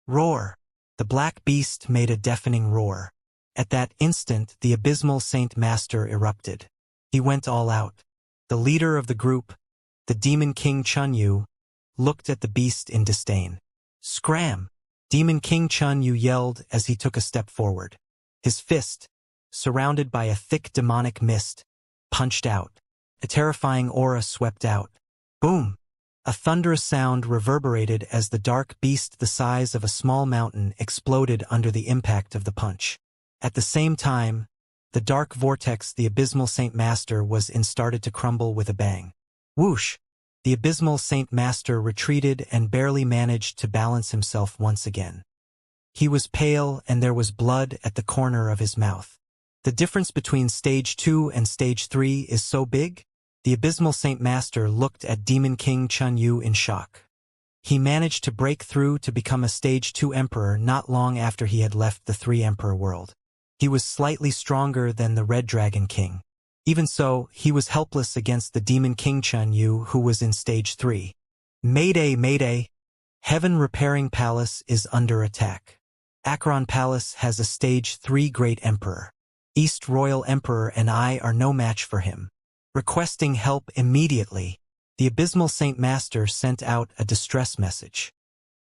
Roar! The black beast made a deafening roar. At that instant, the abysmal Saint Master erupted. He went all out. The leader of the group, the Demon King Chunyu, looked at the beast in disdain. Scram! Demon King Chunyu yelled as he took a step forward. His fist, surrounded by a thick demonic mist, punched out. A terrifying aura swept out. Boom! A thunderous sound reverberated as the dark beast the size of a small mountain exploded under the impact of the punch. At the same time, the dark vortex the abysmal Saint Master was in started to crumble with a bang. Whoosh! The abysmal Saint Master retreated and barely managed to balance himself once again. He was pale and there was blood at the corner of his mouth. The difference between Stage 2 and Stage 3 is so big? The abysmal Saint Master looked at Demon King Chunyu in shock. He managed to break through to become a Stage 2 Emperor not long after he had left the 3 Emperor world. He was slightly stronger than the Red Dragon King. Even so, he was helpless against the Demon King Chunyu who was in Stage 3. Mayday, mayday! Heaven Repairing Palace is under attack. Acheron Palace has a Stage 3 Great Emperor. East Royal Emperor and I are no match for him. Requesting help immediately, the abysmal Saint Master sent out a distress message.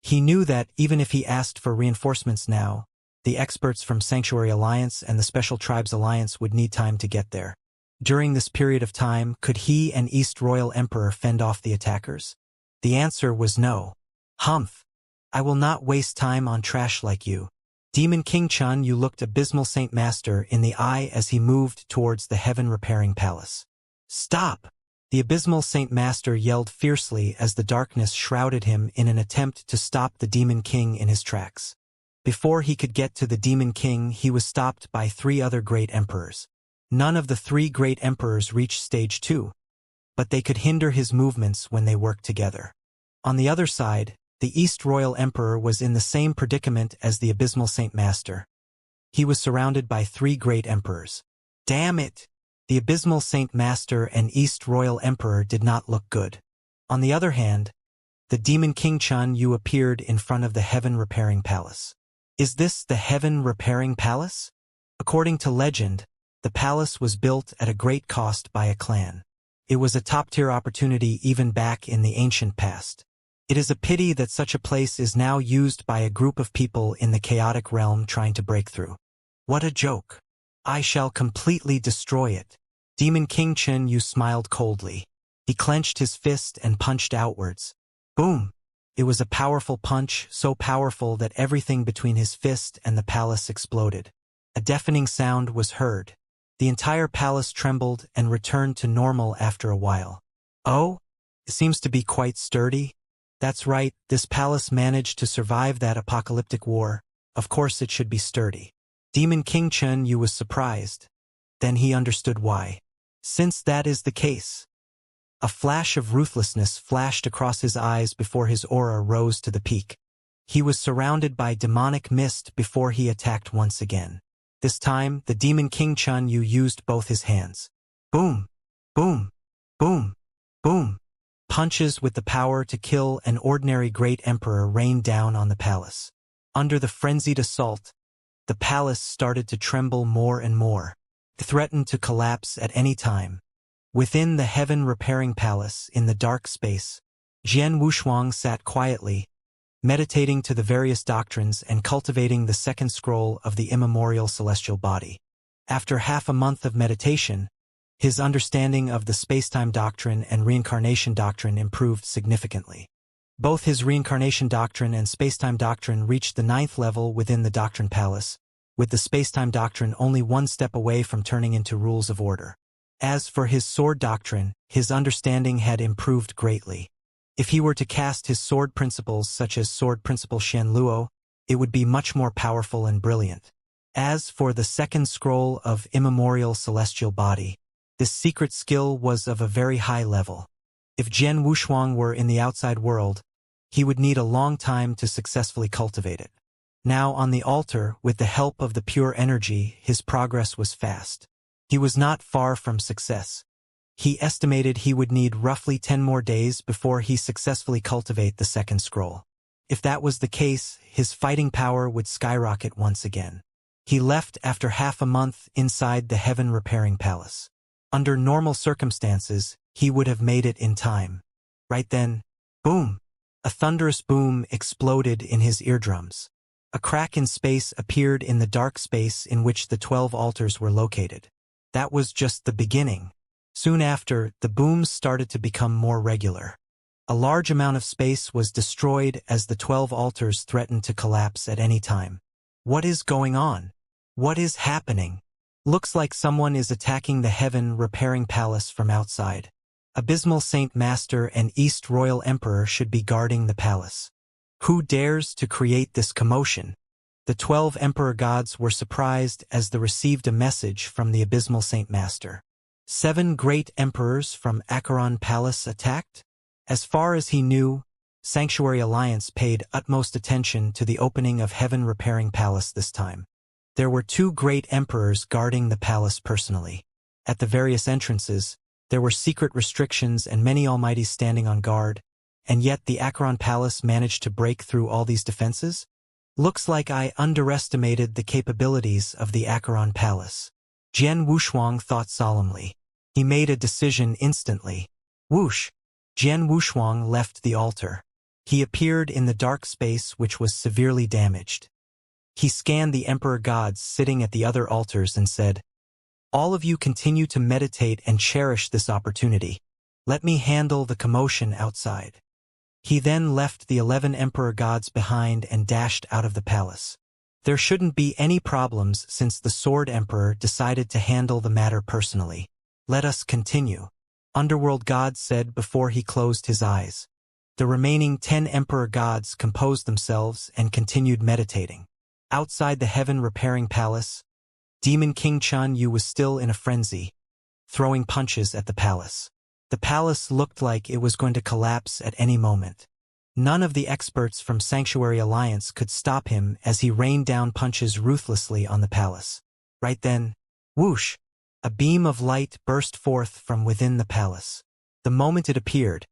He knew that even if he asked for reinforcements now, the experts from Sanctuary Alliance and the Special Tribes Alliance would need time to get there. During this period of time, could he and East Royal Emperor fend off the attackers? The answer was no. Humph! I will not waste time on trash like you. Demon King Chunyu looked abysmal Saint Master in the eye as he moved towards the Heaven Repairing Palace. Stop! The abysmal Saint Master yelled fiercely as the darkness shrouded him in an attempt to stop the Demon King in his tracks. Before he could get to the Demon King, he was stopped by 3 other great emperors. None of the 3 great emperors reached Stage 2, but they could hinder his movements when they worked together. On the other side, the East Royal Emperor was in the same predicament as the abysmal Saint Master. He was surrounded by 3 great emperors. Damn it! The abysmal Saint Master and East Royal Emperor did not look good. On the other hand, the Demon King Chunyu appeared in front of the Heaven Repairing Palace. Is this the Heaven Repairing Palace? According to legend, the palace was built at a great cost by a clan. It was a top-tier opportunity even back in the ancient past. It is a pity that such a place is now used by a group of people in the chaotic realm trying to break through. What a joke! I shall completely destroy it. Demon King Chunyu smiled coldly. He clenched his fist and punched outwards. Boom! It was a powerful punch, so powerful that everything between his fist and the palace exploded. A deafening sound was heard. The entire palace trembled and returned to normal after a while. Oh? It seems to be quite sturdy. That's right, this palace managed to survive that apocalyptic war. Of course it should be sturdy. Demon King Chunyu was surprised. Then he understood why. Since that is the case. A flash of ruthlessness flashed across his eyes before his aura rose to the peak. He was surrounded by demonic mist before he attacked once again. This time, the Demon King Chunyu used both his hands. Boom! Boom! Boom! Boom! Punches with the power to kill an ordinary great emperor rained down on the palace. Under the frenzied assault, the palace started to tremble more and more. It threatened to collapse at any time. Within the Heaven Repairing Palace, in the dark space, Jian Wushuang sat quietly, meditating to the various doctrines and cultivating the second scroll of the immemorial celestial body. After half a month of meditation, his understanding of the spacetime doctrine and reincarnation doctrine improved significantly. Both his reincarnation doctrine and spacetime doctrine reached the 9th level within the Doctrine Palace, with the spacetime doctrine only 1 step away from turning into rules of order. As for his sword doctrine, his understanding had improved greatly. If he were to cast his sword principles such as Sword Principle Shenluo, it would be much more powerful and brilliant. As for the second scroll of immemorial celestial body, this secret skill was of a very high level. If Jian Wushuang were in the outside world, he would need a long time to successfully cultivate it. Now on the altar, with the help of the pure energy, his progress was fast. He was not far from success. He estimated he would need roughly 10 more days before he successfully cultivate the second scroll. If that was the case, his fighting power would skyrocket once again. He left after half a month inside the heaven-repairing palace. Under normal circumstances, he would have made it in time. Right then, boom! A thunderous boom exploded in his eardrums. A crack in space appeared in the dark space in which the 12 altars were located. That was just the beginning. Soon after, the booms started to become more regular. A large amount of space was destroyed as the 12 altars threatened to collapse at any time. What is going on? What is happening? Looks like someone is attacking the heaven-repairing palace from outside. Abysmal Saint Master and East Royal Emperor should be guarding the palace. Who dares to create this commotion? The 12 Emperor gods were surprised as they received a message from the Abysmal Saint Master. 7 great emperors from Acheron Palace attacked? As far as he knew, Sanctuary Alliance paid utmost attention to the opening of Heaven-Repairing Palace this time. There were 2 great emperors guarding the palace personally. At the various entrances, there were secret restrictions and many almighties standing on guard, and yet the Acheron Palace managed to break through all these defenses? Looks like I underestimated the capabilities of the Acheron Palace. Jian Wushuang thought solemnly. He made a decision instantly. Whoosh! Jian Wushuang left the altar. He appeared in the dark space which was severely damaged. He scanned the Emperor gods sitting at the other altars and said, "All of you continue to meditate and cherish this opportunity. Let me handle the commotion outside." He then left the 11 Emperor gods behind and dashed out of the palace. There shouldn't be any problems since the Sword Emperor decided to handle the matter personally. Let us continue. Underworld God said before he closed his eyes. The remaining 10 Emperor gods composed themselves and continued meditating. Outside the heaven-repairing palace, Demon King Chun Yu was still in a frenzy, throwing punches at the palace. The palace looked like it was going to collapse at any moment. None of the experts from Sanctuary Alliance could stop him as he rained down punches ruthlessly on the palace. Right then, whoosh! A beam of light burst forth from within the palace. The moment it appeared,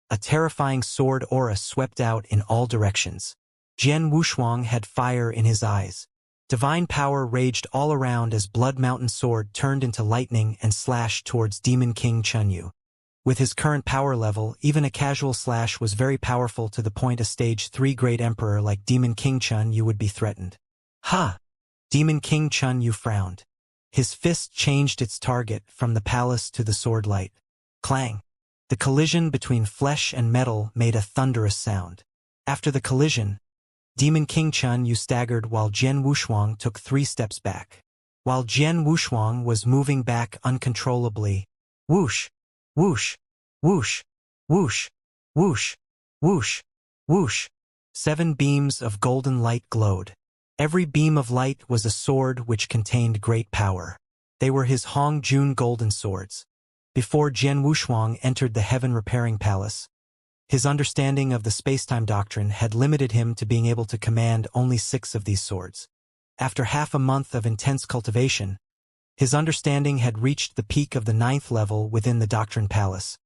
a terrifying sword aura swept out in all directions. Jian Wushuang had fire in his eyes. Divine power raged all around as Blood Mountain Sword turned into lightning and slashed towards Demon King Chun Yu. With his current power level, even a casual slash was very powerful to the point a stage 3 great emperor like Demon King Chun Yu would be threatened. Ha! Demon King Chun Yu frowned. His fist changed its target from the palace to the sword light. Clang! The collision between flesh and metal made a thunderous sound. After the collision, Demon King Chun Yu staggered while Jian Wushuang took 3 steps back. While Jian Wushuang was moving back uncontrollably, whoosh! Whoosh! Whoosh! Whoosh! Whoosh! Whoosh! Whoosh! 7 beams of golden light glowed. Every beam of light was a sword which contained great power. They were his Hong Jun golden swords. Before Jian Wushuang entered the heaven-repairing palace, his understanding of the space-time doctrine had limited him to being able to command only 6 of these swords. After half a month of intense cultivation, his understanding had reached the peak of the 9th level within the Doctrine Palace.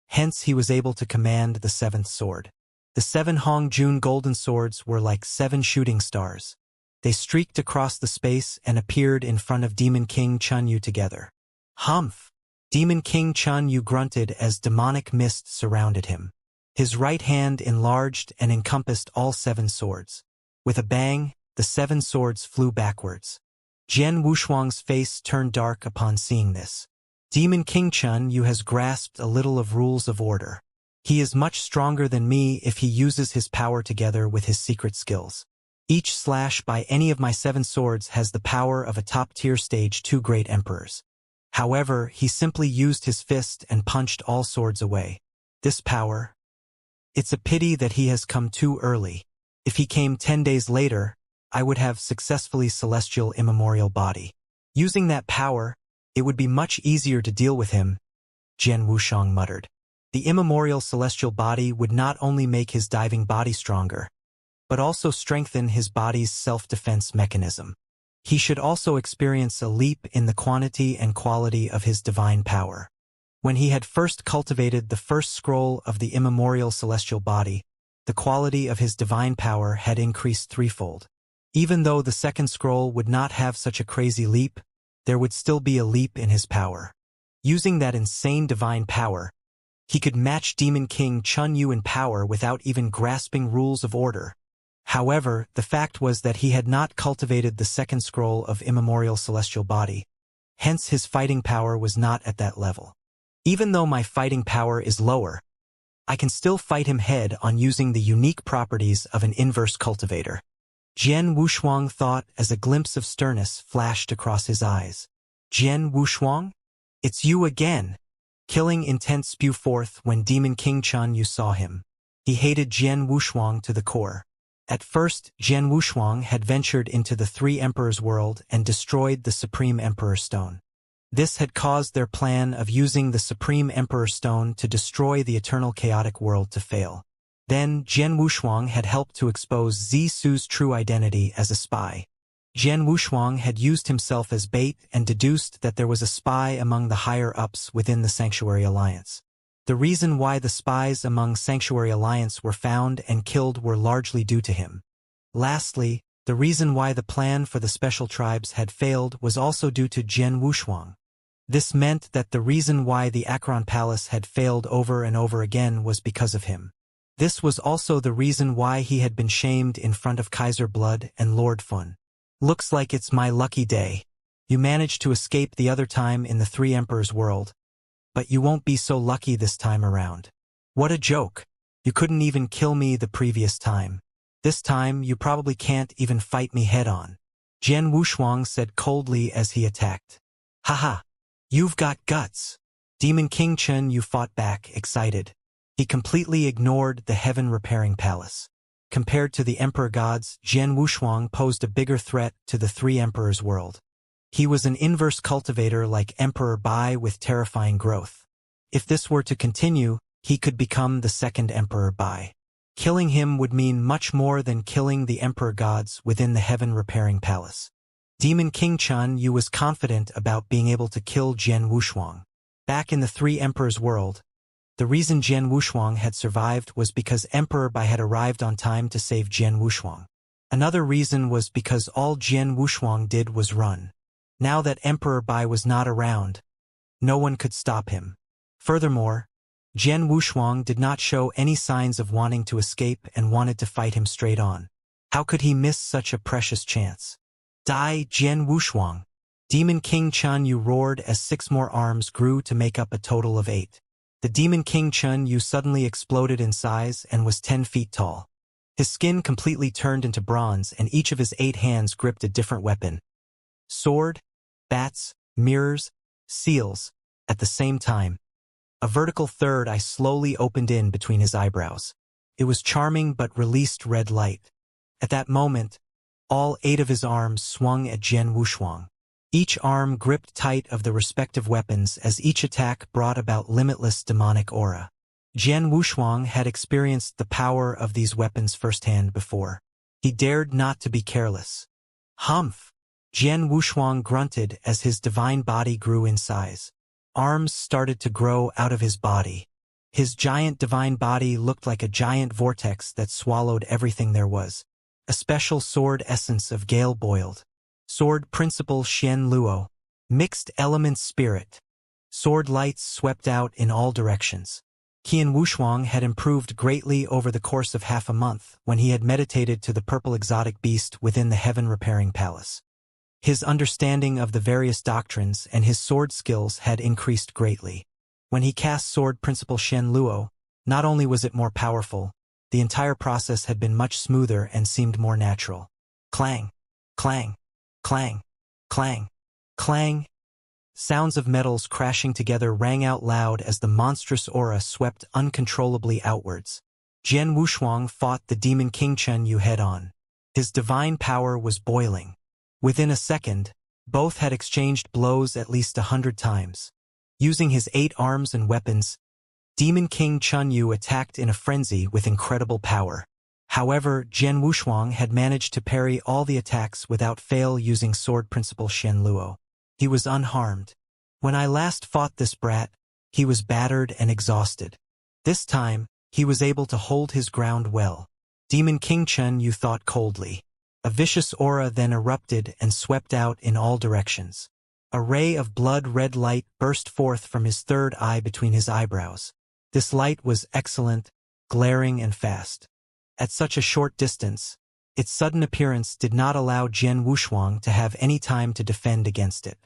Hence he was able to command the 7th sword. The 7 Hong Jun golden swords were like 7 shooting stars. They streaked across the space and appeared in front of Demon King Chun Yu together. Humph! Demon King Chun Yu grunted as demonic mist surrounded him. His right hand enlarged and encompassed all 7 swords. With a bang, the 7 swords flew backwards. Jian Wushuang's face turned dark upon seeing this. Demon King Chun Yu has grasped a little of rules of order. He is much stronger than me if he uses his power together with his secret skills. Each slash by any of my 7 swords has the power of a top-tier stage 2 great emperors. However, he simply used his fist and punched all swords away. This power... It's a pity that he has come too early. If he came 10 days later, I would have successfully celestial immemorial body. Using that power, it would be much easier to deal with him, Jian Wushuang muttered. The immemorial celestial body would not only make his diving body stronger, but also strengthen his body's self-defense mechanism. He should also experience a leap in the quantity and quality of his divine power. When he had first cultivated the first scroll of the immemorial celestial body, the quality of his divine power had increased threefold. Even though the second scroll would not have such a crazy leap, there would still be a leap in his power. Using that insane divine power, he could match Demon King Chun Yu in power without even grasping rules of order. However, the fact was that he had not cultivated the second scroll of immemorial celestial body. Hence his fighting power was not at that level. Even though my fighting power is lower, I can still fight him head-on using the unique properties of an inverse cultivator. Jian Wushuang thought as a glimpse of sternness flashed across his eyes. Jian Wushuang? It's you again! Killing intent spew forth when Demon King Chun Yu saw him. He hated Jian Wushuang to the core. At first, Jian Wushuang had ventured into the Three Emperors world and destroyed the Supreme Emperor Stone. This had caused their plan of using the Supreme Emperor Stone to destroy the eternal chaotic world to fail. Then, Jian Wushuang had helped to expose Zisu's true identity as a spy. Jian Wushuang had used himself as bait and deduced that there was a spy among the higher-ups within the Sanctuary Alliance. The reason why the spies among Sanctuary Alliance were found and killed were largely due to him. Lastly, the reason why the plan for the special tribes had failed was also due to Jian Wushuang. This meant that the reason why the Acheron Palace had failed over and over again was because of him. This was also the reason why he had been shamed in front of Kaiser Blood and Lord Fun. Looks like it's my lucky day. You managed to escape the other time in the Three Emperors world, but you won't be so lucky this time around. What a joke. You couldn't even kill me the previous time. This time you probably can't even fight me head-on. Jian Wushuang said coldly as he attacked. Haha. You've got guts. Demon King Chun Yu fought back, excited. He completely ignored the heaven-repairing palace. Compared to the Emperor gods, Jian Wushuang posed a bigger threat to the Three Emperors world. He was an inverse cultivator like Emperor Bai with terrifying growth. If this were to continue, he could become the second Emperor Bai. Killing him would mean much more than killing the Emperor gods within the heaven-repairing palace. Demon King Chun Yu was confident about being able to kill Jian Wushuang. Back in the Three Emperors world, the reason Jian Wushuang had survived was because Emperor Bai had arrived on time to save Jian Wushuang. Another reason was because all Jian Wushuang did was run. Now that Emperor Bai was not around, no one could stop him. Furthermore, Jian Wushuang did not show any signs of wanting to escape and wanted to fight him straight on. How could he miss such a precious chance? Die, Jian Wushuang! Demon King Chun Yu roared as 6 more arms grew to make up a total of 8. The Demon King Chun Yu suddenly exploded in size and was 10 feet tall. His skin completely turned into bronze and each of his 8 hands gripped a different weapon. Sword, bats, mirrors, seals, at the same time. A vertical third eye slowly opened in between his eyebrows. It was charming but released red light. At that moment, all 8 of his arms swung at Jian Wushuang. Each arm gripped tight of the respective weapons as each attack brought about limitless demonic aura. Jian Wushuang had experienced the power of these weapons firsthand before. He dared not to be careless. Humph! Jian Wushuang grunted as his divine body grew in size. Arms started to grow out of his body. His giant divine body looked like a giant vortex that swallowed everything there was. A special sword essence of gale boiled. Sword principle Xian Luo. Mixed element spirit. Sword lights swept out in all directions. Qian Wushuang had improved greatly over the course of half a month when he had meditated to the purple exotic beast within the heaven-repairing palace. His understanding of the various doctrines and his sword skills had increased greatly. When he cast sword principle Xian Luo, not only was it more powerful, the entire process had been much smoother and seemed more natural. Clang, clang, clang, clang, clang. Sounds of metals crashing together rang out loud as the monstrous aura swept uncontrollably outwards. Jian Wushuang fought the Demon King Chun Yu head-on. His divine power was boiling. Within a second, both had exchanged blows at least 100 times. Using his 8 arms and weapons, Demon King Chun Yu attacked in a frenzy with incredible power. However, Jian Wushuang had managed to parry all the attacks without fail using sword principle Xian Luo. He was unharmed. When I last fought this brat, he was battered and exhausted. This time, he was able to hold his ground well. Demon King Chen Yu thought coldly. A vicious aura then erupted and swept out in all directions. A ray of blood-red light burst forth from his third eye between his eyebrows. This light was excellent, glaring and fast. At such a short distance, its sudden appearance did not allow Jian Wushuang to have any time to defend against it.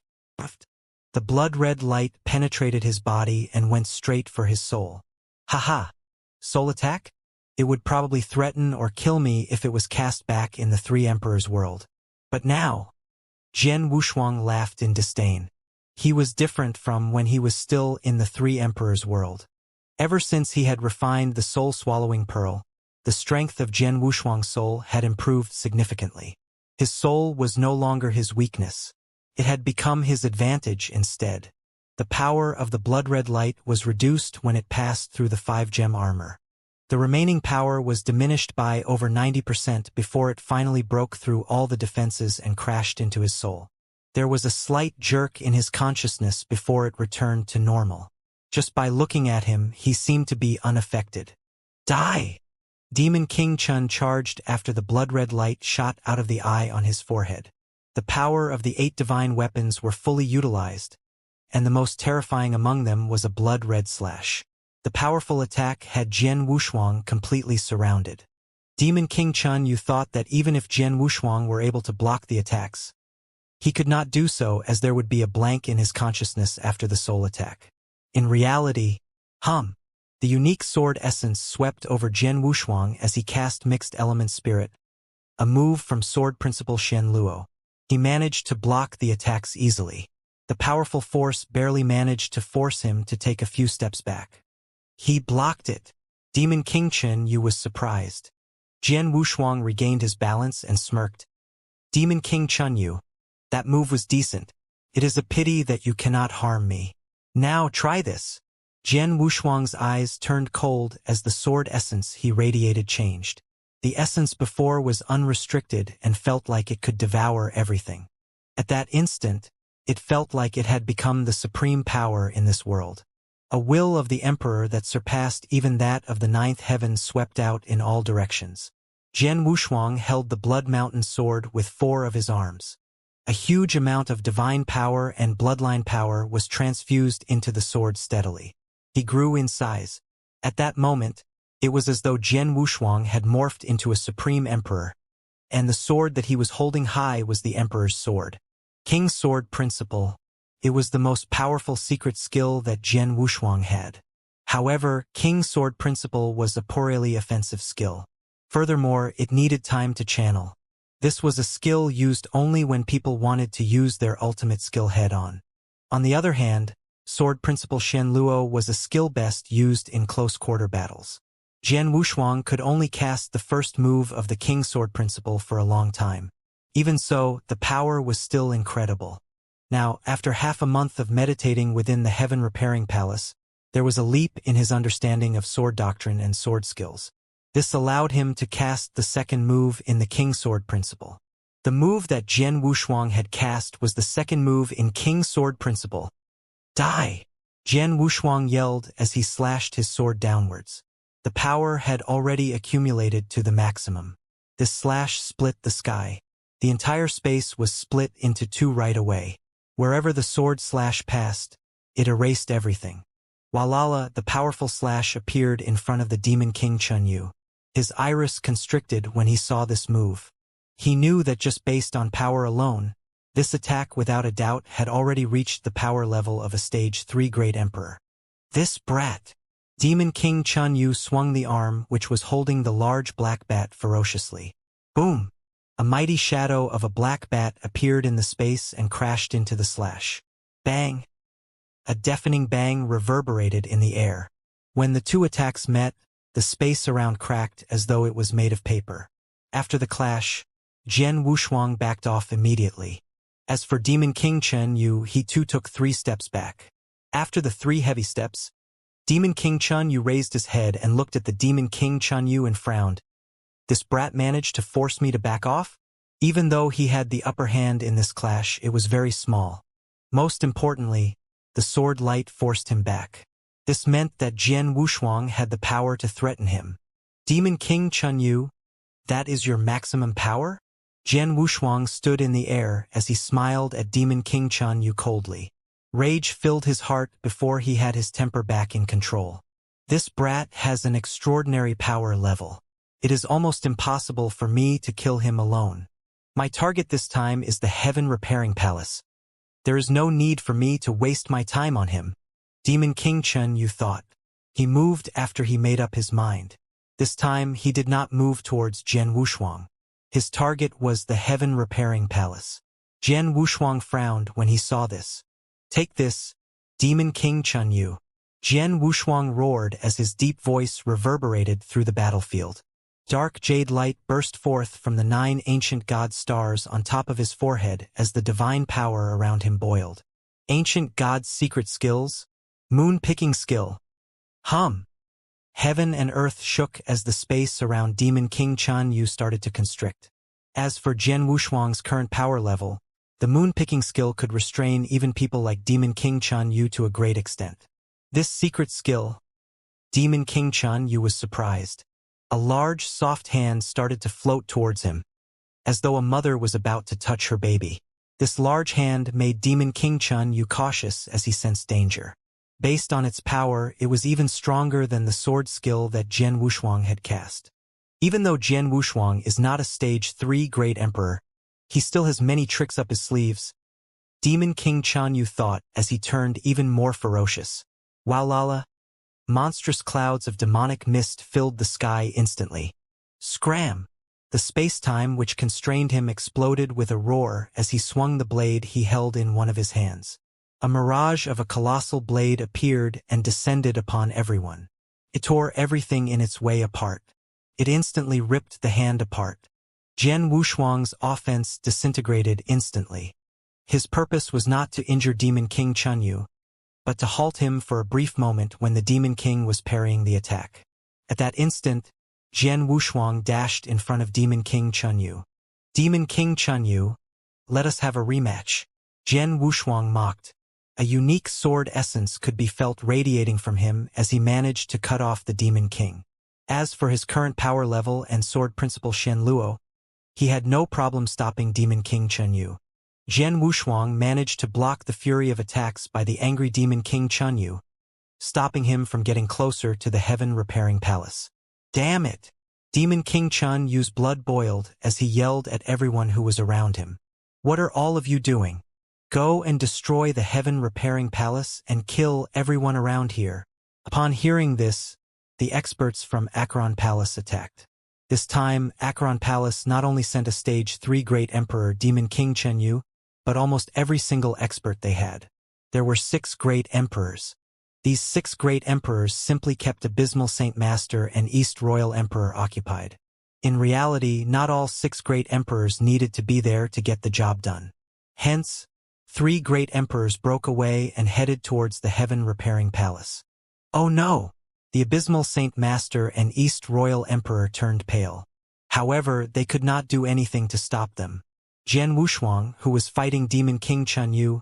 The blood-red light penetrated his body and went straight for his soul. Haha! Soul attack? It would probably threaten or kill me if it was cast back in the Three Emperors world. But now, Jian Wushuang laughed in disdain. He was different from when he was still in the Three Emperors world. Ever since he had refined the soul-swallowing pearl, the strength of Jian Wushuang's soul had improved significantly. His soul was no longer his weakness. It had become his advantage instead. The power of the blood-red light was reduced when it passed through the 5-gem armor. The remaining power was diminished by over 90% before it finally broke through all the defenses and crashed into his soul. There was a slight jerk in his consciousness before it returned to normal. Just by looking at him, he seemed to be unaffected. Die! Demon King Chun charged after the blood-red light shot out of the eye on his forehead. The power of the 8 divine weapons were fully utilized, and the most terrifying among them was a blood-red slash. The powerful attack had Jian Wushuang completely surrounded. Demon King Chun Yu thought that even if Jian Wushuang were able to block the attacks, he could not do so as there would be a blank in his consciousness after the soul attack. In reality, the unique sword essence swept over Jian Wushuang as he cast Mixed Element Spirit, a move from Sword Principal Shen Luo. He managed to block the attacks easily. The powerful force barely managed to force him to take a few steps back. He blocked it. Demon King Chen Yu was surprised. Jian Wushuang regained his balance and smirked. Demon King Chun Yu, that move was decent. It is a pity that you cannot harm me. Now try this. Jian Wushuang's eyes turned cold as the sword essence he radiated changed. The essence before was unrestricted and felt like it could devour everything. At that instant, it felt like it had become the supreme power in this world. A will of the Emperor that surpassed even that of the 9th heaven swept out in all directions. Jian Wushuang held the Blood Mountain sword with 4 of his arms. A huge amount of divine power and bloodline power was transfused into the sword steadily. He grew in size. At that moment, it was as though Jian Wushuang had morphed into a supreme emperor, and the sword that he was holding high was the Emperor's sword. King Sword Principle. It was the most powerful secret skill that Jian Wushuang had. However, King Sword Principle was a poorly offensive skill. Furthermore, it needed time to channel. This was a skill used only when people wanted to use their ultimate skill head-on. On the other hand, Sword Principal Shen Luo was a skill best used in close-quarter battles. Jian Wushuang could only cast the first move of the King Sword Principle for a long time. Even so, the power was still incredible. Now, after half a month of meditating within the Heaven Repairing Palace, there was a leap in his understanding of sword doctrine and sword skills. This allowed him to cast the second move in the King Sword Principle. The move that Jian Wushuang had cast was the second move in King Sword Principle. Die! Jian Wushuang yelled as he slashed his sword downwards. The power had already accumulated to the maximum. This slash split the sky. The entire space was split into 2 right away. Wherever the sword slash passed, it erased everything. Walala, the powerful slash appeared in front of the Demon King Chun Yu. His iris constricted when he saw this move. He knew that just based on power alone, this attack without a doubt had already reached the power level of a stage 3 Great Emperor. This brat! Demon King Chun Yu swung the arm which was holding the large black bat ferociously. Boom! A mighty shadow of a black bat appeared in the space and crashed into the slash. Bang! A deafening bang reverberated in the air. When the 2 attacks met, the space around cracked as though it was made of paper. After the clash, Jian Wushuang backed off immediately. As for Demon King Chen Yu, he too took 3 steps back. After the 3 heavy steps, Demon King Chun Yu raised his head and looked at the Demon King Chun Yu and frowned. This brat managed to force me to back off? Even though he had the upper hand in this clash, it was very small. Most importantly, the sword light forced him back. This meant that Jian Wushuang had the power to threaten him. Demon King Chunyu, that is your maximum power? Jian Wushuang stood in the air as he smiled at Demon King Chunyu coldly. Rage filled his heart before he had his temper back in control. This brat has an extraordinary power level. It is almost impossible for me to kill him alone. My target this time is the Heaven Repairing Palace. There is no need for me to waste my time on him. Demon King Chunyu thought. He moved after he made up his mind. This time he did not move towards Jian Wushuang. His target was the Heaven Repairing Palace. Jian Wushuang frowned when he saw this. Take this, Demon King Chunyu. Jian Wushuang roared as his deep voice reverberated through the battlefield. Dark jade light burst forth from the 9 ancient god stars on top of his forehead as the divine power around him boiled. Ancient god's secret skills? Moon-picking skill. Heaven and earth shook as the space around Demon King Chunyu started to constrict. As for Jian Wushuang's current power level, the moon-picking skill could restrain even people like Demon King Chunyu to a great extent. This secret skill, Demon King Chunyu was surprised. A large, soft hand started to float towards him, as though a mother was about to touch her baby. This large hand made Demon King Chunyu cautious as he sensed danger. Based on its power, it was even stronger than the sword skill that Jian Wushuang had cast. Even though Jian Wushuang is not a Stage 3 Great Emperor, he still has many tricks up his sleeves. Demon King Chunyu thought as he turned even more ferocious. Wowlala! Monstrous clouds of demonic mist filled the sky instantly. Scram! The space-time which constrained him exploded with a roar as he swung the blade he held in one of his hands. A mirage of a colossal blade appeared and descended upon everyone. It tore everything in its way apart. It instantly ripped the hand apart. Jian Wushuang's offense disintegrated instantly. His purpose was not to injure Demon King Chunyu, but to halt him for a brief moment when the Demon King was parrying the attack. At that instant, Jian Wushuang dashed in front of Demon King Chunyu. Demon King Chunyu, let us have a rematch. Jian Wushuang mocked. A unique sword essence could be felt radiating from him as he managed to cut off the Demon King. As for his current power level and sword principal Shen Luo, he had no problem stopping Demon King Chunyu. Jian Wushuang managed to block the fury of attacks by the angry Demon King Chunyu, stopping him from getting closer to the Heaven Repairing Palace. Damn it! Demon King Chunyu's blood boiled as he yelled at everyone who was around him. What are all of you doing? Go and destroy the Heaven Repairing Palace and kill everyone around here. Upon hearing this, the experts from Acheron Palace attacked. This time, Acheron Palace not only sent a Stage 3 Great Emperor Demon King Chunyu, but almost every single expert they had. There were 6 Great Emperors. These 6 Great Emperors simply kept Abysmal Saint Master and East Royal Emperor occupied. In reality, not all 6 Great Emperors needed to be there to get the job done. Hence, 3 Great Emperors broke away and headed towards the Heaven Repairing Palace. Oh no! The Abysmal Saint Master and East Royal Emperor turned pale. However, they could not do anything to stop them. Jian Wushuang, who was fighting Demon King Chunyu,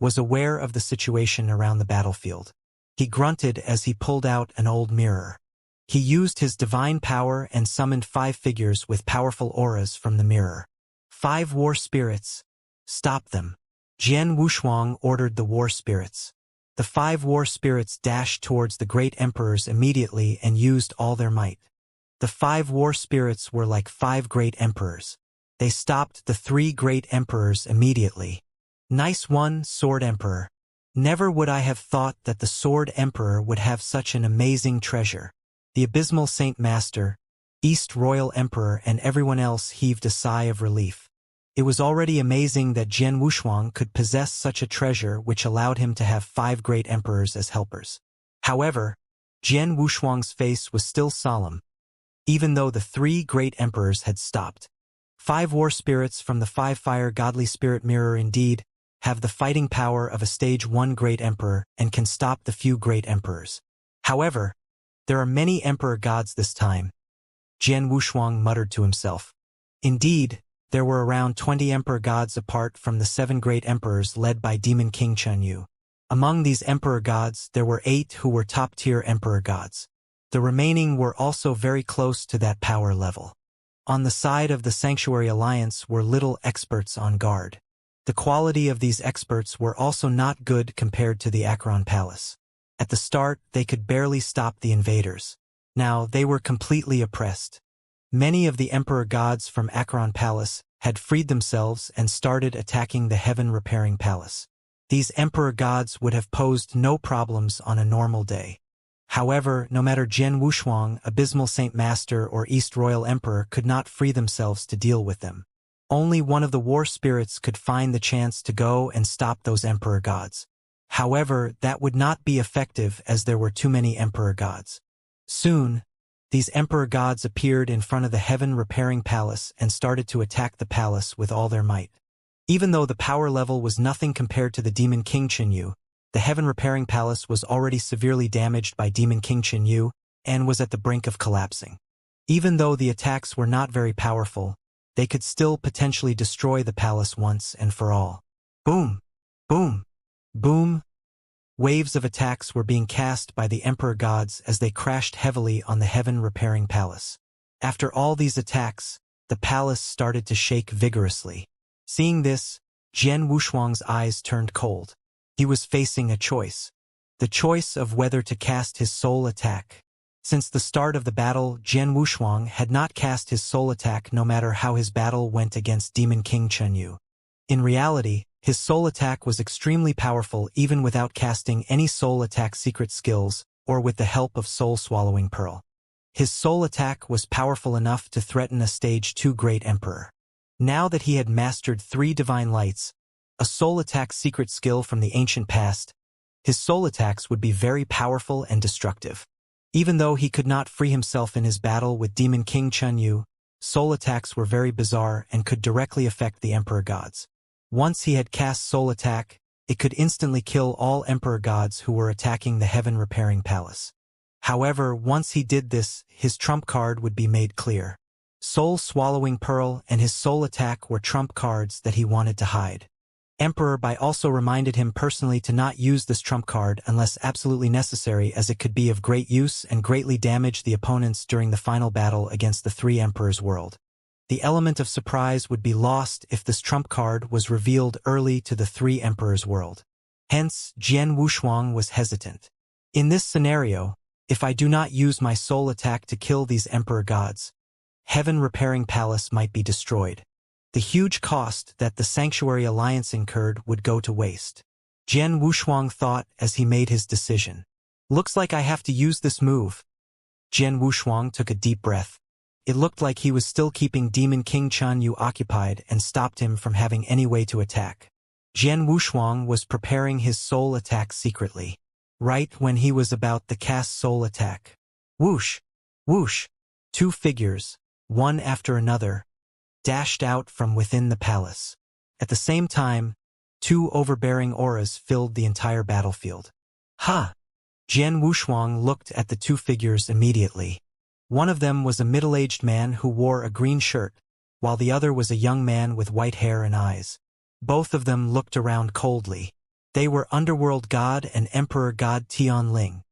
was aware of the situation around the battlefield. He grunted as he pulled out an old mirror. He used his divine power and summoned 5 figures with powerful auras from the mirror. 5 war spirits. Stop them. Jian Wushuang ordered the war spirits. The 5 war spirits dashed towards the great emperors immediately and used all their might. The 5 war spirits were like 5 great emperors. They stopped the 3 great emperors immediately. Nice one, Sword Emperor. Never would I have thought that the Sword Emperor would have such an amazing treasure. The Abysmal Saint Master, East Royal Emperor and everyone else heaved a sigh of relief. It was already amazing that Jian Wushuang could possess such a treasure which allowed him to have 5 great emperors as helpers. However, Jian Wushuang's face was still solemn, even though the 3 great emperors had stopped. 5 war spirits from the 5 fire godly spirit mirror indeed have the fighting power of a Stage 1 great emperor and can stop the few great emperors. However, there are many emperor gods this time, Jian Wushuang muttered to himself. Indeed, there were around 20 emperor gods apart from the 7 great emperors led by Demon King Chunyu. Among these emperor gods, there were 8 who were top-tier emperor gods. The remaining were also very close to that power level. On the side of the Sanctuary Alliance were little experts on guard. The quality of these experts were also not good compared to the Acheron Palace. At the start, they could barely stop the invaders. Now, they were completely oppressed. Many of the emperor gods from Acheron Palace had freed themselves and started attacking the heaven-repairing palace. These emperor gods would have posed no problems on a normal day. However, no matter Jian Wushuang, Abysmal Saint Master, or East Royal Emperor could not free themselves to deal with them. Only one of the war spirits could find the chance to go and stop those emperor gods. However, that would not be effective as there were too many emperor gods. Soon, these emperor gods appeared in front of the heaven-repairing palace and started to attack the palace with all their might. Even though the power level was nothing compared to the Demon King Qinyu, the heaven-repairing palace was already severely damaged by Demon King Qinyu and was at the brink of collapsing. Even though the attacks were not very powerful, they could still potentially destroy the palace once and for all. Boom! Boom! Boom! Waves of attacks were being cast by the emperor gods as they crashed heavily on the heaven-repairing palace. After all these attacks, the palace started to shake vigorously. Seeing this, Jian Wushuang's eyes turned cold. He was facing a choice. The choice of whether to cast his soul attack. Since the start of the battle, Jian Wushuang had not cast his soul attack no matter how his battle went against Demon King Qinyu. In reality, his soul attack was extremely powerful even without casting any soul attack secret skills or with the help of Soul Swallowing Pearl. His soul attack was powerful enough to threaten a Stage 2 Great Emperor. Now that he had mastered 3 Divine Lights, a soul attack secret skill from the ancient past, his soul attacks would be very powerful and destructive. Even though he could not free himself in his battle with Demon King Qinyu, soul attacks were very bizarre and could directly affect the emperor gods. Once he had cast soul attack, it could instantly kill all emperor gods who were attacking the heaven-repairing palace. However, once he did this, his trump card would be made clear. Soul Swallowing Pearl and his soul attack were trump cards that he wanted to hide. Emperor Bai also reminded him personally to not use this trump card unless absolutely necessary, as it could be of great use and greatly damage the opponents during the final battle against the 3 Emperors' world. The element of surprise would be lost if this trump card was revealed early to the 3 Emperors' world. Hence, Jian Wushuang was hesitant. In this scenario, if I do not use my soul attack to kill these emperor gods, heaven-repairing palace might be destroyed. The huge cost that the Sanctuary Alliance incurred would go to waste. Jian Wushuang thought as he made his decision. Looks like I have to use this move. Jian Wushuang took a deep breath. It looked like he was still keeping Demon King Qinyu occupied and stopped him from having any way to attack. Jian Wushuang was preparing his soul attack secretly. Right when he was about to cast soul attack. Whoosh! Whoosh! 2 figures, one after another, dashed out from within the palace. At the same time, 2 overbearing auras filled the entire battlefield. Ha! Jian Wushuang looked at the 2 figures immediately. One of them was a middle-aged man who wore a green shirt, while the other was a young man with white hair and eyes. Both of them looked around coldly. They were Underworld God and Emperor God Tianling.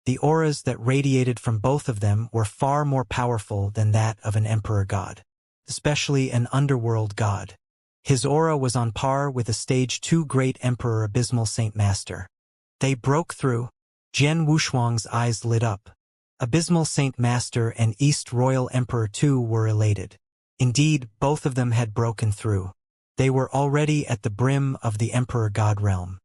The auras that radiated from both of them were far more powerful than that of an Emperor God, especially an Underworld God. His aura was on par with a Stage 2 Great Emperor Abysmal Saint Master. They broke through. Jian Wushuang's eyes lit up. Abysmal Saint Master and East Royal Emperor too were elated. Indeed, both of them had broken through. They were already at the brim of the Emperor God realm.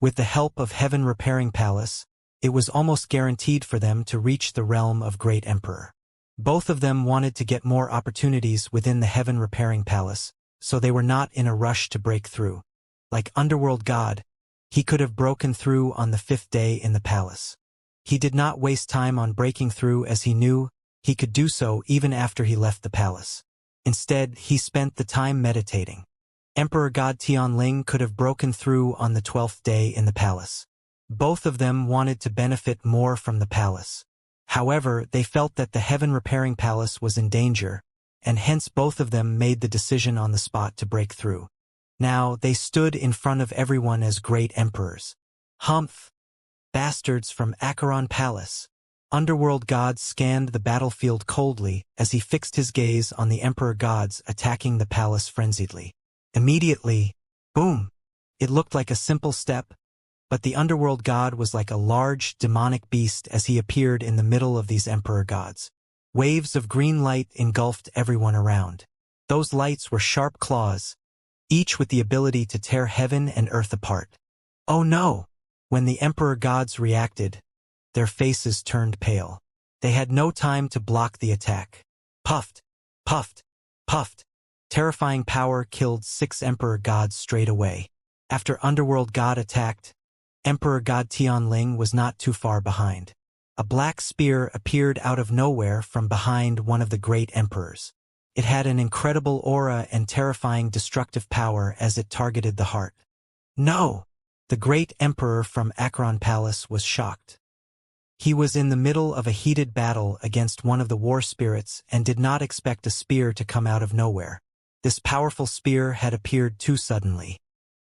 With the help of Heaven-Repairing Palace, it was almost guaranteed for them to reach the realm of Great Emperor. Both of them wanted to get more opportunities within the Heaven-Repairing Palace, so they were not in a rush to break through. Like Underworld God, he could have broken through on the 5th day in the palace. He did not waste time on breaking through as he knew he could do so even after he left the palace. Instead, he spent the time meditating. Emperor God Tianling could have broken through on the 12th day in the palace. Both of them wanted to benefit more from the palace. However, they felt that the Heaven-Repairing Palace was in danger, and hence both of them made the decision on the spot to break through. Now, they stood in front of everyone as great emperors. Humph! Bastards from Acheron Palace. Underworld God scanned the battlefield coldly as he fixed his gaze on the Emperor gods attacking the palace frenziedly. Immediately, boom! It looked like a simple step, but the Underworld God was like a large, demonic beast as he appeared in the middle of these Emperor gods. Waves of green light engulfed everyone around. Those lights were sharp claws, each with the ability to tear heaven and earth apart. Oh no! When the Emperor gods reacted, their faces turned pale. They had no time to block the attack. Puffed, puffed, puffed. Terrifying power killed 6 Emperor gods straight away. After Underworld God attacked, Emperor God Tianling was not too far behind. A black spear appeared out of nowhere from behind one of the great emperors. It had an incredible aura and terrifying destructive power as it targeted the heart. No! The great emperor from Acheron Palace was shocked. He was in the middle of a heated battle against one of the war spirits and did not expect a spear to come out of nowhere. This powerful spear had appeared too suddenly.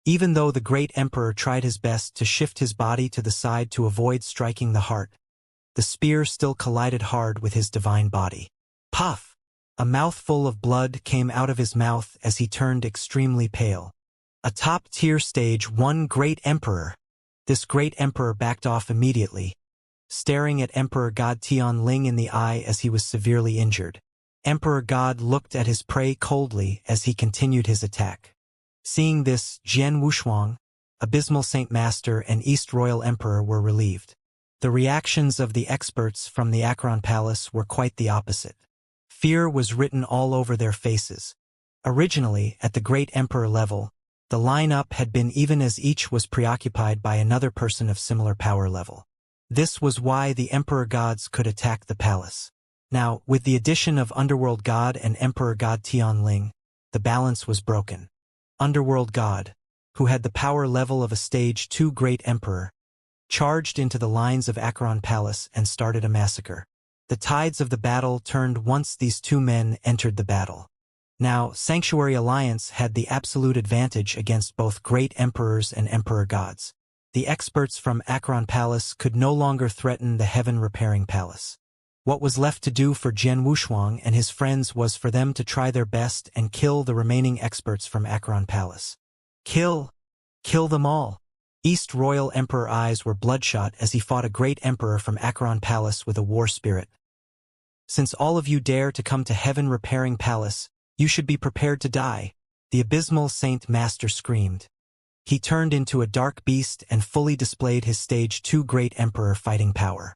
Even though the great emperor tried his best to shift his body to the side to avoid striking the heart, the spear still collided hard with his divine body. Puff! A mouthful of blood came out of his mouth as he turned extremely pale. A top-tier stage 1 great emperor. This great emperor backed off immediately, staring at Emperor God Tianling in the eye as he was severely injured. Emperor God looked at his prey coldly as he continued his attack. Seeing this, Jian Wushuang, Abysmal Saint Master and East Royal Emperor were relieved. The reactions of the experts from the Acheron Palace were quite the opposite. Fear was written all over their faces. Originally, at the great emperor level, the lineup had been even as each was preoccupied by another person of similar power level. This was why the Emperor gods could attack the palace. Now, with the addition of Underworld God and Emperor God Tianling, the balance was broken. Underworld God, who had the power level of a stage 2 great emperor, charged into the lines of Acheron Palace and started a massacre. The tides of the battle turned once these 2 men entered the battle. Now, Sanctuary Alliance had the absolute advantage against both great emperors and emperor gods. The experts from Acheron Palace could no longer threaten the heaven-repairing palace. What was left to do for Jian Wushuang and his friends was for them to try their best and kill the remaining experts from Acheron Palace. Kill them all. East Royal Emperor eyes were bloodshot as he fought a great emperor from Acheron Palace with a war spirit. Since all of you dare to come to heaven-repairing palace, you should be prepared to die, the Abysmal Saint Master screamed. He turned into a dark beast and fully displayed his stage 2 great emperor fighting power.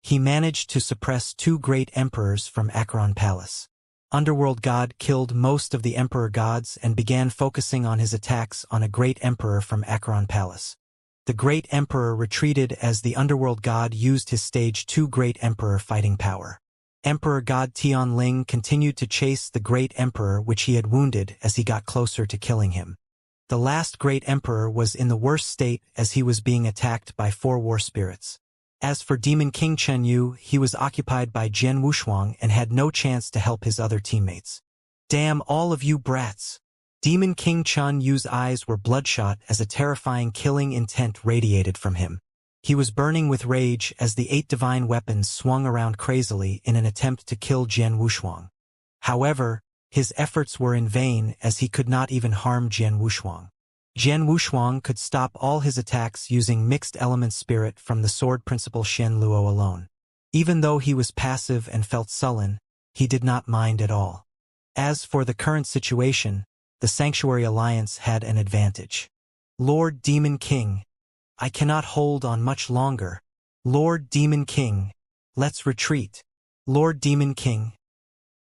He managed to suppress 2 great emperors from Acheron Palace. Underworld God killed most of the emperor gods and began focusing on his attacks on a great emperor from Acheron Palace. The great emperor retreated as the Underworld God used his stage 2 great emperor fighting power. Emperor God Tianling continued to chase the great emperor which he had wounded as he got closer to killing him. The last great emperor was in the worst state as he was being attacked by 4 war spirits. As for Demon King Chen Yu, he was occupied by Jian Wushuang and had no chance to help his other teammates. Damn all of you brats! Demon King Chen Yu's eyes were bloodshot as a terrifying killing intent radiated from him. He was burning with rage as the 8 divine weapons swung around crazily in an attempt to kill Jian Wushuang. However, his efforts were in vain as he could not even harm Jian Wushuang. Jian Wushuang could stop all his attacks using mixed element spirit from the sword principle Shen Luo alone. Even though he was passive and felt sullen, he did not mind at all. As for the current situation, the Sanctuary Alliance had an advantage. Lord Demon King, I cannot hold on much longer. Lord Demon King, let's retreat. Lord Demon King.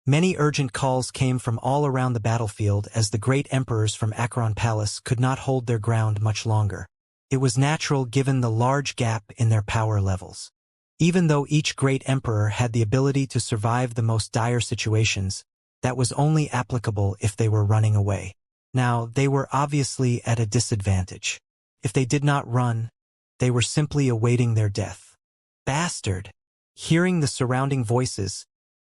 Many urgent calls came from all around the battlefield as the great emperors from Acheron Palace could not hold their ground much longer. It was natural given the large gap in their power levels. Even though each great emperor had the ability to survive the most dire situations, that was only applicable if they were running away. Now, they were obviously at a disadvantage. If they did not run, they were simply awaiting their death. Bastard! Hearing the surrounding voices,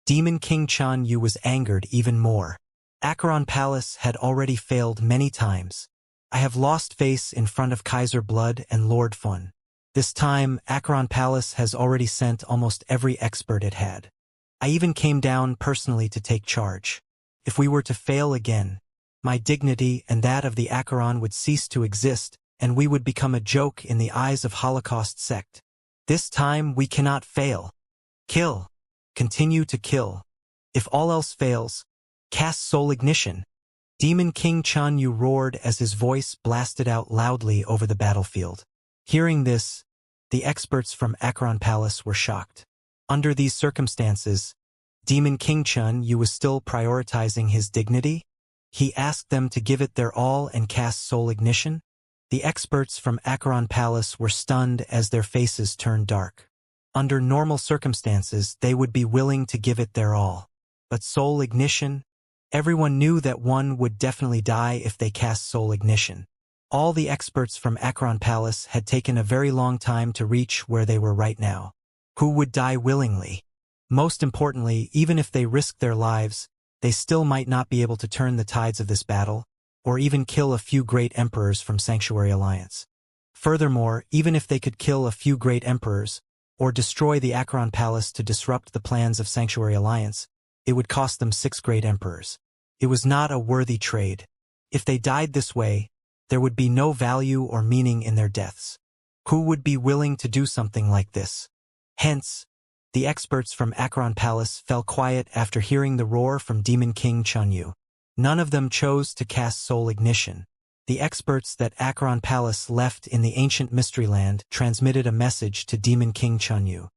Demon King Chen Yu was angered even more. Acheron Palace had already failed many times. I have lost face in front of Kaiser Blood and Lord Fun. This time, Acheron Palace has already sent almost every expert it had. I even came down personally to take charge. If we were to fail again, my dignity and that of the Acheron would cease to exist, and we would become a joke in the eyes of Holocaust sect. This time we cannot fail. Kill. Continue to kill. If all else fails, cast soul ignition. Demon King Chun Yu roared as his voice blasted out loudly over the battlefield. Hearing this, the experts from Acheron Palace were shocked. Under these circumstances, Demon King Chun Yu was still prioritizing his dignity? He asked them to give it their all and cast soul ignition? The experts from Acheron Palace were stunned as their faces turned dark. Under normal circumstances, they would be willing to give it their all. But soul ignition? Everyone knew that one would definitely die if they cast soul ignition. All the experts from Acheron Palace had taken a very long time to reach where they were right now. Who would die willingly? Most importantly, even if they risked their lives, they still might not be able to turn the tides of this battle, or even kill a few great emperors from Sanctuary Alliance. Furthermore, even if they could kill a few great emperors, or destroy the Acheron Palace to disrupt the plans of Sanctuary Alliance, it would cost them 6 great emperors. It was not a worthy trade. If they died this way, there would be no value or meaning in their deaths. Who would be willing to do something like this? Hence, the experts from Acheron Palace fell quiet after hearing the roar from Demon King Chun Yu. None of them chose to cast soul ignition. The experts that Acheron Palace left in the ancient Mystery Land transmitted a message to Demon King Chun Yu.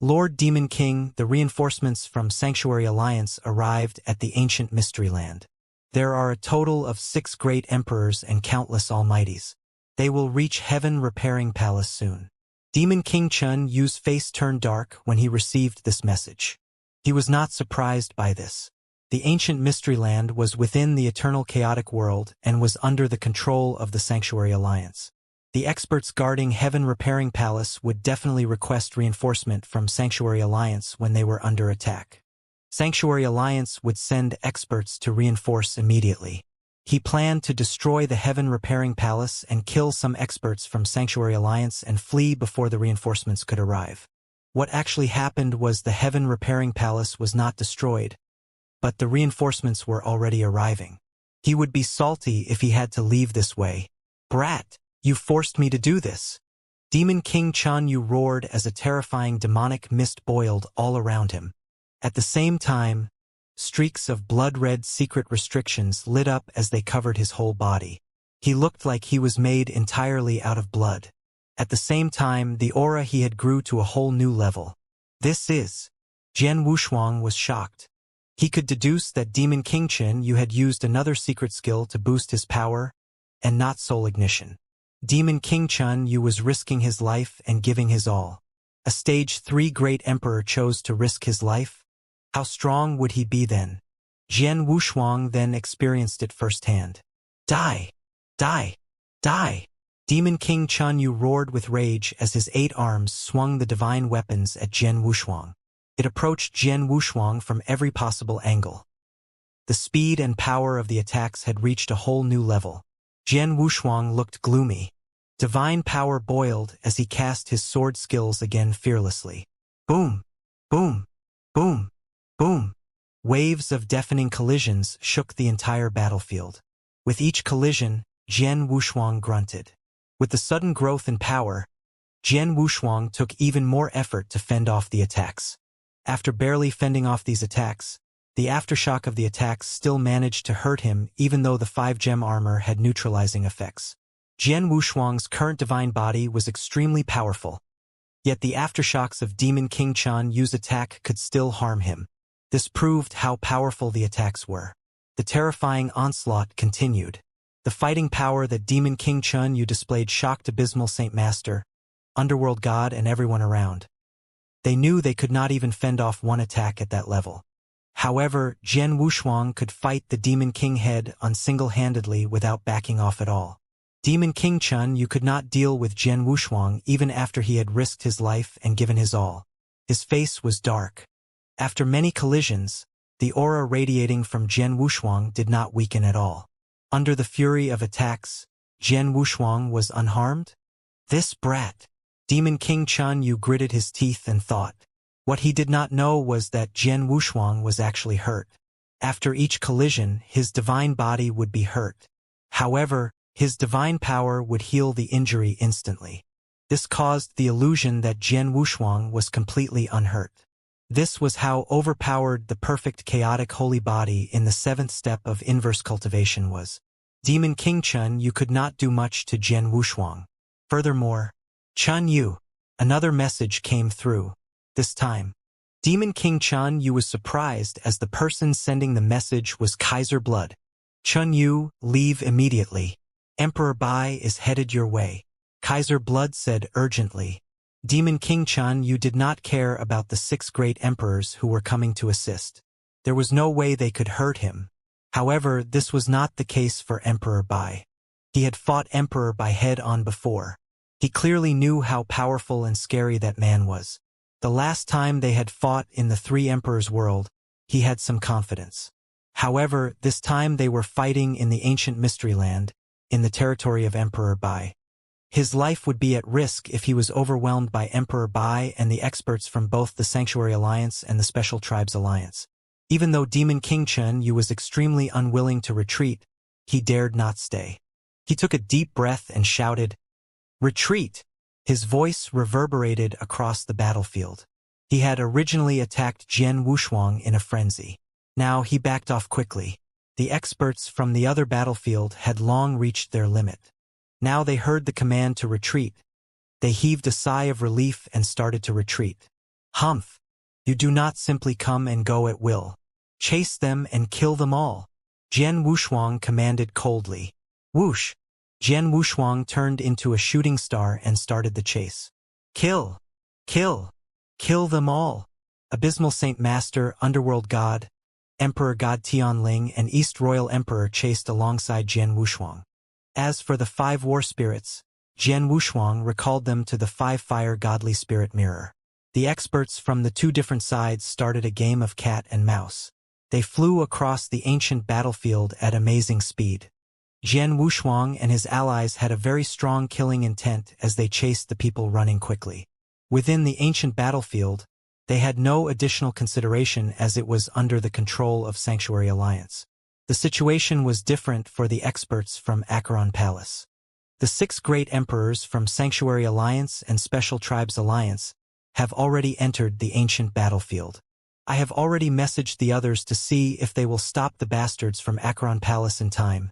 Lord Demon King, the reinforcements from Sanctuary Alliance arrived at the ancient Mystery Land. There are a total of 6 great emperors and countless almighties. They will reach Heaven Repairing Palace soon. Demon King Chun Yu's face turned dark when he received this message. He was not surprised by this. The ancient Mystery Land was within the eternal chaotic world and was under the control of the Sanctuary Alliance. The experts guarding Heaven Repairing Palace would definitely request reinforcement from Sanctuary Alliance when they were under attack. Sanctuary Alliance would send experts to reinforce immediately. He planned to destroy the Heaven Repairing Palace and kill some experts from Sanctuary Alliance and flee before the reinforcements could arrive. What actually happened was the Heaven Repairing Palace was not destroyed, but the reinforcements were already arriving. He would be salty if he had to leave this way. Brat, you forced me to do this. Demon King Chun Yu roared as a terrifying demonic mist boiled all around him. At the same time, streaks of blood-red secret restrictions lit up as they covered his whole body. He looked like he was made entirely out of blood. At the same time, the aura he had grew to a whole new level. This is... Jian Wushuang was shocked. He could deduce that Demon King Chun Yu had used another secret skill to boost his power, and not soul ignition. Demon King Chun Yu was risking his life and giving his all. A stage 3 great emperor chose to risk his life? How strong would he be then? Jian Wushuang then experienced it firsthand. Die! Die! Die! Demon King Chun Yu roared with rage as his 8 arms swung the divine weapons at Jian Wushuang. It approached Jian Wushuang from every possible angle. The speed and power of the attacks had reached a whole new level. Jian Wushuang looked gloomy. Divine power boiled as he cast his sword skills again fearlessly. Boom! Boom! Boom! Boom! Waves of deafening collisions shook the entire battlefield. With each collision, Jian Wushuang grunted. With the sudden growth in power, Jian Wushuang took even more effort to fend off the attacks. After barely fending off these attacks, the aftershock of the attacks still managed to hurt him even though the 5-gem armor had neutralizing effects. Jian Wushuang's current divine body was extremely powerful, yet the aftershocks of Demon King Chun Yu's attack could still harm him. This proved how powerful the attacks were. The terrifying onslaught continued. The fighting power that Demon King Chun Yu displayed shocked Abysmal Saint Master, Underworld God, and everyone around. They knew they could not even fend off one attack at that level. However, Jian Wushuang could fight the Demon King head on single-handedly without backing off at all. Demon King Chun Yu could not deal with Jian Wushuang even after he had risked his life and given his all. His face was dark. After many collisions, the aura radiating from Jian Wushuang did not weaken at all. Under the fury of attacks, Jian Wushuang was unharmed? This brat! Demon King Chun Yu gritted his teeth and thought. What he did not know was that Jian Wushuang was actually hurt. After each collision, his divine body would be hurt. However, his divine power would heal the injury instantly. This caused the illusion that Jian Wushuang was completely unhurt. This was how overpowered the perfect chaotic holy body in the seventh step of inverse cultivation was. Demon King Chun Yu could not do much to Jian Wushuang. Furthermore, Chun Yu, another message came through. This time, Demon King Chun Yu was surprised as the person sending the message was Kaiser Blood. Chun Yu, leave immediately. Emperor Bai is headed your way. Kaiser Blood said urgently. Demon King Chun Yu did not care about the 6 great emperors who were coming to assist. There was no way they could hurt him. However, this was not the case for Emperor Bai. He had fought Emperor Bai head-on before. He clearly knew how powerful and scary that man was. The last time they had fought in the 3 Emperors world, he had some confidence. However, this time they were fighting in the ancient mystery land, in the territory of Emperor Bai. His life would be at risk if he was overwhelmed by Emperor Bai and the experts from both the Sanctuary Alliance and the Special Tribes Alliance. Even though Demon King Chun Yu was extremely unwilling to retreat, he dared not stay. He took a deep breath and shouted, "Retreat!" His voice reverberated across the battlefield. He had originally attacked Jian Wushuang in a frenzy. Now he backed off quickly. The experts from the other battlefield had long reached their limit. Now they heard the command to retreat. They heaved a sigh of relief and started to retreat. Humph! You do not simply come and go at will. Chase them and kill them all. Jian Wushuang commanded coldly. Whoosh! Jian Wushuang turned into a shooting star and started the chase. Kill! Kill! Kill them all! Abysmal Saint Master, Underworld God, Emperor God Tianling and East Royal Emperor chased alongside Jian Wushuang. As for the 5 war spirits, Jian Wushuang recalled them to the 5-fire godly spirit mirror. The experts from the 2 different sides started a game of cat and mouse. They flew across the ancient battlefield at amazing speed. Jian Wushuang and his allies had a very strong killing intent as they chased the people running quickly. Within the ancient battlefield, they had no additional consideration as it was under the control of Sanctuary Alliance. The situation was different for the experts from Acheron Palace. The 6 great emperors from Sanctuary Alliance and Special Tribes Alliance have already entered the ancient battlefield. I have already messaged the others to see if they will stop the bastards from Acheron Palace in time.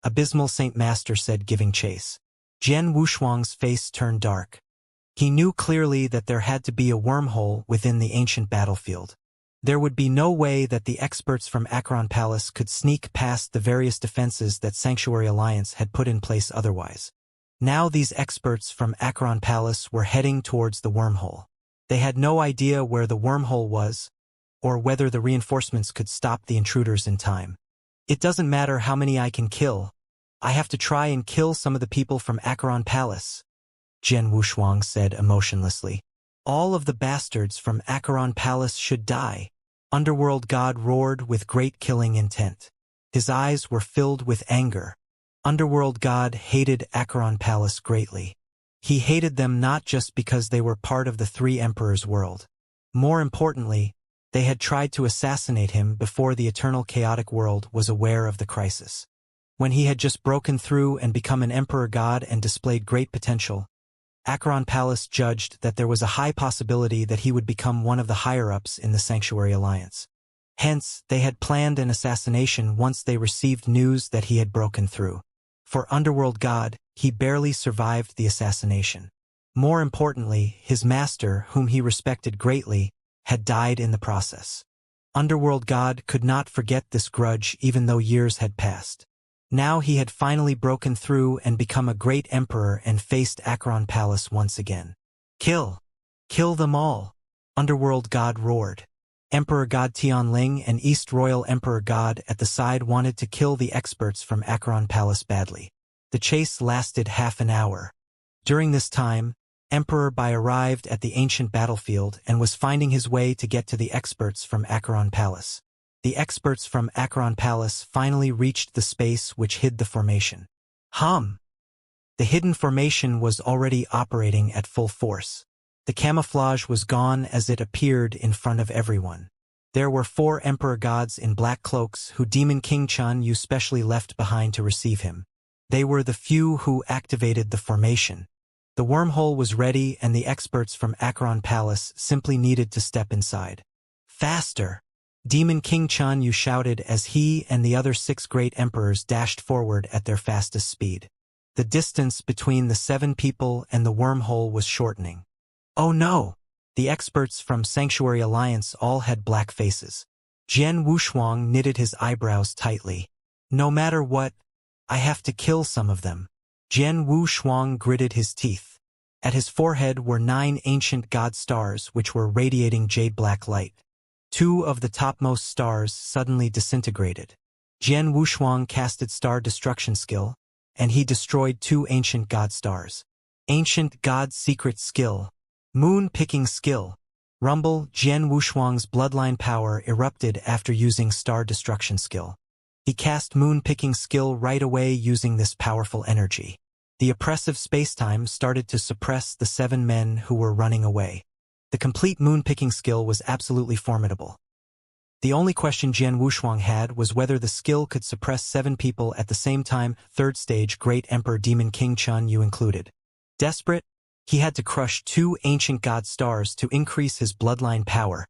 Abysmal Saint Master said, giving chase. Jian Wushuang's face turned dark. He knew clearly that there had to be a wormhole within the ancient battlefield. There would be no way that the experts from Acheron Palace could sneak past the various defenses that Sanctuary Alliance had put in place otherwise. Now these experts from Acheron Palace were heading towards the wormhole. They had no idea where the wormhole was, or whether the reinforcements could stop the intruders in time. It doesn't matter how many I can kill. I have to try and kill some of the people from Acheron Palace, Jian Wushuang said emotionlessly. All of the bastards from Acheron Palace should die. Underworld God roared with great killing intent. His eyes were filled with anger. Underworld God hated Acheron Palace greatly. He hated them not just because they were part of the 3 Emperors' world. More importantly, they had tried to assassinate him before the eternal chaotic world was aware of the crisis. When he had just broken through and become an Emperor God and displayed great potential, Acheron Palace judged that there was a high possibility that he would become one of the higher-ups in the Sanctuary Alliance. Hence, they had planned an assassination once they received news that he had broken through. For Underworld God, he barely survived the assassination. More importantly, his master, whom he respected greatly, had died in the process. Underworld God could not forget this grudge even though years had passed. Now he had finally broken through and become a great emperor and faced Acheron Palace once again. Kill! Kill them all! Underworld God roared. Emperor God Tianling and East Royal Emperor God at the side wanted to kill the experts from Acheron Palace badly. The chase lasted half an hour. During this time, Emperor Bai arrived at the ancient battlefield and was finding his way to get to the experts from Acheron Palace. The experts from Acheron Palace finally reached the space which hid the formation. The hidden formation was already operating at full force. The camouflage was gone as it appeared in front of everyone. There were 4 emperor gods in black cloaks who Demon King Xianxia specially left behind to receive him. They were the few who activated the formation. The wormhole was ready and the experts from Acheron Palace simply needed to step inside. Faster! Demon King Xianxia shouted as he and the other 6 great emperors dashed forward at their fastest speed. The distance between the 7 people and the wormhole was shortening. Oh no! The experts from Sanctuary Alliance all had black faces. Jian Wushuang knitted his eyebrows tightly. No matter what, I have to kill some of them. Jian Wushuang gritted his teeth. At his forehead were 9 ancient god stars which were radiating jade-black light. 2 of the topmost stars suddenly disintegrated. Jian Wushuang casted Star Destruction skill, and he destroyed 2 ancient god stars. Ancient god secret skill. Moon-picking skill. Rumble. Jian Wushuang's bloodline power erupted after using Star Destruction skill. He cast moon-picking skill right away using this powerful energy. The oppressive spacetime started to suppress the 7 men who were running away. The complete moon-picking skill was absolutely formidable. The only question Jian Wushuang had was whether the skill could suppress 7 people at the same time, 3rd stage Great Emperor Demon King Xianxia included. Desperate, he had to crush 2 ancient god stars to increase his bloodline power,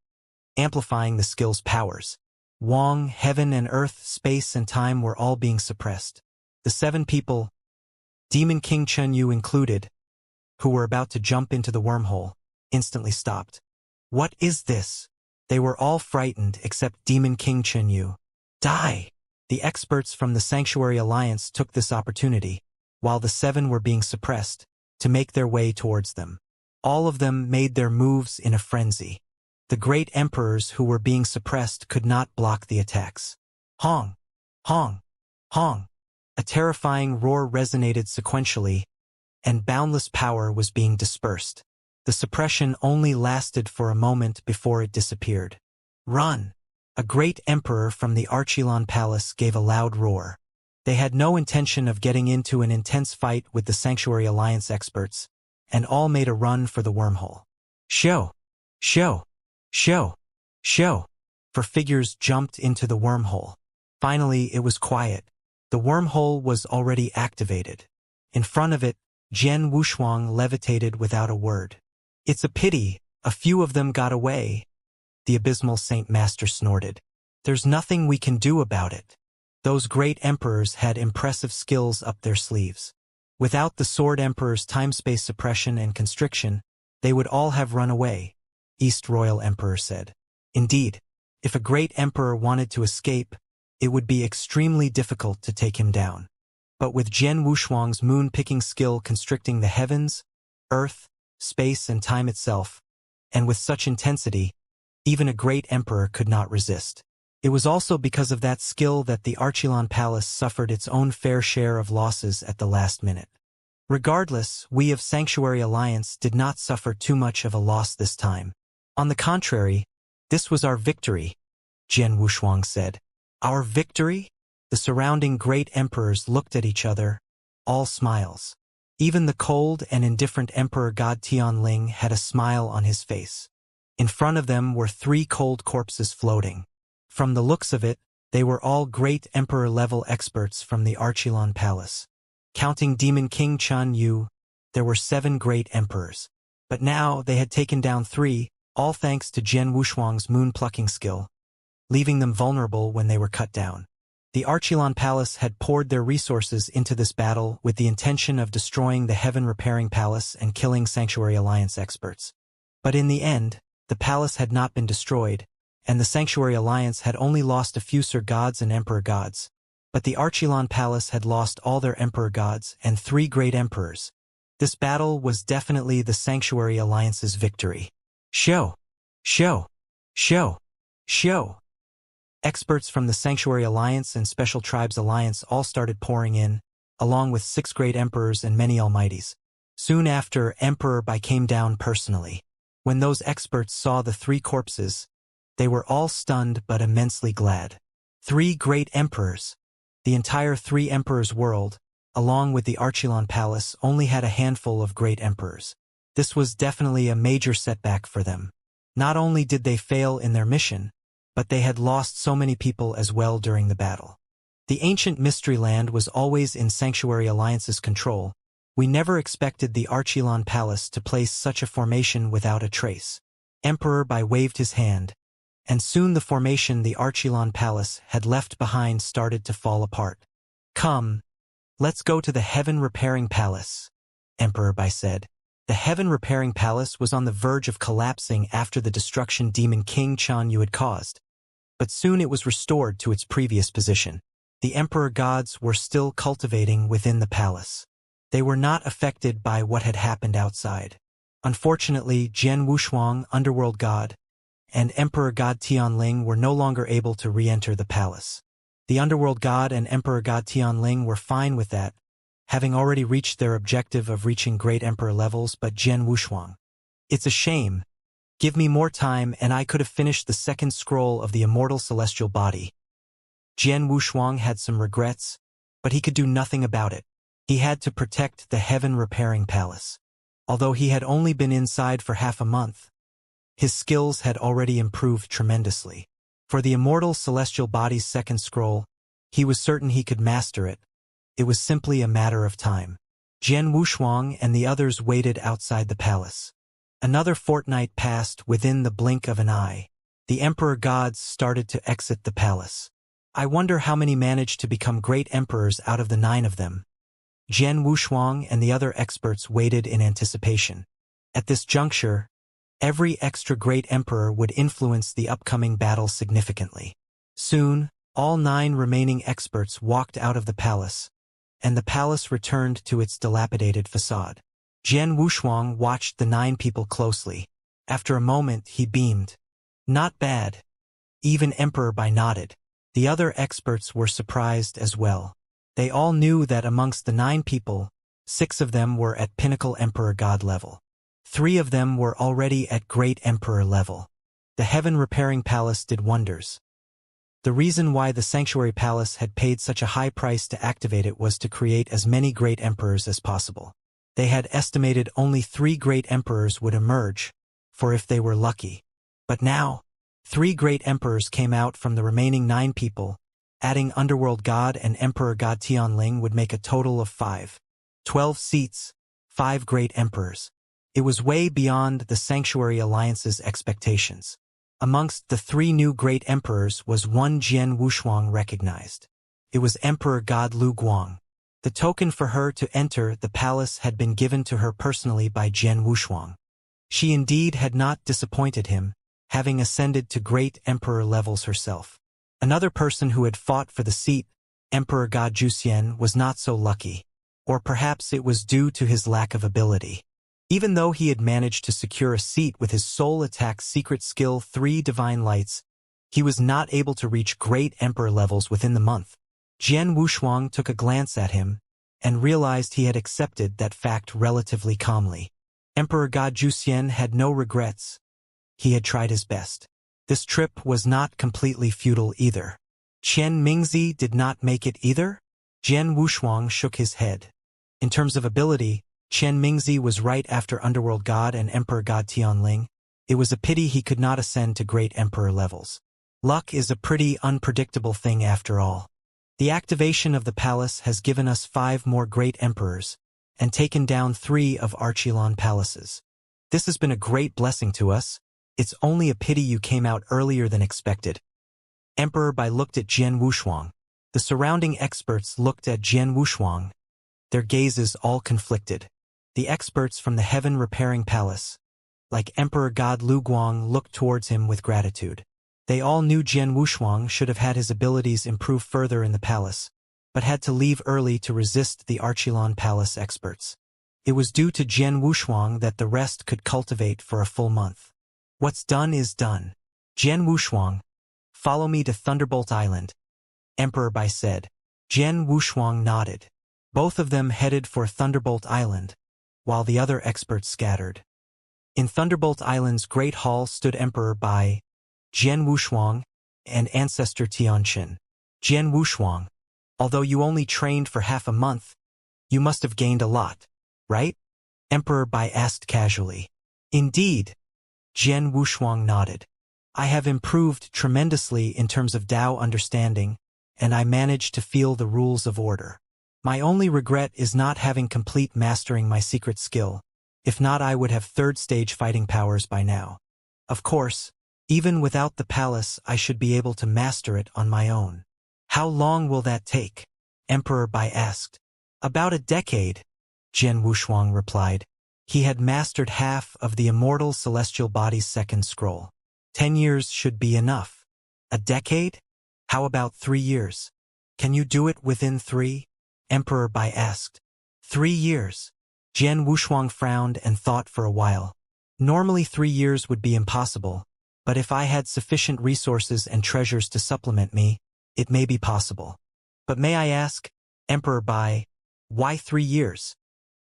amplifying the skill's powers. Wang, heaven and earth, space and time were all being suppressed. The 7 people, Demon King Xianxia included, who were about to jump into the wormhole, instantly stopped. What is this? They were all frightened except Demon King Xianxia. Die! The experts from the Sanctuary Alliance took this opportunity, while the 7 were being suppressed, to make their way towards them. All of them made their moves in a frenzy. The great emperors who were being suppressed could not block the attacks. Hong! Hong! Hong! A terrifying roar resonated sequentially, and boundless power was being dispersed. The suppression only lasted for a moment before it disappeared. Run! A great emperor from the Archilon Palace gave a loud roar. They had no intention of getting into an intense fight with the Sanctuary Alliance experts, and all made a run for the wormhole. Show! Show! Show! Show! For figures jumped into the wormhole. Finally, it was quiet. The wormhole was already activated. In front of it, Jian Wushuang levitated without a word. It's a pity, a few of them got away. The Abysmal Saint Master snorted. There's nothing we can do about it. Those great emperors had impressive skills up their sleeves. Without the Sword Emperor's time-space suppression and constriction, they would all have run away, East Royal Emperor said. Indeed, if a great emperor wanted to escape, it would be extremely difficult to take him down. But with Jian Wushuang's moon-picking skill constricting the heavens, earth, space and time itself, and with such intensity, even a great emperor could not resist. It was also because of that skill that the Archilon Palace suffered its own fair share of losses at the last minute. Regardless, we of Sanctuary Alliance did not suffer too much of a loss this time. On the contrary, this was our victory, Jian Wushuang said. Our victory? The surrounding great emperors looked at each other, all smiles. Even the cold and indifferent Emperor God Tianling had a smile on his face. In front of them were 3 cold corpses floating. From the looks of it, they were all great emperor-level experts from the Archilon Palace. Counting Demon King Xianxia, there were 7 great emperors. But now they had taken down 3, all thanks to Jian Wushuang's moon-plucking skill, leaving them vulnerable when they were cut down. The Archilon Palace had poured their resources into this battle with the intention of destroying the Heaven-repairing palace and killing Sanctuary Alliance experts. But in the end, the palace had not been destroyed, and the Sanctuary Alliance had only lost a few Sir Gods and Emperor Gods. But the Archilon Palace had lost all their Emperor Gods and 3 great emperors. This battle was definitely the Sanctuary Alliance's victory. Show! Show! Show! Show! Experts from the Sanctuary Alliance and Special Tribes Alliance all started pouring in, along with 6 great emperors and many almighties. Soon after, Emperor Bai came down personally. When those experts saw the 3 corpses, they were all stunned but immensely glad. 3 great emperors. The entire 3 emperors world, along with the Archilon Palace, only had a handful of great emperors. This was definitely a major setback for them. Not only did they fail in their mission, but they had lost so many people as well during the battle. The ancient Mystery Land was always in Sanctuary Alliance's control. We never expected the Archilon Palace to place such a formation without a trace. Emperor Bai waved his hand, and soon the formation the Archilon Palace had left behind started to fall apart. "Come, let's go to the Heaven Repairing Palace," Emperor Bai said. The Heaven Repairing Palace was on the verge of collapsing after the destruction Demon King Chan Yu had caused. But soon it was restored to its previous position. The Emperor gods were still cultivating within the palace. They were not affected by what had happened outside. Unfortunately, Jian Wushuang, Underworld God, and Emperor God Tianling were no longer able to re-enter the palace. The Underworld God and Emperor God Tianling were fine with that, having already reached their objective of reaching Great Emperor levels, but Jian Wushuang. "It's a shame. Give me more time and I could have finished the second scroll of the Immortal Celestial Body." Jian Wushuang had some regrets, but he could do nothing about it. He had to protect the Heaven Repairing Palace. Although he had only been inside for half a month, his skills had already improved tremendously. For the Immortal Celestial Body's second scroll, he was certain he could master it. It was simply a matter of time. Jian Wushuang and the others waited outside the palace. Another fortnight passed within the blink of an eye. The Emperor gods started to exit the palace. "I wonder how many managed to become great emperors out of the 9 of them." Jian Wushuang and the other experts waited in anticipation. At this juncture, every extra great emperor would influence the upcoming battle significantly. Soon, all 9 remaining experts walked out of the palace, and the palace returned to its dilapidated facade. Jian Wushuang watched the 9 people closely. After a moment, he beamed. "Not bad." Even Emperor Bai nodded. The other experts were surprised as well. They all knew that amongst the 9 people, 6 of them were at Pinnacle Emperor God level. 3 of them were already at Great Emperor level. The Heaven Repairing Palace did wonders. The reason why the Sanctuary Palace had paid such a high price to activate it was to create as many great emperors as possible. They had estimated only 3 great emperors would emerge, for if they were lucky. But now, 3 great emperors came out from the remaining 9 people. Adding Underworld God and Emperor God Tianling would make a total of 5. 12 seats, 5 great emperors. It was way beyond the Sanctuary Alliance's expectations. Amongst the 3 new great emperors was one Jian Wushuang recognized. It was Emperor God Lu Guang. The token for her to enter the palace had been given to her personally by Jian Wushuang. She indeed had not disappointed him, having ascended to great emperor levels herself. Another person who had fought for the seat, Emperor God Juxian, was not so lucky. Or perhaps it was due to his lack of ability. Even though he had managed to secure a seat with his soul attack secret skill 3 Divine Lights, he was not able to reach great emperor levels within the month. Jian Wushuang took a glance at him, and realized he had accepted that fact relatively calmly. Emperor God Juxian had no regrets. He had tried his best. This trip was not completely futile either. Qian Mingzi did not make it either? Jian Wushuang shook his head. In terms of ability, Qian Mingzi was right after Underworld God and Emperor God Tianling. It was a pity he could not ascend to great emperor levels. Luck is a pretty unpredictable thing after all. The activation of the palace has given us 5 more great emperors, and taken down 3 of Archilon palaces. This has been a great blessing to us. It's only a pity you came out earlier than expected. Emperor Bai looked at Jian Wushuang. The surrounding experts looked at Jian Wushuang. Their gazes all conflicted. The experts from the Heaven Repairing Palace, like Emperor God Lu Guang, looked towards him with gratitude. They all knew Jian Wushuang should have had his abilities improve further in the palace, but had to leave early to resist the Archilon Palace experts. It was due to Jian Wushuang that the rest could cultivate for a full month. What's done is done. Jian Wushuang, follow me to Thunderbolt Island, Emperor Bai said. Jian Wushuang nodded. Both of them headed for Thunderbolt Island, while the other experts scattered. In Thunderbolt Island's Great Hall stood Emperor Bai, Jian Wushuang, and Ancestor Tianqin. Jian Wushuang, although you only trained for half a month, You must have gained a lot, right? Emperor Bai asked casually. Indeed. Jian Wushuang nodded. I have improved tremendously in terms of Tao understanding, and I managed to feel the rules of order. My only regret is not having complete mastering my secret skill. If not, I would have third-stage fighting powers by now. Of course, even without the palace, I should be able to master it on my own. How long will that take? Emperor Bai asked. About a decade, Jian Wushuang replied. He had mastered half of the Immortal celestial body's second scroll. 10 years should be enough. A decade? How about 3 years? Can you do it within 3? Emperor Bai asked. 3 years. Jian Wushuang frowned and thought for a while. Normally 3 years would be impossible, but if I had sufficient resources and treasures to supplement me, it may be possible. But may I ask, Emperor Bai, why 3 years?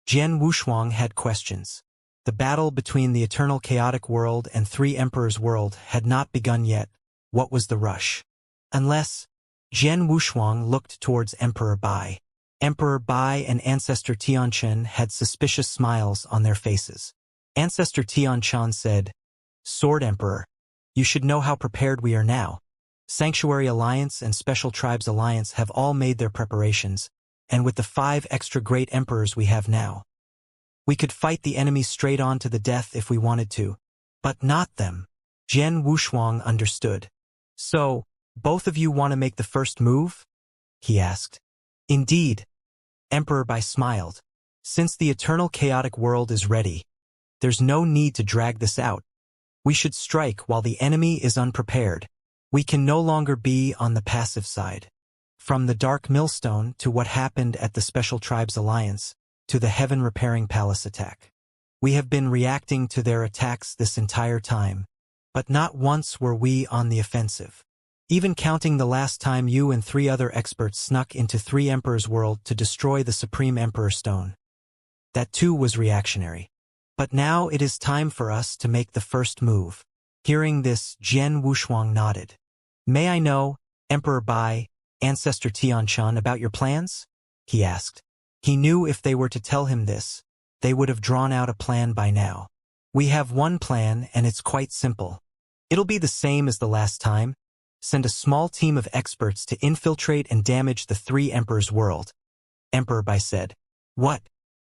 Jian Wushuang had questions. The battle between the eternal chaotic world and Three Emperors' world had not begun yet. What was the rush? Unless, Jian Wushuang looked towards Emperor Bai. Emperor Bai and Ancestor Tianchen had suspicious smiles on their faces. Ancestor Tianchen said, Sword Emperor, you should know how prepared we are now. Sanctuary Alliance and Special Tribes Alliance have all made their preparations, and with the 5 extra great emperors we have now, we could fight the enemy straight on to the death if we wanted to, but not them. Jian Wushuang understood. So, both of you want to make the first move? He asked. Indeed. Emperor Bai smiled. Since the eternal chaotic world is ready, there's no need to drag this out. We should strike while the enemy is unprepared. We can no longer be on the passive side. From the Dark Millstone to what happened at the Special Tribes Alliance, to the Heaven Repairing Palace attack. We have been reacting to their attacks this entire time, but not once were we on the offensive. Even counting the last time you and 3 other experts snuck into Three Emperors' world to destroy the Supreme Emperor Stone. That too was reactionary. But now it is time for us to make the first move. Hearing this, Jian Wushuang nodded. May I know, Emperor Bai, Ancestor Tianchen, about your plans? He asked. He knew if they were to tell him this, they would have drawn out a plan by now. We have one plan, and it's quite simple. It'll be the same as the last time. Send a small team of experts to infiltrate and damage the Three Emperors' world. Emperor Bai said. What?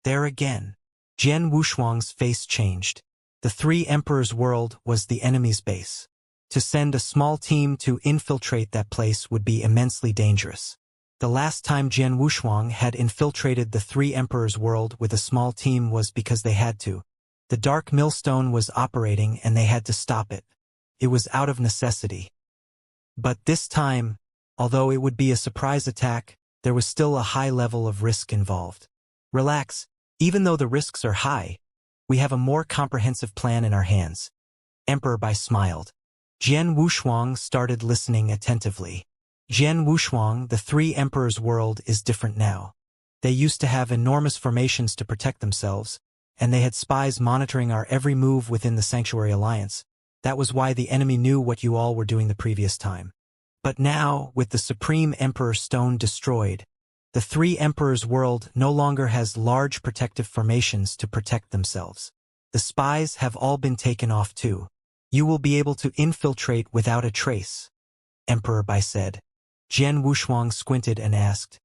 There again. Jian Wushuang's face changed. The Three Emperors' world was the enemy's base. To send a small team to infiltrate that place would be immensely dangerous. The last time Jian Wushuang had infiltrated the Three Emperors' world with a small team was because they had to. The Dark Millstone was operating and they had to stop it. It was out of necessity. But this time, although it would be a surprise attack, there was still a high level of risk involved. Relax, even though the risks are high, we have a more comprehensive plan in our hands. Emperor Bai smiled. Jian Wushuang started listening attentively. Jian Wushuang, the Three Emperors' world is different now. They used to have enormous formations to protect themselves, and they had spies monitoring our every move within the Sanctuary Alliance. That was why the enemy knew what you all were doing the previous time. But now, with the Supreme Emperor Stone destroyed, the Three Emperors' world no longer has large protective formations to protect themselves. The spies have all been taken off too. You will be able to infiltrate without a trace, Emperor Bai said. Jian Wushuang squinted and asked.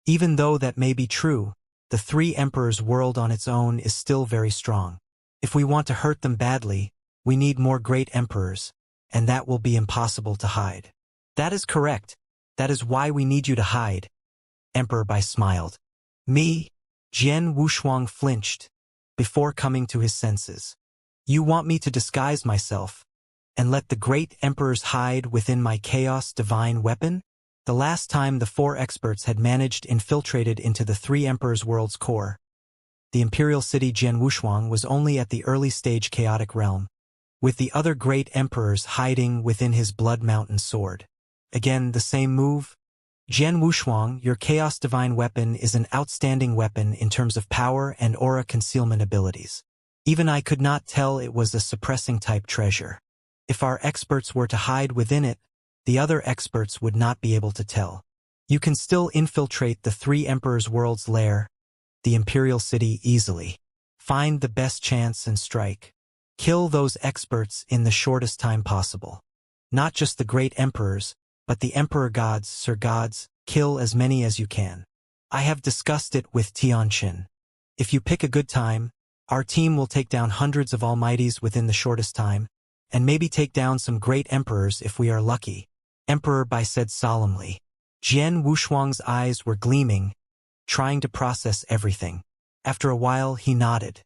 Even though that may be true, the Three Emperors' world on its own is still very strong. If we want to hurt them badly, we need more great emperors, and that will be impossible to hide. That is correct. That is why we need you to hide. Emperor Bai smiled. Me? Jian Wushuang flinched, before coming to his senses. You want me to disguise myself, and let the great emperors hide within my chaos divine weapon? The last time the 4 experts had managed infiltrated into the Three Emperors' world's core, the imperial city Jian Wushuang was only at the early stage chaotic realm, with the other great emperors hiding within his Blood Mountain sword. Again, the same move? Jian Wushuang, your Chaos Divine weapon is an outstanding weapon in terms of power and aura concealment abilities. Even I could not tell it was a suppressing-type treasure. If our experts were to hide within it, the other experts would not be able to tell. You can still infiltrate the Three Emperors' world's lair, the Imperial City easily. Find the best chance and strike. Kill those experts in the shortest time possible. Not just the great emperors, but the emperor gods, sir gods, kill as many as you can. I have discussed it with Tianqin. If you pick a good time, our team will take down hundreds of almighties within the shortest time, and maybe take down some great emperors if we are lucky. Emperor Bai said solemnly. Jian Wushuang's eyes were gleaming, trying to process everything. After a while, he nodded.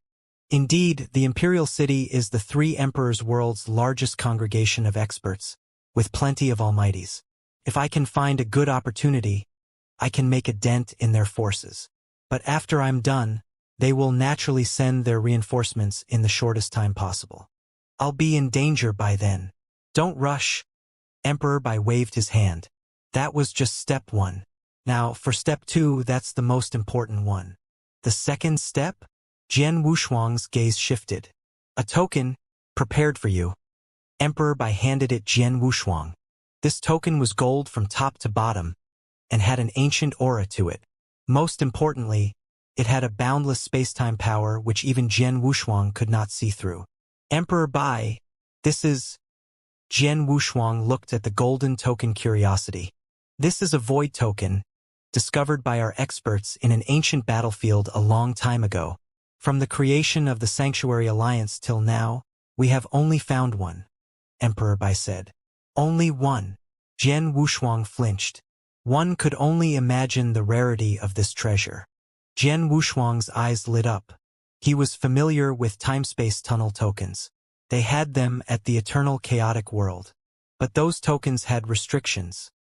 Indeed, the Imperial City is the three emperors' world's largest congregation of experts, with plenty of almighties. If I can find a good opportunity, I can make a dent in their forces. But after I'm done, they will naturally send their reinforcements in the shortest time possible. I'll be in danger by then. Don't rush. Emperor Bai waved his hand. That was just step 1. Now, for step 2, that's the most important one. The second step? Jian Wushuang's gaze shifted. A token, prepared for you. Emperor Bai handed it Jian Wushuang. This token was gold from top to bottom, and had an ancient aura to it. Most importantly, it had a boundless space-time power which even Jian Wushuang could not see through. Emperor Bai, this is... Jian Wushuang looked at the golden token curiosity. This is a void token, discovered by our experts in an ancient battlefield a long time ago. From the creation of the Sanctuary Alliance till now, we have only found one. Emperor Bai said. Only one. Jian Wushuang flinched. One could only imagine the rarity of this treasure. Jian Wushuang's eyes lit up. He was familiar with time-space tunnel tokens. They had them at the eternal chaotic world. But those tokens had restrictions.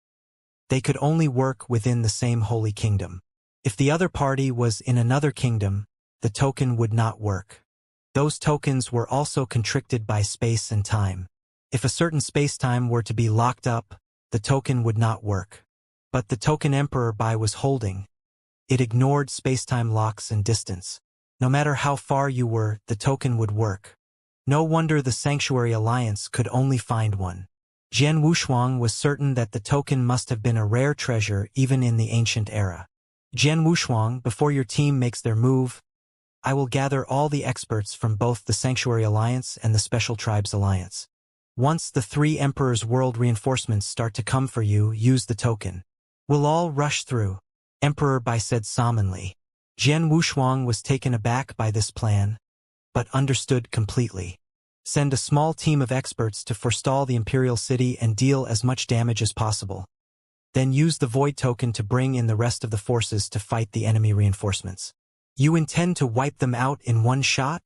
They could only work within the same holy kingdom. If the other party was in another kingdom, the token would not work. Those tokens were also constricted by space and time. If a certain space-time were to be locked up, the token would not work. But the token Emperor Bai was holding, it ignored space-time locks and distance. No matter how far you were, the token would work. No wonder the Sanctuary Alliance could only find one. Jian Wushuang was certain that the token must have been a rare treasure even in the ancient era. Jian Wushuang, before your team makes their move, I will gather all the experts from both the Sanctuary Alliance and the Special Tribes Alliance. Once the three Emperors' world reinforcements start to come for you, use the token. We'll all rush through. Emperor Bai said solemnly. Jian Wushuang was taken aback by this plan, but understood completely. Send a small team of experts to forestall the Imperial City and deal as much damage as possible. Then use the Void token to bring in the rest of the forces to fight the enemy reinforcements. You intend to wipe them out in one shot?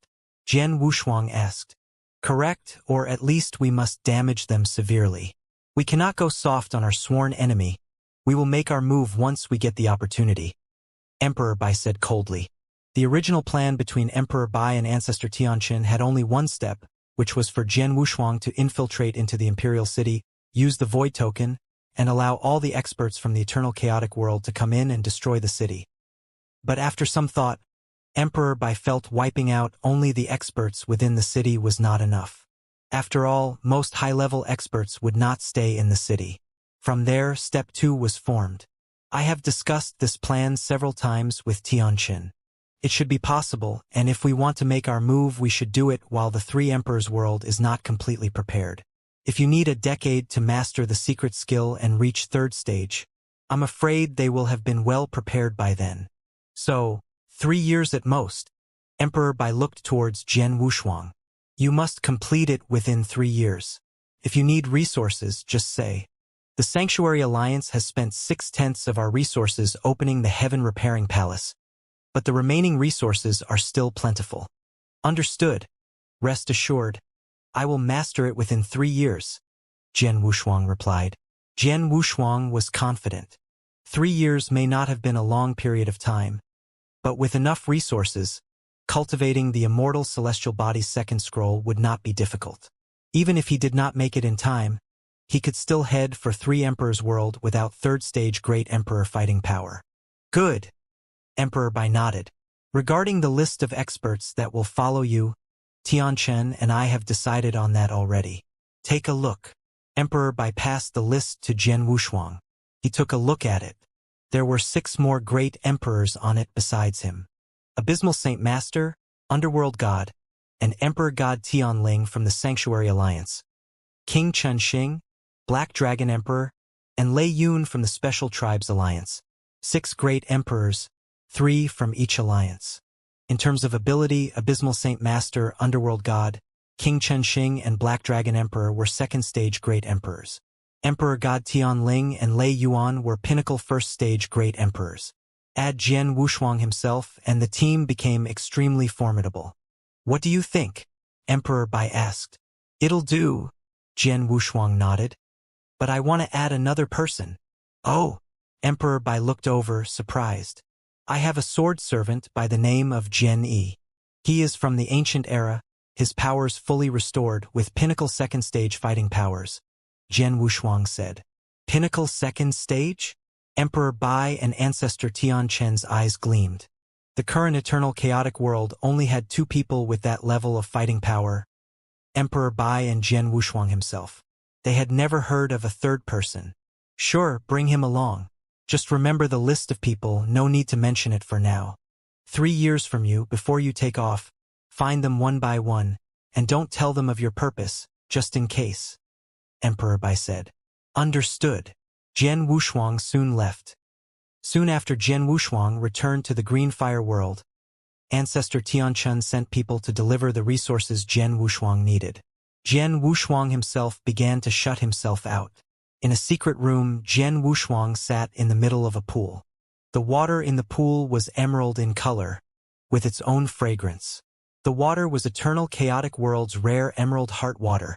Jian Wushuang asked. Correct, or at least we must damage them severely. We cannot go soft on our sworn enemy. We will make our move once we get the opportunity. Emperor Bai said coldly. The original plan between Emperor Bai and Ancestor Tianqin had only one step, which was for Jian Wushuang to infiltrate into the Imperial City, use the Void token, and allow all the experts from the eternal chaotic world to come in and destroy the city. But after some thought, Emperor Bai felt wiping out only the experts within the city was not enough. After all, most high-level experts would not stay in the city. From there, step 2 was formed. I have discussed this plan several times with Tianqin. It should be possible, and if we want to make our move, we should do it while the three Emperors' world is not completely prepared. If you need a decade to master the secret skill and reach third stage, I'm afraid they will have been well prepared by then. So, 3 years at most. Emperor Bai looked towards Jian Wushuang. You must complete it within 3 years. If you need resources, just say. The Sanctuary Alliance has spent 6/10 of our resources opening the Heaven Repairing Palace, but the remaining resources are still plentiful. Understood. Rest assured. I will master it within 3 years, Jian Wushuang replied. Jian Wushuang was confident. 3 years may not have been a long period of time, but with enough resources, cultivating the Immortal Celestial Body's second scroll would not be difficult. Even if he did not make it in time, he could still head for 3 Emperors' world without third-stage Great Emperor fighting power. Good. Emperor Bai nodded. Regarding the list of experts that will follow you, Tianqin and I have decided on that already. Take a look. Emperor Bai passed the list to Jian Wushuang. He took a look at it. There were 6 more Great Emperors on it besides him. Abysmal Saint Master, Underworld God, and Emperor God Tianling from the Sanctuary Alliance, King Chunxing, Black Dragon Emperor, and Lei Yun from the Special Tribes Alliance. 6 great emperors, 3 from each alliance. In terms of ability, Abysmal Saint Master, Underworld God, King Chunxing, and Black Dragon Emperor were second-stage great emperors. Emperor God Tianling and Lei Yuan were pinnacle first-stage great emperors. Add Jian Wushuang himself, and the team became extremely formidable. What do you think? Emperor Bai asked. It'll do, Jian Wushuang nodded. But I want to add another person. Oh, Emperor Bai looked over, surprised. I have a sword servant by the name of Jian Yi. He is from the ancient era, his powers fully restored with pinnacle second stage fighting powers. Jian Wushuang said. Pinnacle second stage? Emperor Bai and Ancestor Tianquan's eyes gleamed. The current eternal chaotic world only had 2 people with that level of fighting power, Emperor Bai and Jian Wushuang himself. They had never heard of a third person. Sure, bring him along. Just remember the list of people, no need to mention it for now. 3 years from you, before you take off, find them one by one, and don't tell them of your purpose, just in case. Emperor Bai said. Understood. Jian Wushuang soon left. Soon after Jian Wushuang returned to the Green Fire world, Ancestor Tianquan sent people to deliver the resources Jian Wushuang needed. Jian Wushuang himself began to shut himself out. In a secret room, Jian Wushuang sat in the middle of a pool. The water in the pool was emerald in color, with its own fragrance. The water was Eternal Chaotic World's rare emerald heart water,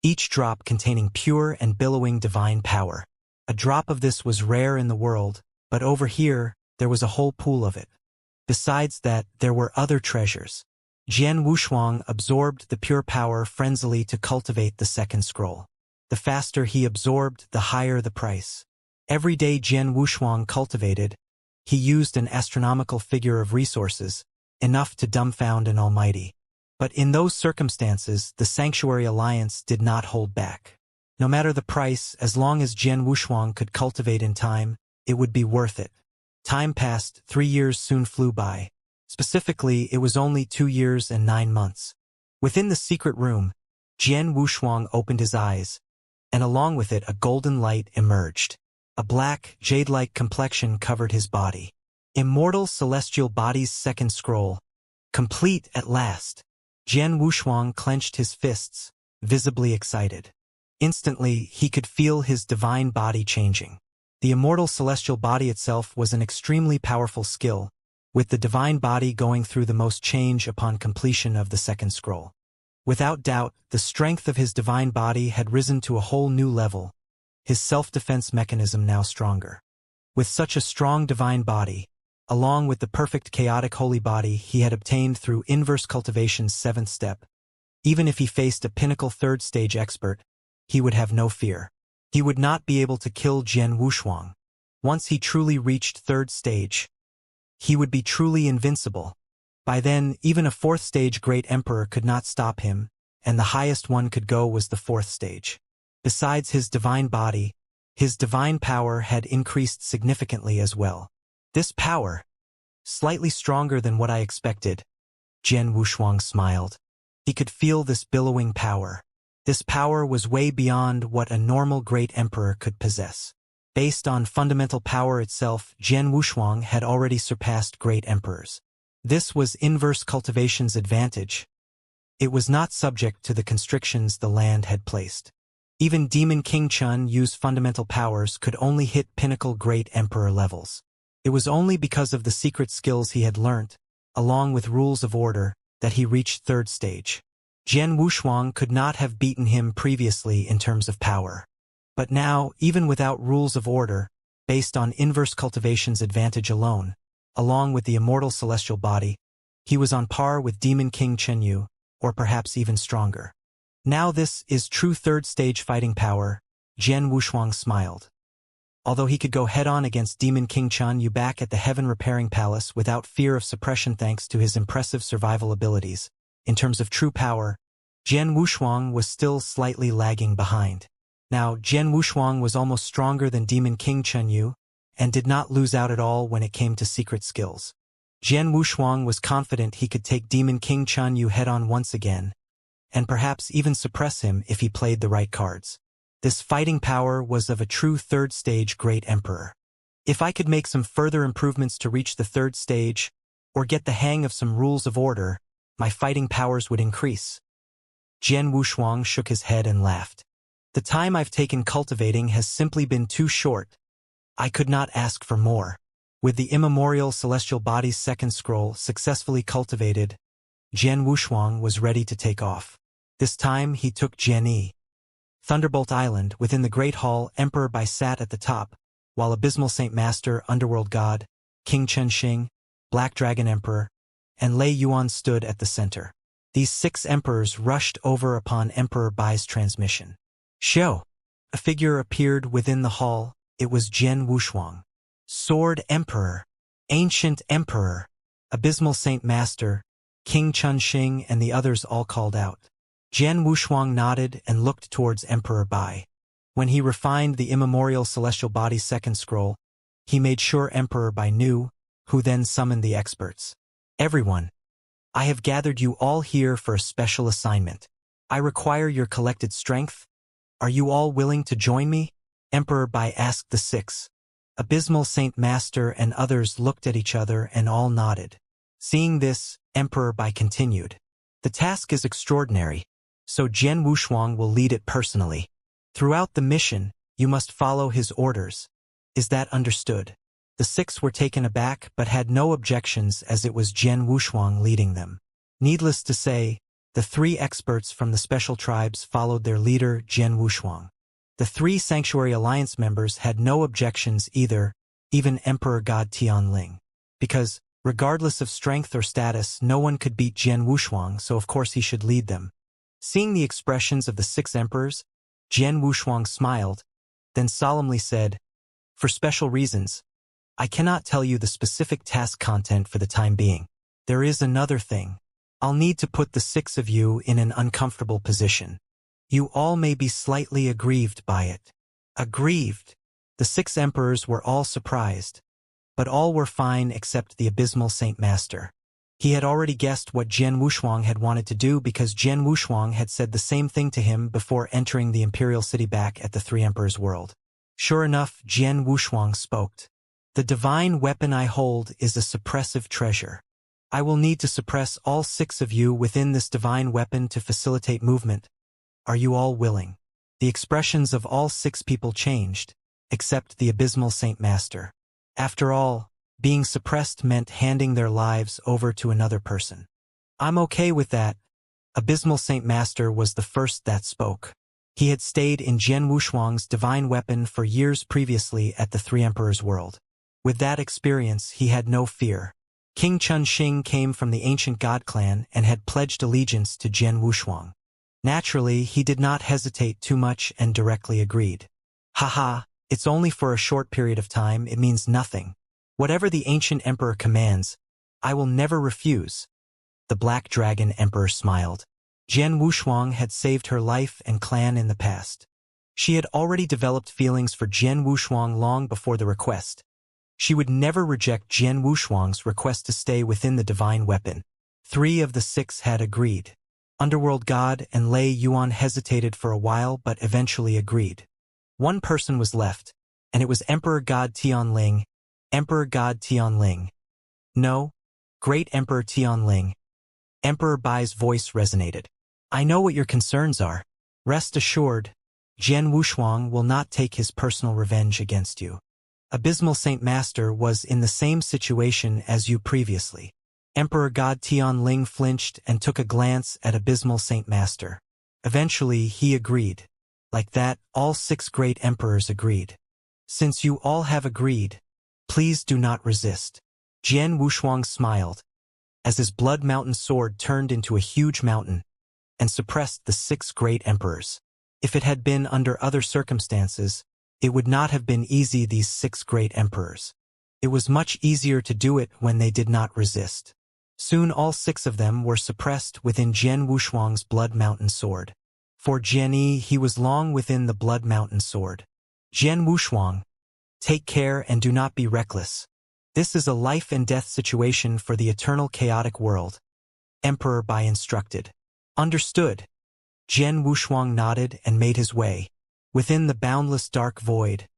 each drop containing pure and billowing divine power. A drop of this was rare in the world, but over here, there was a whole pool of it. Besides that, there were other treasures. Jian Wushuang absorbed the pure power frenzily to cultivate the second scroll. The faster he absorbed, the higher the price. Every day Jian Wushuang cultivated, he used an astronomical figure of resources, enough to dumbfound an almighty. But in those circumstances, the Sanctuary Alliance did not hold back. No matter the price, as long as Jian Wushuang could cultivate in time, it would be worth it. Time passed, 3 years soon flew by. Specifically, it was only 2 years and 9 months. Within the secret room, Jian Wushuang opened his eyes, and along with it a golden light emerged. A black, jade-like complexion covered his body. Immortal Celestial Body's second scroll. Complete at last. Jian Wushuang clenched his fists, visibly excited. Instantly, he could feel his divine body changing. The immortal celestial body itself was an extremely powerful skill, with the divine body going through the most change upon completion of the second scroll. Without doubt, the strength of his divine body had risen to a whole new level, his self-defense mechanism now stronger. With such a strong divine body, along with the perfect chaotic holy body he had obtained through inverse cultivation's 7th step, even if he faced a pinnacle 3rd stage expert, he would have no fear. He would not be able to kill Jian Wushuang. Once he truly reached 3rd stage, he would be truly invincible. By then, even a 4th stage great emperor could not stop him, and the highest one could go was the 4th stage. Besides his divine body, his divine power had increased significantly as well. This power, slightly stronger than what I expected. Jian Wushuang smiled. He could feel this billowing power. This power was way beyond what a normal great emperor could possess. Based on fundamental power itself, Jian Wushuang had already surpassed great emperors. This was inverse cultivation's advantage. It was not subject to the constrictions the land had placed. Even Demon King Chun Yu's fundamental powers could only hit pinnacle great emperor levels. It was only because of the secret skills he had learnt, along with rules of order, that he reached 3rd stage. Jian Wushuang could not have beaten him previously in terms of power. But now, even without rules of order, based on inverse cultivation's advantage alone, along with the immortal celestial body, he was on par with Demon King Chen Yu, or perhaps even stronger. Now this is true 3rd stage fighting power, Jian Wushuang smiled. Although he could go head-on against Demon King Chun Yu back at the Heaven Repairing Palace without fear of suppression thanks to his impressive survival abilities, in terms of true power, Jian Wushuang was still slightly lagging behind. Now, Jian Wushuang was almost stronger than Demon King Chun Yu, and did not lose out at all when it came to secret skills. Jian Wushuang was confident he could take Demon King Chun Yu head-on once again, and perhaps even suppress him if he played the right cards. This fighting power was of a true third-stage great emperor. If I could make some further improvements to reach the third stage, or get the hang of some rules of order, my fighting powers would increase. Jian Wushuang shook his head and laughed. The time I've taken cultivating has simply been too short. I could not ask for more. With the immemorial celestial body's second scroll successfully cultivated, Jian Wushuang was ready to take off. This time he took Jianyi. Thunderbolt Island, within the Great Hall, Emperor Bai sat at the top, while Abysmal Saint Master, Underworld God, King Chenxing, Black Dragon Emperor, and Lei Yuan stood at the center. These 6 emperors rushed over upon Emperor Bai's transmission. Xiao! A figure appeared within the hall. It was Jian Wushuang. Sword Emperor, Ancient Emperor, Abysmal Saint Master, King Chenxing, and the others all called out. Jian Wushuang nodded and looked towards Emperor Bai. When he refined the immemorial celestial body's second scroll, he made sure Emperor Bai knew, who then summoned the experts. Everyone, I have gathered you all here for a special assignment. I require your collected strength. Are you all willing to join me? Emperor Bai asked the 6. Abysmal Saint Master and others looked at each other and all nodded. Seeing this, Emperor Bai continued. The task is extraordinary, so Jian Wushuang will lead it personally. Throughout the mission, you must follow his orders. Is that understood? The 6 were taken aback but had no objections as it was Jian Wushuang leading them. Needless to say, the 3 experts from the special tribes followed their leader Jian Wushuang. The 3 Sanctuary Alliance members had no objections either, even Emperor God Tianling. Because, regardless of strength or status, no one could beat Jian Wushuang, so of course he should lead them. Seeing the expressions of the 6 emperors, Jian Wushuang smiled, then solemnly said, For special reasons, I cannot tell you the specific task content for the time being. There is another thing. I'll need to put the 6 of you in an uncomfortable position. You all may be slightly aggrieved by it. Aggrieved? The 6 emperors were all surprised, but all were fine except the Abysmal Saint Master. He had already guessed what Jian Wushuang had wanted to do because Jian Wushuang had said the same thing to him before entering the Imperial City back at the 3 Emperors' world. Sure enough, Jian Wushuang spoke. The divine weapon I hold is a suppressive treasure. I will need to suppress all 6 of you within this divine weapon to facilitate movement. Are you all willing? The expressions of all 6 people changed, except the Abysmal Saint Master. After all, being suppressed meant handing their lives over to another person. I'm okay with that. Abysmal Saint Master was the first that spoke. He had stayed in Jian Wushuang's divine weapon for years previously at the 3 Emperors' world. With that experience, he had no fear. King Chenxing came from the ancient god clan and had pledged allegiance to Jian Wushuang. Naturally, he did not hesitate too much and directly agreed. Haha, it's only for a short period of time, it means nothing. Whatever the ancient emperor commands, I will never refuse. The Black Dragon Emperor smiled. Jian Wushuang had saved her life and clan in the past. She had already developed feelings for Jian Wushuang long before the request. She would never reject Jian Wushuang's request to stay within the divine weapon. 3 of the 6 had agreed. Underworld God and Lei Yuan hesitated for a while but eventually agreed. One person was left, and it was Emperor God Tianling. Emperor God Tianling. No, Great Emperor Tianling. Emperor Bai's voice resonated. I know what your concerns are. Rest assured, Jian Wushuang will not take his personal revenge against you. Abysmal Saint Master was in the same situation as you previously. Emperor God Tianling flinched and took a glance at Abysmal Saint Master. Eventually, he agreed. Like that, all 6 great emperors agreed. Since you all have agreed, please do not resist. Jian Wushuang smiled, as his Blood Mountain sword turned into a huge mountain and suppressed the 6 great emperors. If it had been under other circumstances, it would not have been easy these 6 great emperors. It was much easier to do it when they did not resist. Soon all 6 of them were suppressed within Jian Wushuang's Blood Mountain sword. For Jianyi, he was long within the Blood Mountain sword. Jian Wushuang, take care and do not be reckless. This is a life and death situation for the eternal chaotic world. Emperor Bai instructed. Understood. Jian Wushuang nodded and made his way. Within the boundless dark void,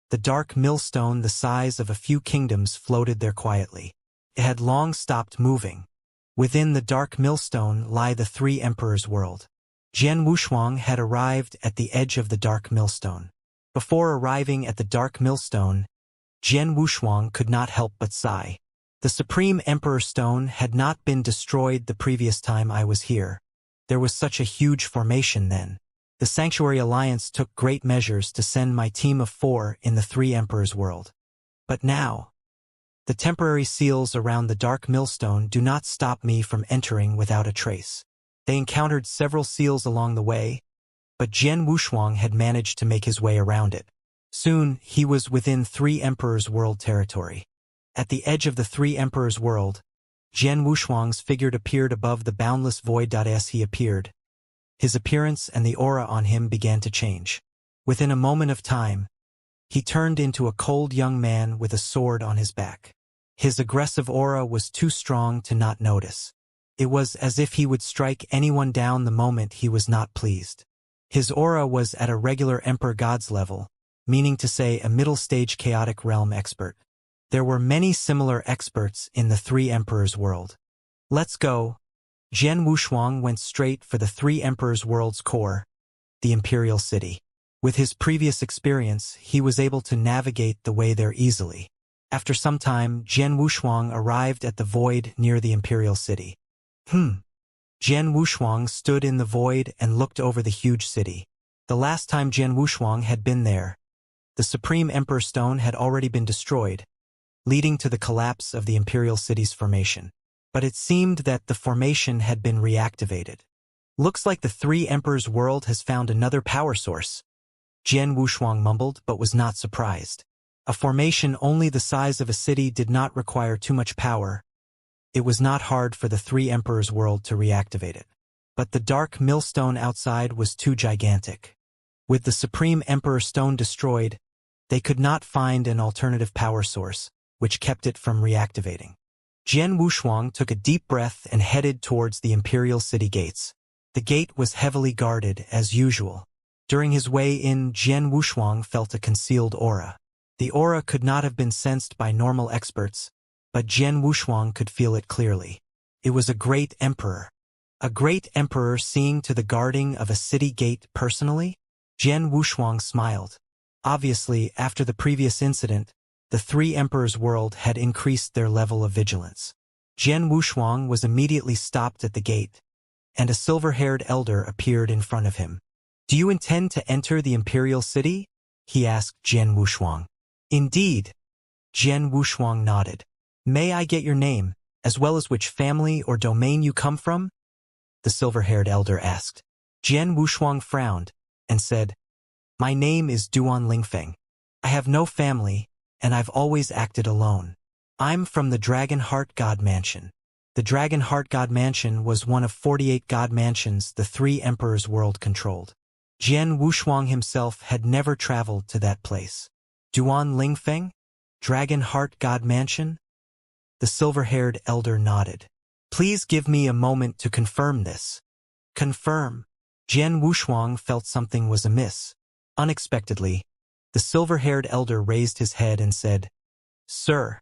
the dark millstone the size of a few kingdoms floated there quietly. It had long stopped moving. Within the dark millstone lie the three emperors' world. Jian Wushuang had arrived at the edge of the dark millstone. Before arriving at the dark millstone, Jian Wushuang could not help but sigh. The Supreme Emperor Stone had not been destroyed the previous time I was here. There was such a huge formation then. The Sanctuary Alliance took great measures to send my team of 4 in the three emperors' world. But now, the temporary seals around the dark millstone do not stop me from entering without a trace. They encountered several seals along the way, but Jian Wushuang had managed to make his way around it. Soon, he was within three emperors' world territory. At the edge of the three emperors' world, Jian Wushuang's figure appeared above the boundless void. As he appeared, his appearance and the aura on him began to change. Within a moment of time, he turned into a cold young man with a sword on his back. His aggressive aura was too strong to not notice. It was as if he would strike anyone down the moment he was not pleased. His aura was at a regular Emperor God's level, meaning to say a middle-stage chaotic realm expert. There were many similar experts in the three emperors' world. Let's go. Jian Wushuang went straight for the three emperors' world's core, the Imperial City. With his previous experience, he was able to navigate the way there easily. After some time, Jian Wushuang arrived at the void near the Imperial City. Jian Wushuang stood in the void and looked over the huge city. The last time Jian Wushuang had been there, the Supreme Emperor Stone had already been destroyed, leading to the collapse of the Imperial City's formation. But it seemed that the formation had been reactivated. Looks like the three emperors' world has found another power source. Jian Wushuang mumbled but was not surprised. A formation only the size of a city did not require too much power. It was not hard for the three emperors' world to reactivate it. But the dark millstone outside was too gigantic. With the Supreme Emperor Stone destroyed, they could not find an alternative power source, which kept it from reactivating. Jian Wushuang took a deep breath and headed towards the Imperial City gates. The gate was heavily guarded, as usual. During his way in, Jian Wushuang felt a concealed aura. The aura could not have been sensed by normal experts, but Jian Wushuang could feel it clearly. It was a great emperor. A great emperor seeing to the guarding of a city gate personally? Jian Wushuang smiled. Obviously, after the previous incident, the three emperors' world had increased their level of vigilance. Jian Wushuang was immediately stopped at the gate, and a silver-haired elder appeared in front of him. "Do you intend to enter the Imperial City?" he asked Jian Wushuang. "Indeed." Jian Wushuang nodded. "May I get your name, as well as which family or domain you come from?" the silver-haired elder asked. Jian Wushuang frowned and said, "My name is Duan Lingfeng. I have no family, and I've always acted alone. I'm from the Dragon Heart God Mansion." The Dragon Heart God Mansion was one of 48 God Mansions the three emperors' world controlled. Jian Wushuang himself had never traveled to that place. Duan Lingfeng? Dragon Heart God Mansion? The silver-haired elder nodded. "Please give me a moment to confirm this." "Confirm?" Jian Wushuang felt something was amiss. Unexpectedly, the silver-haired elder raised his head and said, "Sir,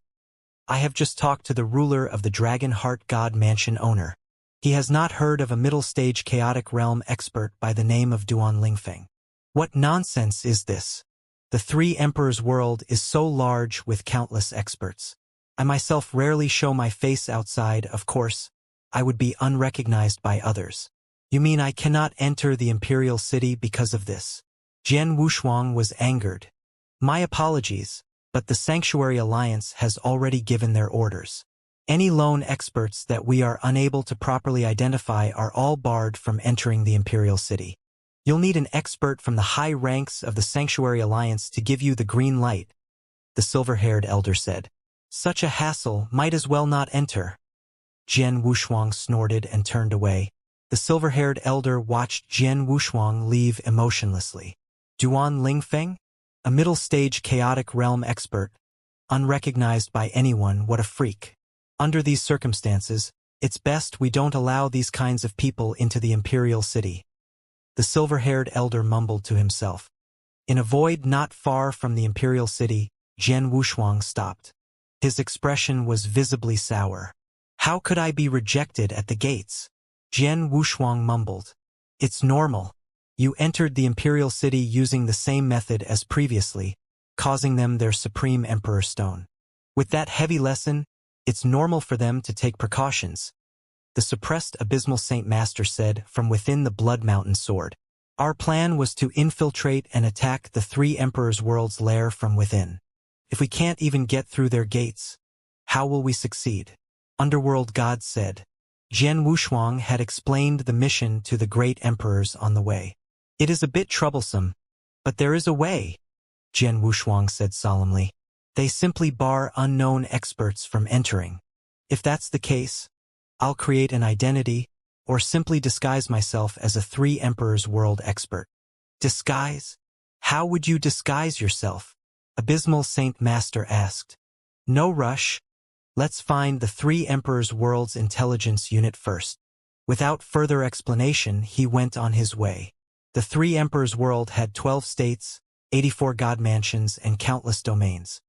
I have just talked to the ruler of the Dragon Heart God Mansion owner. He has not heard of a middle-stage chaotic realm expert by the name of Duan Lingfeng." "What nonsense is this? The three emperors' world is so large with countless experts. I myself rarely show my face outside. Of course, I would be unrecognized by others. You mean I cannot enter the Imperial City because of this?" Jian Wushuang was angered. "My apologies, but the Sanctuary Alliance has already given their orders. Any lone experts that we are unable to properly identify are all barred from entering the Imperial City. You'll need an expert from the high ranks of the Sanctuary Alliance to give you the green light," the silver-haired elder said. "Such a hassle, might as well not enter." Jian Wushuang snorted and turned away. The silver-haired elder watched Jian Wushuang leave emotionlessly. Duan Lingfeng? A middle-stage chaotic realm expert. unrecognized by anyone. What a freak. Under these circumstances, it's best we don't allow these kinds of people into the imperial city. The silver-haired elder mumbled to himself. In a void not far from the imperial city, Jian Wushuang stopped. His expression was visibly sour. How could I be rejected at the gates? Jian Wushuang mumbled. It's normal. You entered the imperial city using the same method as previously, causing them their supreme emperor stone. With that heavy lesson, it's normal for them to take precautions. The suppressed abysmal Saint Master said from within the Blood Mountain sword. Our plan was to infiltrate and attack the three emperors' world's lair from within. If we can't even get through their gates, how will we succeed? Underworld gods said. Jian Wushuang had explained the mission to the great emperors on the way. It is a bit troublesome, but there is a way, Jian Wushuang said solemnly. They simply bar unknown experts from entering. If that's the case, I'll create an identity, or simply disguise myself as a three emperors world expert. Disguise? How would you disguise yourself? Abysmal Saint Master asked. No rush. Let's find the three emperors world's intelligence unit first. Without further explanation, he went on his way. The three emperors world had 12 states, 84 god mansions, and countless domains.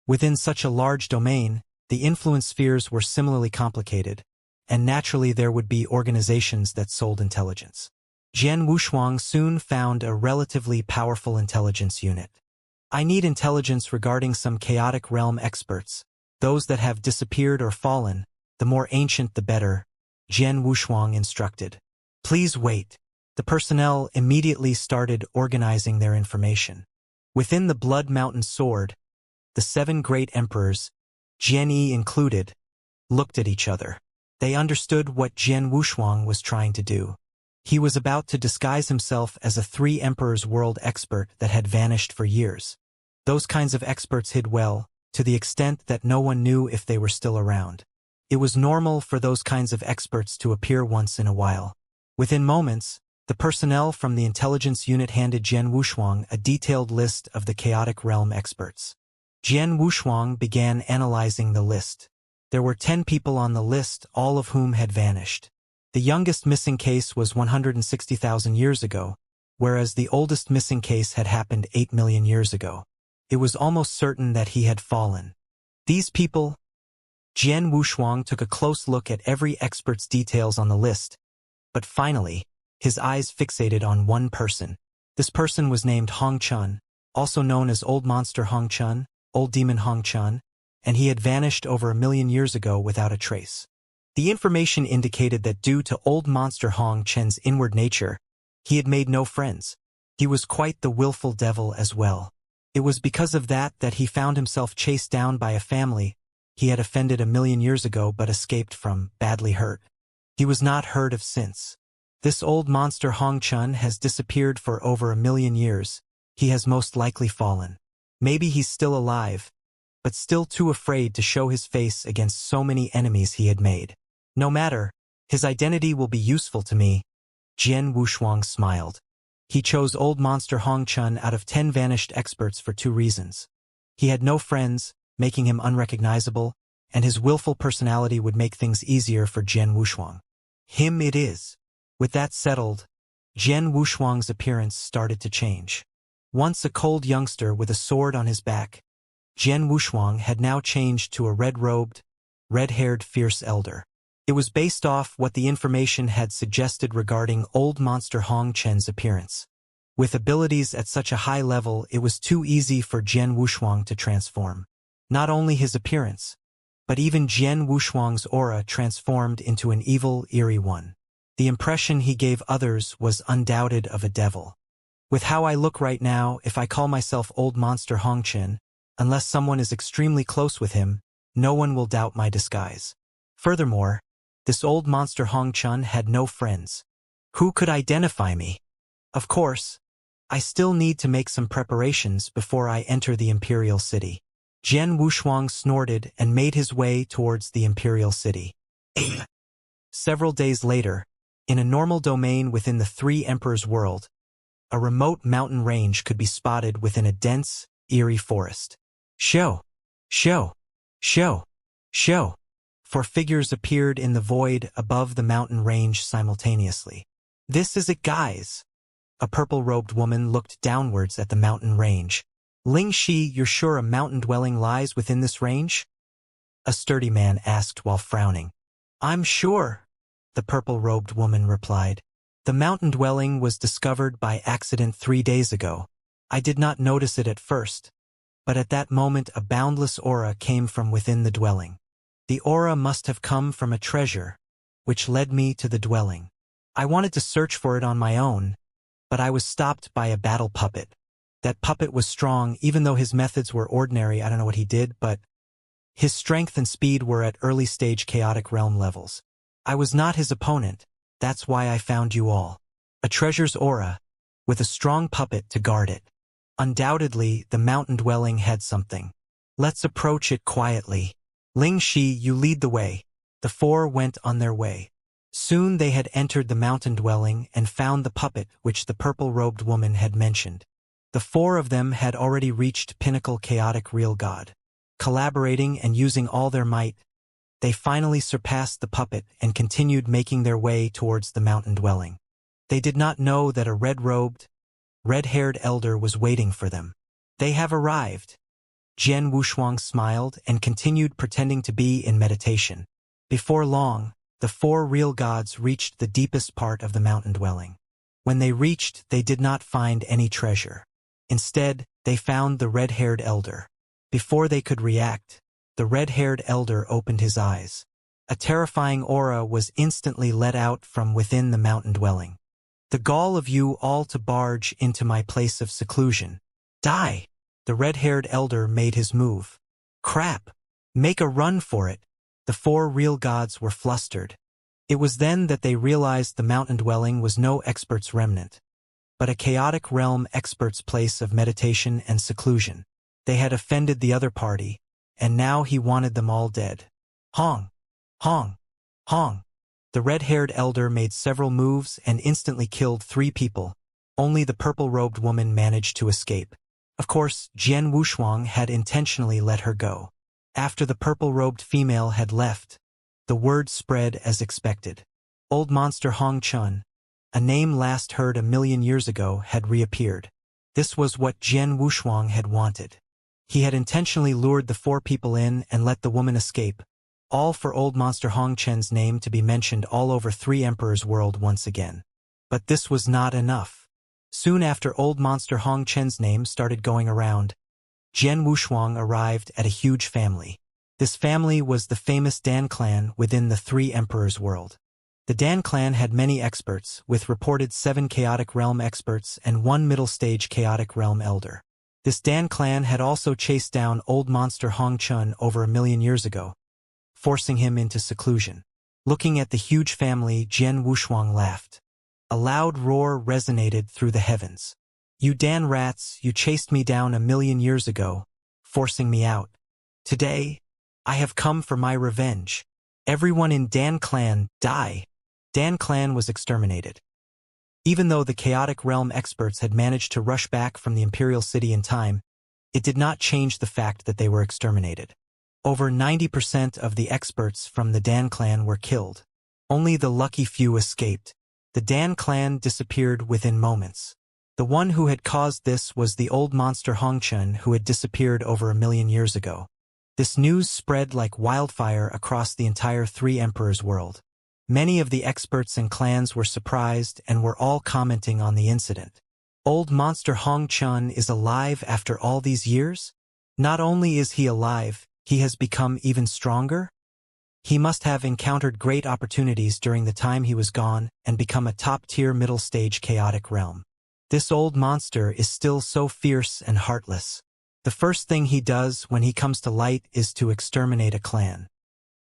Within such a large domain, the influence spheres were similarly complicated, and naturally there would be organizations that sold intelligence. Jian Wushuang soon found a relatively powerful intelligence unit. I need intelligence regarding some chaotic realm experts, those that have disappeared or fallen, the more ancient the better, Jian Wushuang instructed. Please wait. The personnel immediately started organizing their information. Within the Blood Mountain sword, the 7 great emperors, Jian Yi included, looked at each other. They understood what Jian Wushuang was trying to do. He was about to disguise himself as a three emperors world expert that had vanished for years. Those kinds of experts hid well, to the extent that no one knew if they were still around. It was normal for those kinds of experts to appear once in a while. Within moments, the personnel from the intelligence unit handed Jian Wushuang a detailed list of the chaotic realm experts. Jian Wushuang began analyzing the list. There were 10 people on the list, all of whom had vanished. The youngest missing case was 160,000 years ago, whereas the oldest missing case had happened 8 million years ago. It was almost certain that he had fallen. These people... Jian Wushuang took a close look at every expert's details on the list, but finally, his eyes fixated on one person. This person was named Hong Chun, also known as Old Monster Hong Chun, Old Demon Hong Chun, and he had vanished over 1 million years ago without a trace. The information indicated that due to Old Monster Hong Chun's inward nature, he had made no friends. He was quite the willful devil as well. It was because of that he found himself chased down by a family he had offended 1 million years ago but escaped from, badly hurt. He was not heard of since. This old monster Hong Chun has disappeared for over 1 million years. He has most likely fallen. Maybe he's still alive, but still too afraid to show his face against so many enemies he had made. No matter, his identity will be useful to me. Jian Wushuang smiled. He chose Old Monster Hong Chun out of 10 vanished experts for 2 reasons. He had no friends, making him unrecognizable, and his willful personality would make things easier for Jian Wushuang. Him it is. With that settled, Jian Wushuang's appearance started to change. Once a cold youngster with a sword on his back, Jian Wushuang had now changed to a red-robed, red-haired fierce elder. It was based off what the information had suggested regarding Old Monster Hong Chun's appearance. With abilities at such a high level, it was too easy for Jian Wushuang to transform. Not only his appearance, but even Jian Wushuang's aura transformed into an evil, eerie one. The impression he gave others was undoubted of a devil. With how I look right now, if I call myself Old Monster Hong Chun, unless someone is extremely close with him, no one will doubt my disguise. Furthermore, this Old Monster Hong Chun had no friends. Who could identify me? Of course, I still need to make some preparations before I enter the Imperial City. Jian Wushuang snorted and made his way towards the Imperial City. Several days later, in a normal domain within the Three Emperors world, a remote mountain range could be spotted within a dense, eerie forest. Show! Show! Show! Show! Four figures appeared in the void above the mountain range simultaneously. This is it, guys. A purple-robed woman looked downwards at the mountain range. Ling Shi, you're sure a mountain dwelling lies within this range? A sturdy man asked while frowning. I'm sure, the purple-robed woman replied. The mountain dwelling was discovered by accident 3 days ago. I did not notice it at first, but at that moment a boundless aura came from within the dwelling. The aura must have come from a treasure, which led me to the dwelling. I wanted to search for it on my own, but I was stopped by a battle puppet. That puppet was strong, even though his methods were ordinary. I don't know what he did, but his strength and speed were at early-stage chaotic realm levels. I was not his opponent. That's why I found you all. A treasure's aura, with a strong puppet to guard it. Undoubtedly, the mountain dwelling had something. Let's approach it quietly. Ling Shi, you lead the way. The four went on their way. Soon they had entered the mountain dwelling and found the puppet which the purple-robed woman had mentioned. The four of them had already reached pinnacle chaotic real god. Collaborating and using all their might, they finally surpassed the puppet and continued making their way towards the mountain dwelling. They did not know that a red-robed, red-haired elder was waiting for them. They have arrived. Jian Wushuang smiled and continued pretending to be in meditation. Before long, the four real gods reached the deepest part of the mountain dwelling. When they reached, they did not find any treasure. Instead, they found the red-haired elder. Before they could react, the red-haired elder opened his eyes. A terrifying aura was instantly let out from within the mountain dwelling. The gall of you all to barge into my place of seclusion. Die! The red-haired elder made his move. Crap! Make a run for it! The four real gods were flustered. It was then that they realized the mountain dwelling was no expert's remnant, but a chaotic realm expert's place of meditation and seclusion. They had offended the other party, and now he wanted them all dead. Hong! Hong! Hong! The red-haired elder made several moves and instantly killed 3 people. Only the purple-robed woman managed to escape. Of course, Jian Wushuang had intentionally let her go. After the purple-robed female had left, the word spread as expected. Old monster Hong Chun, a name last heard 1,000,000 years ago, had reappeared. This was what Jian Wushuang had wanted. He had intentionally lured the 4 people in and let the woman escape, all for old monster Hong Chen's name to be mentioned all over 3 Emperors' world once again. But this was not enough. Soon after old monster Hong Chen's name started going around, Jian Wushuang arrived at a huge family. This family was the famous Dan clan within the 3 Emperors' world. The Dan clan had many experts, with reported 7 chaotic realm experts and 1 middle-stage chaotic realm elder. This Dan clan had also chased down old monster Hong Chun over 1,000,000 years ago, forcing him into seclusion. Looking at the huge family, Jian Wushuang laughed. A loud roar resonated through the heavens. You Dan rats, you chased me down 1,000,000 years ago, forcing me out. Today, I have come for my revenge. Everyone in Dan clan, die! Dan clan was exterminated. Even though the chaotic realm experts had managed to rush back from the imperial city in time, it did not change the fact that they were exterminated. Over 90% of the experts from the Dan clan were killed. Only the lucky few escaped. The Dan clan disappeared within moments. The one who had caused this was the old monster Hong Chun, who had disappeared over 1,000,000 years ago. This news spread like wildfire across the entire 3 Emperors' world. Many of the experts and clans were surprised and were all commenting on the incident. Old monster Hong Chun is alive after all these years? Not only is he alive, he has become even stronger? He must have encountered great opportunities during the time he was gone and become a top-tier middle-stage chaotic realm. This old monster is still so fierce and heartless. The first thing he does when he comes to light is to exterminate a clan.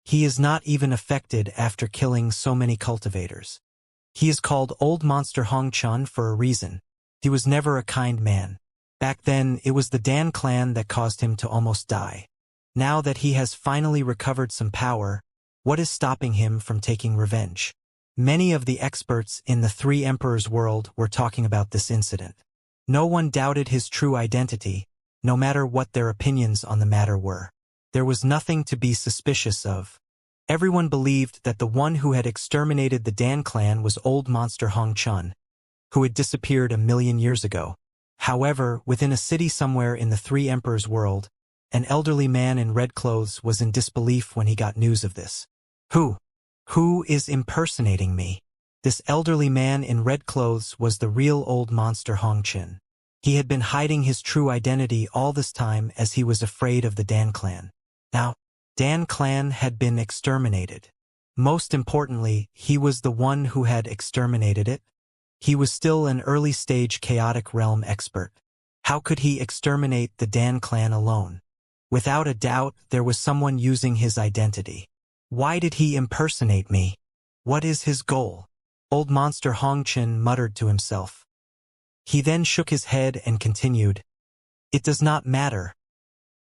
He is not even affected after killing so many cultivators. He is called Old Monster Hong Chun for a reason. He was never a kind man. Back then, it was the Dan clan that caused him to almost die. Now that he has finally recovered some power, what is stopping him from taking revenge? Many of the experts in the 3 Emperors' world were talking about this incident. No one doubted his true identity, no matter what their opinions on the matter were. There was nothing to be suspicious of. Everyone believed that the one who had exterminated the Dan clan was old monster Hong Chun, who had disappeared 1,000,000 years ago. However, within a city somewhere in the Three Emperors world, an elderly man in red clothes was in disbelief when he got news of this. Who is impersonating me? This elderly man in red clothes was the real old monster Hong Chun. He had been hiding his true identity all this time as he was afraid of the Dan clan. Now, Dan clan had been exterminated. Most importantly, he was the one who had exterminated it. He was still an early-stage chaotic realm expert. How could he exterminate the Dan clan alone? Without a doubt, there was someone using his identity. Why did he impersonate me? What is his goal? Old monster Hong Chun muttered to himself. He then shook his head and continued, "It does not matter.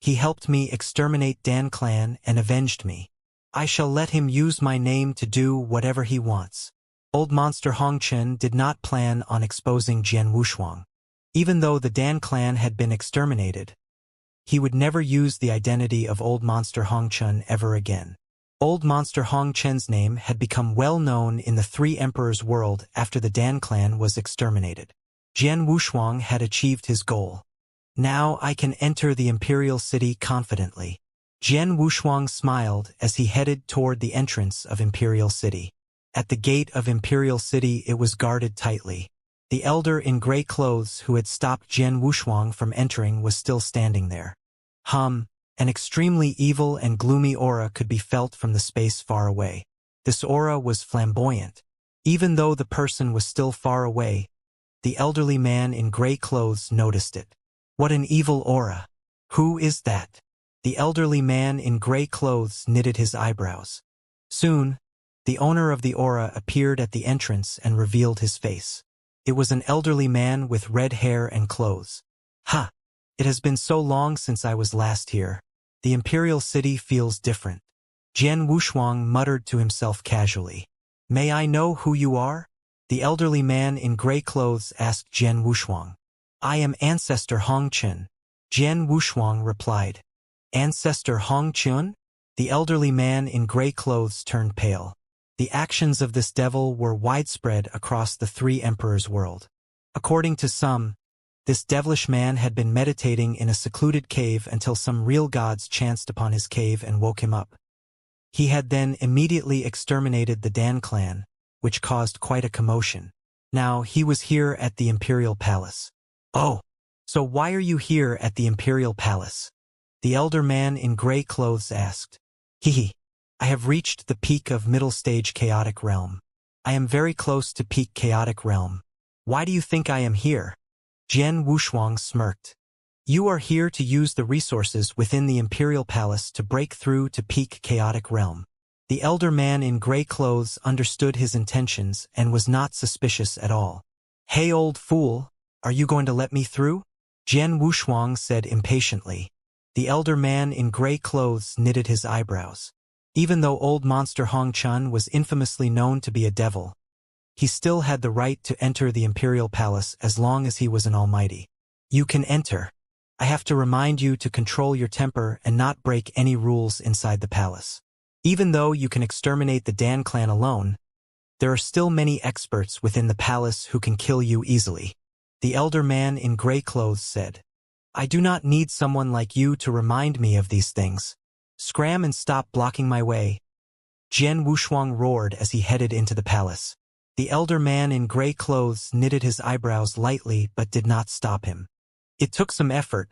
He helped me exterminate Dan clan and avenged me. I shall let him use my name to do whatever he wants." Old monster Hong Chun did not plan on exposing Jian Wushuang. Even though the Dan clan had been exterminated, he would never use the identity of old monster Hong Chun ever again. Old monster Hong Chun's name had become well known in the Three Emperors world after the Dan clan was exterminated. Jian Wushuang had achieved his goal. Now I can enter the imperial city confidently. Jian Wushuang smiled as he headed toward the entrance of Imperial City. At the gate of Imperial City it was guarded tightly. The elder in gray clothes who had stopped Jian Wushuang from entering was still standing there. An extremely evil and gloomy aura could be felt from the space far away. This aura was flamboyant. Even though the person was still far away, the elderly man in gray clothes noticed it. What an evil aura! Who is that? The elderly man in gray clothes knitted his eyebrows. Soon, the owner of the aura appeared at the entrance and revealed his face. It was an elderly man with red hair and clothes. "Ha! It has been so long since I was last here. The imperial city feels different." Jian Wushuang muttered to himself casually. "May I know who you are?" The elderly man in gray clothes asked Jian Wushuang. "I am Ancestor Hong Chun," Jian Wushuang replied. "Ancestor Hong Chun?" The elderly man in gray clothes turned pale. The actions of this devil were widespread across the Three Emperors world. According to some, this devilish man had been meditating in a secluded cave until some real gods chanced upon his cave and woke him up. He had then immediately exterminated the Dan clan, which caused quite a commotion. Now he was here at the Imperial Palace. "Oh, so why are you here at the Imperial Palace?" the elder man in gray clothes asked. I have reached the peak of middle-stage chaotic realm. I am very close to peak chaotic realm. Why do you think I am here?" Jian Wushuang smirked. "You are here to use the resources within the Imperial Palace to break through to peak chaotic realm." The elder man in gray clothes understood his intentions and was not suspicious at all. "Hey, old fool, are you going to let me through?" Jian Wushuang said impatiently. The elder man in gray clothes knitted his eyebrows. Even though old monster Hong Chun was infamously known to be a devil, he still had the right to enter the Imperial Palace as long as he was an almighty. "You can enter. I have to remind you to control your temper and not break any rules inside the palace. Even though you can exterminate the Dan clan alone, there are still many experts within the palace who can kill you easily," the elder man in gray clothes said. "I do not need someone like you to remind me of these things. Scram and stop blocking my way." Jian Wushuang roared as he headed into the palace. The elder man in gray clothes knitted his eyebrows lightly but did not stop him. "It took some effort,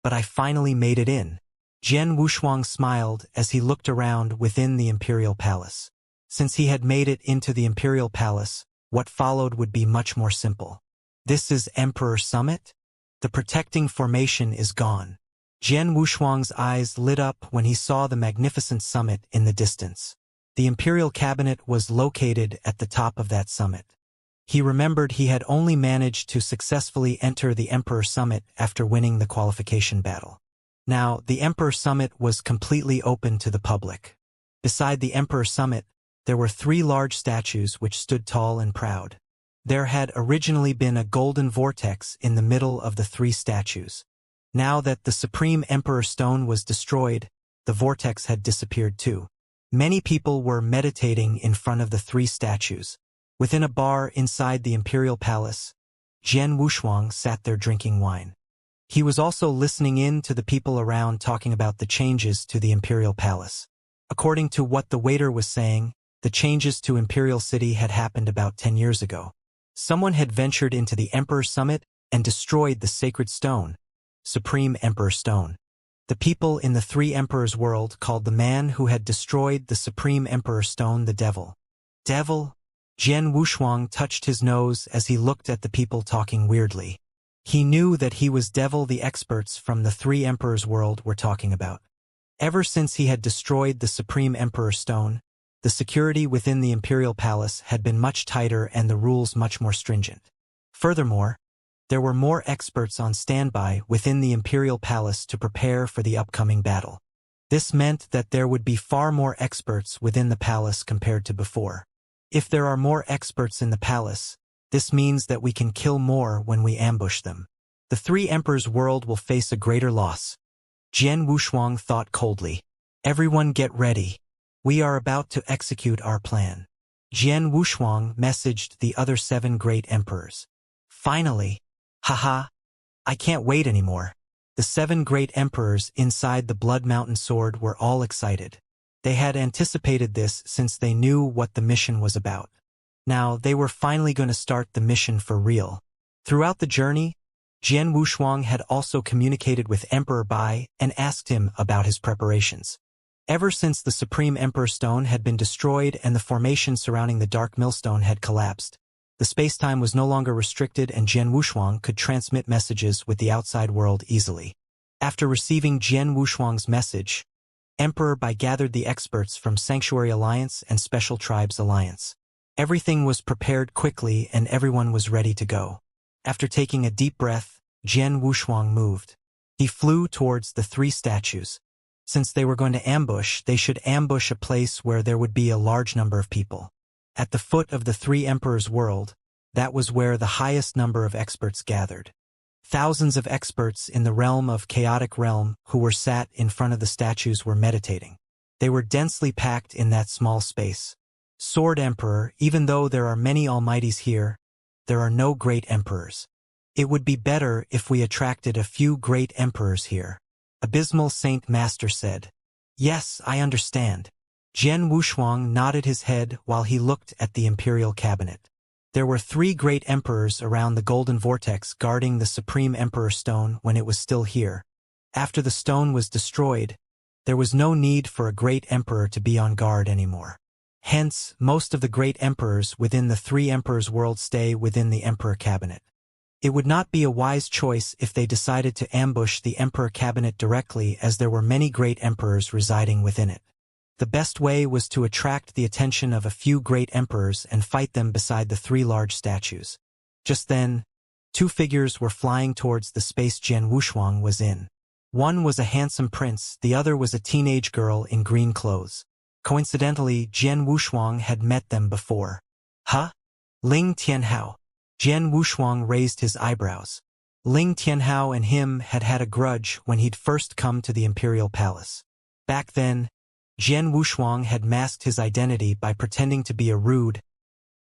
but I finally made it in." Jian Wushuang smiled as he looked around within the Imperial Palace. Since he had made it into the Imperial Palace, what followed would be much more simple. "This is Emperor Summit? The protecting formation is gone." Jian Wushuang's eyes lit up when he saw the magnificent summit in the distance. The Imperial Cabinet was located at the top of that summit. He remembered he had only managed to successfully enter the Emperor Summit after winning the qualification battle. Now, the Emperor Summit was completely open to the public. Beside the Emperor Summit, there were 3 large statues which stood tall and proud. There had originally been a golden vortex in the middle of the 3 statues. Now that the Supreme Emperor Stone was destroyed, the vortex had disappeared too. Many people were meditating in front of the three statues. Within a bar inside the imperial palace, Jian Wushuang sat there drinking wine. He was also listening in to the people around talking about the changes to the imperial palace. According to what the waiter was saying, the changes to Imperial City had happened about 10 years ago. Someone had ventured into the Emperor Summit and destroyed the sacred stone, Supreme Emperor Stone. The people in the Three Emperors world called the man who had destroyed the Supreme Emperor Stone the Devil. Devil? Jian Wushuang touched his nose as he looked at the people talking weirdly. He knew that he was Devil the experts from the Three Emperors world were talking about. Ever since he had destroyed the Supreme Emperor Stone, the security within the Imperial Palace had been much tighter and the rules much more stringent. Furthermore, there were more experts on standby within the Imperial Palace to prepare for the upcoming battle. This meant that there would be far more experts within the palace compared to before. If there are more experts in the palace, this means that we can kill more when we ambush them. The Three Emperors world will face a greater loss. Jian Wushuang thought coldly. Everyone get ready. We are about to execute our plan. Jian Wushuang messaged the other 7 great emperors. Finally. Haha. I can't wait anymore. The 7 great emperors inside the Blood Mountain Sword were all excited. They had anticipated this since they knew what the mission was about. Now, they were finally going to start the mission for real. Throughout the journey, Jian Wushuang had also communicated with Emperor Bai and asked him about his preparations. Ever since the Supreme Emperor Stone had been destroyed and the formation surrounding the Dark Millstone had collapsed, the space-time was no longer restricted and Jian Wushuang could transmit messages with the outside world easily. After receiving Jian Wushuang's message, Emperor Bai gathered the experts from Sanctuary Alliance and Special Tribes Alliance. Everything was prepared quickly and everyone was ready to go. After taking a deep breath, Jian Wushuang moved. He flew towards the 3 statues. Since they were going to ambush, they should ambush a place where there would be a large number of people. At the foot of the Three Emperors world, that was where the highest number of experts gathered. Thousands of experts in the realm of Chaotic Realm who were sat in front of the statues were meditating. They were densely packed in that small space. Sword Emperor, even though there are many almighties here, there are no great emperors. It would be better if we attracted a few great emperors here. Abysmal Saint Master said. Yes, I understand. Jian Wushuang nodded his head while he looked at the imperial cabinet. There were 3 great emperors around the golden vortex guarding the Supreme Emperor Stone when it was still here. After the stone was destroyed, there was no need for a great emperor to be on guard anymore. Hence, most of the great emperors within the Three Emperors world stay within the Emperor Cabinet. It would not be a wise choice if they decided to ambush the Emperor Cabinet directly, as there were many great emperors residing within it. The best way was to attract the attention of a few great emperors and fight them beside the 3 large statues. Just then, 2 figures were flying towards the space Jian Wushuang was in. One was a handsome prince, the other was a teenage girl in green clothes. Coincidentally, Jian Wushuang had met them before. Huh? Ling Tianhao. Jian Wushuang raised his eyebrows. Ling Tianhao and him had had a grudge when he'd first come to the imperial palace. Back then, Jian Wushuang had masked his identity by pretending to be a rude,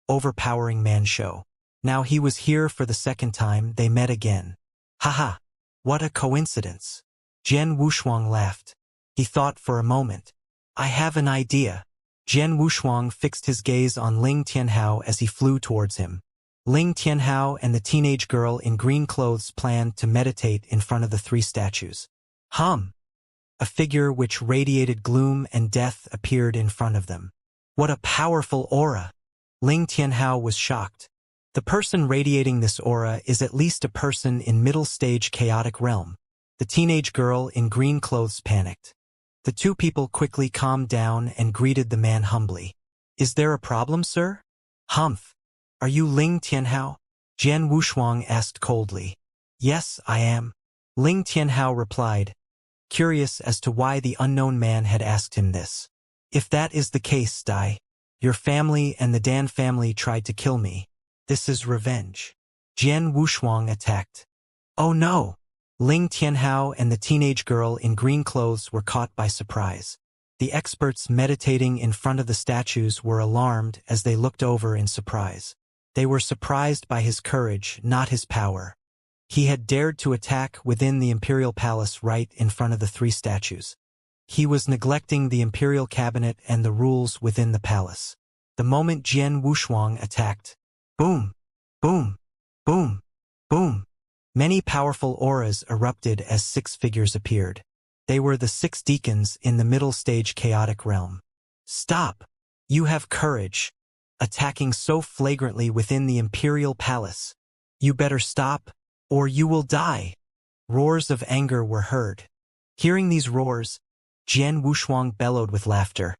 overpowering man show. Now he was here for the second time. They met again. Haha, what a coincidence. Jian Wushuang laughed. He thought for a moment. I have an idea. Jian Wushuang fixed his gaze on Ling Tianhao as he flew towards him. Ling Tianhao and the teenage girl in green clothes planned to meditate in front of the 3 statues. A figure which radiated gloom and death appeared in front of them. What a powerful aura! Ling Tianhao was shocked. The person radiating this aura is at least a person in middle-stage chaotic realm. The teenage girl in green clothes panicked. The 2 people quickly calmed down and greeted the man humbly. Is there a problem, sir? Humph. Are you Ling Tianhao? Jian Wushuang asked coldly. Yes, I am. Ling Tianhao replied, curious as to why the unknown man had asked him this. If that is the case, Dai, your family and the Dan family tried to kill me. This is revenge. Jian Wushuang attacked. Oh no! Ling Tianhao and the teenage girl in green clothes were caught by surprise. The experts meditating in front of the statues were alarmed as they looked over in surprise. They were surprised by his courage, not his power. He had dared to attack within the imperial palace right in front of the three statues. He was neglecting the imperial cabinet and the rules within the palace. The moment Jian Wushuang attacked, boom, boom, boom, boom, many powerful auras erupted as six figures appeared. They were the six deacons in the middle stage chaotic realm. Stop! You have courage. Attacking so flagrantly within the imperial palace. You better stop, or you will die. Roars of anger were heard. Hearing these roars, Jian Wushuang bellowed with laughter.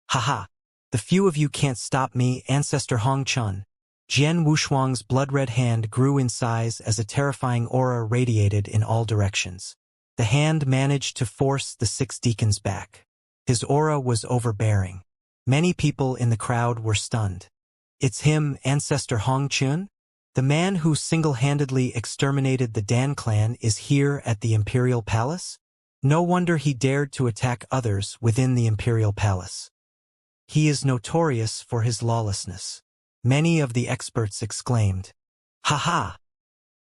Haha! The few of you can't stop me, Ancestor Hong Chun. Jian Wushuang's blood-red hand grew in size as a terrifying aura radiated in all directions. The hand managed to force the six deacons back. His aura was overbearing. Many people in the crowd were stunned. It's him, Ancestor Hong Chun? The man who single-handedly exterminated the Dan clan is here at the Imperial Palace? No wonder he dared to attack others within the Imperial Palace. He is notorious for his lawlessness. Many of the experts exclaimed. Ha ha!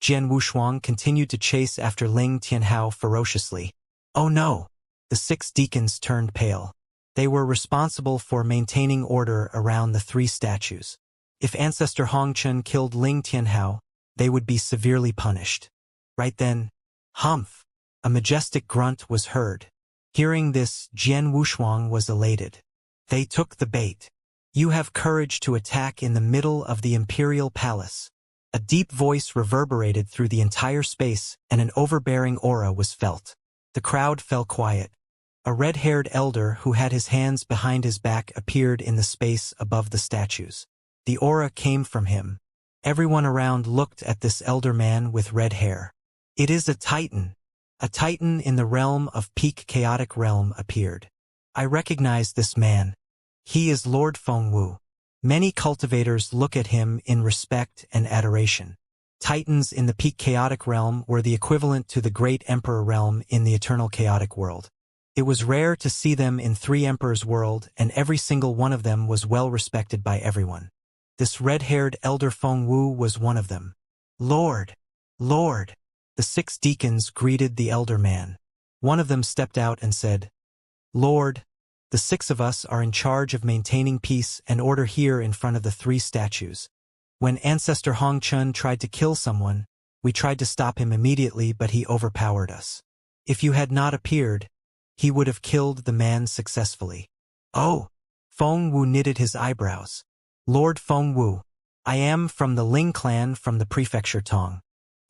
Jian Wushuang continued to chase after Ling Tianhao ferociously. Oh no! The six deacons turned pale. They were responsible for maintaining order around the three statues. If Ancestor Hongchun killed Ling Tianhao, they would be severely punished. Right then, humph! A majestic grunt was heard. Hearing this, Jian Wushuang was elated. They took the bait. You have courage to attack in the middle of the imperial palace. A deep voice reverberated through the entire space, and an overbearing aura was felt. The crowd fell quiet. A red-haired elder who had his hands behind his back appeared in the space above the statues. The aura came from him. Everyone around looked at this elder man with red hair. It is a titan. A titan in the realm of peak chaotic realm appeared. I recognize this man. He is Lord Fengwu. Many cultivators look at him in respect and adoration. Titans in the peak chaotic realm were the equivalent to the great emperor realm in the eternal chaotic world. It was rare to see them in three emperors' world, and every single one of them was well respected by everyone. This red-haired elder Fengwu was one of them. Lord! Lord! The six deacons greeted the elder man. One of them stepped out and said, Lord, the six of us are in charge of maintaining peace and order here in front of the three statues. When Ancestor Hongchun tried to kill someone, we tried to stop him immediately, but he overpowered us. If you had not appeared, he would have killed the man successfully. Oh! Fengwu knitted his eyebrows. Lord Fengwu, I am from the Ling clan from the prefecture Tong.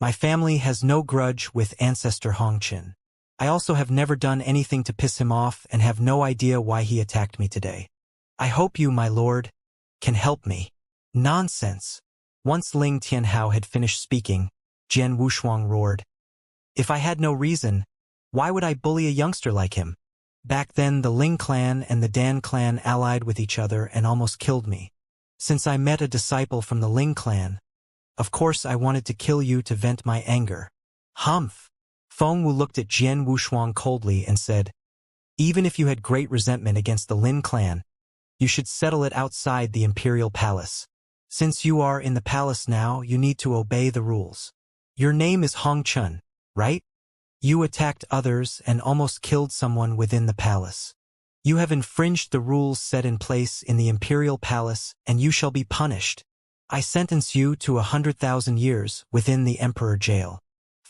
My family has no grudge with Ancestor Hongchun. I also have never done anything to piss him off and have no idea why he attacked me today. I hope you, my lord, can help me. Nonsense. Once Ling Tianhao had finished speaking, Jian Wushuang roared. If I had no reason, why would I bully a youngster like him? Back then the Ling clan and the Dan clan allied with each other and almost killed me. Since I met a disciple from the Ling clan, of course I wanted to kill you to vent my anger. Humph! Fengwu looked at Jian Wushuang coldly and said, even if you had great resentment against the Lin clan, you should settle it outside the imperial palace. Since you are in the palace now, you need to obey the rules. Your name is Hongchun, right? You attacked others and almost killed someone within the palace. You have infringed the rules set in place in the imperial palace, and you shall be punished. I sentence you to 100,000 years within the emperor jail.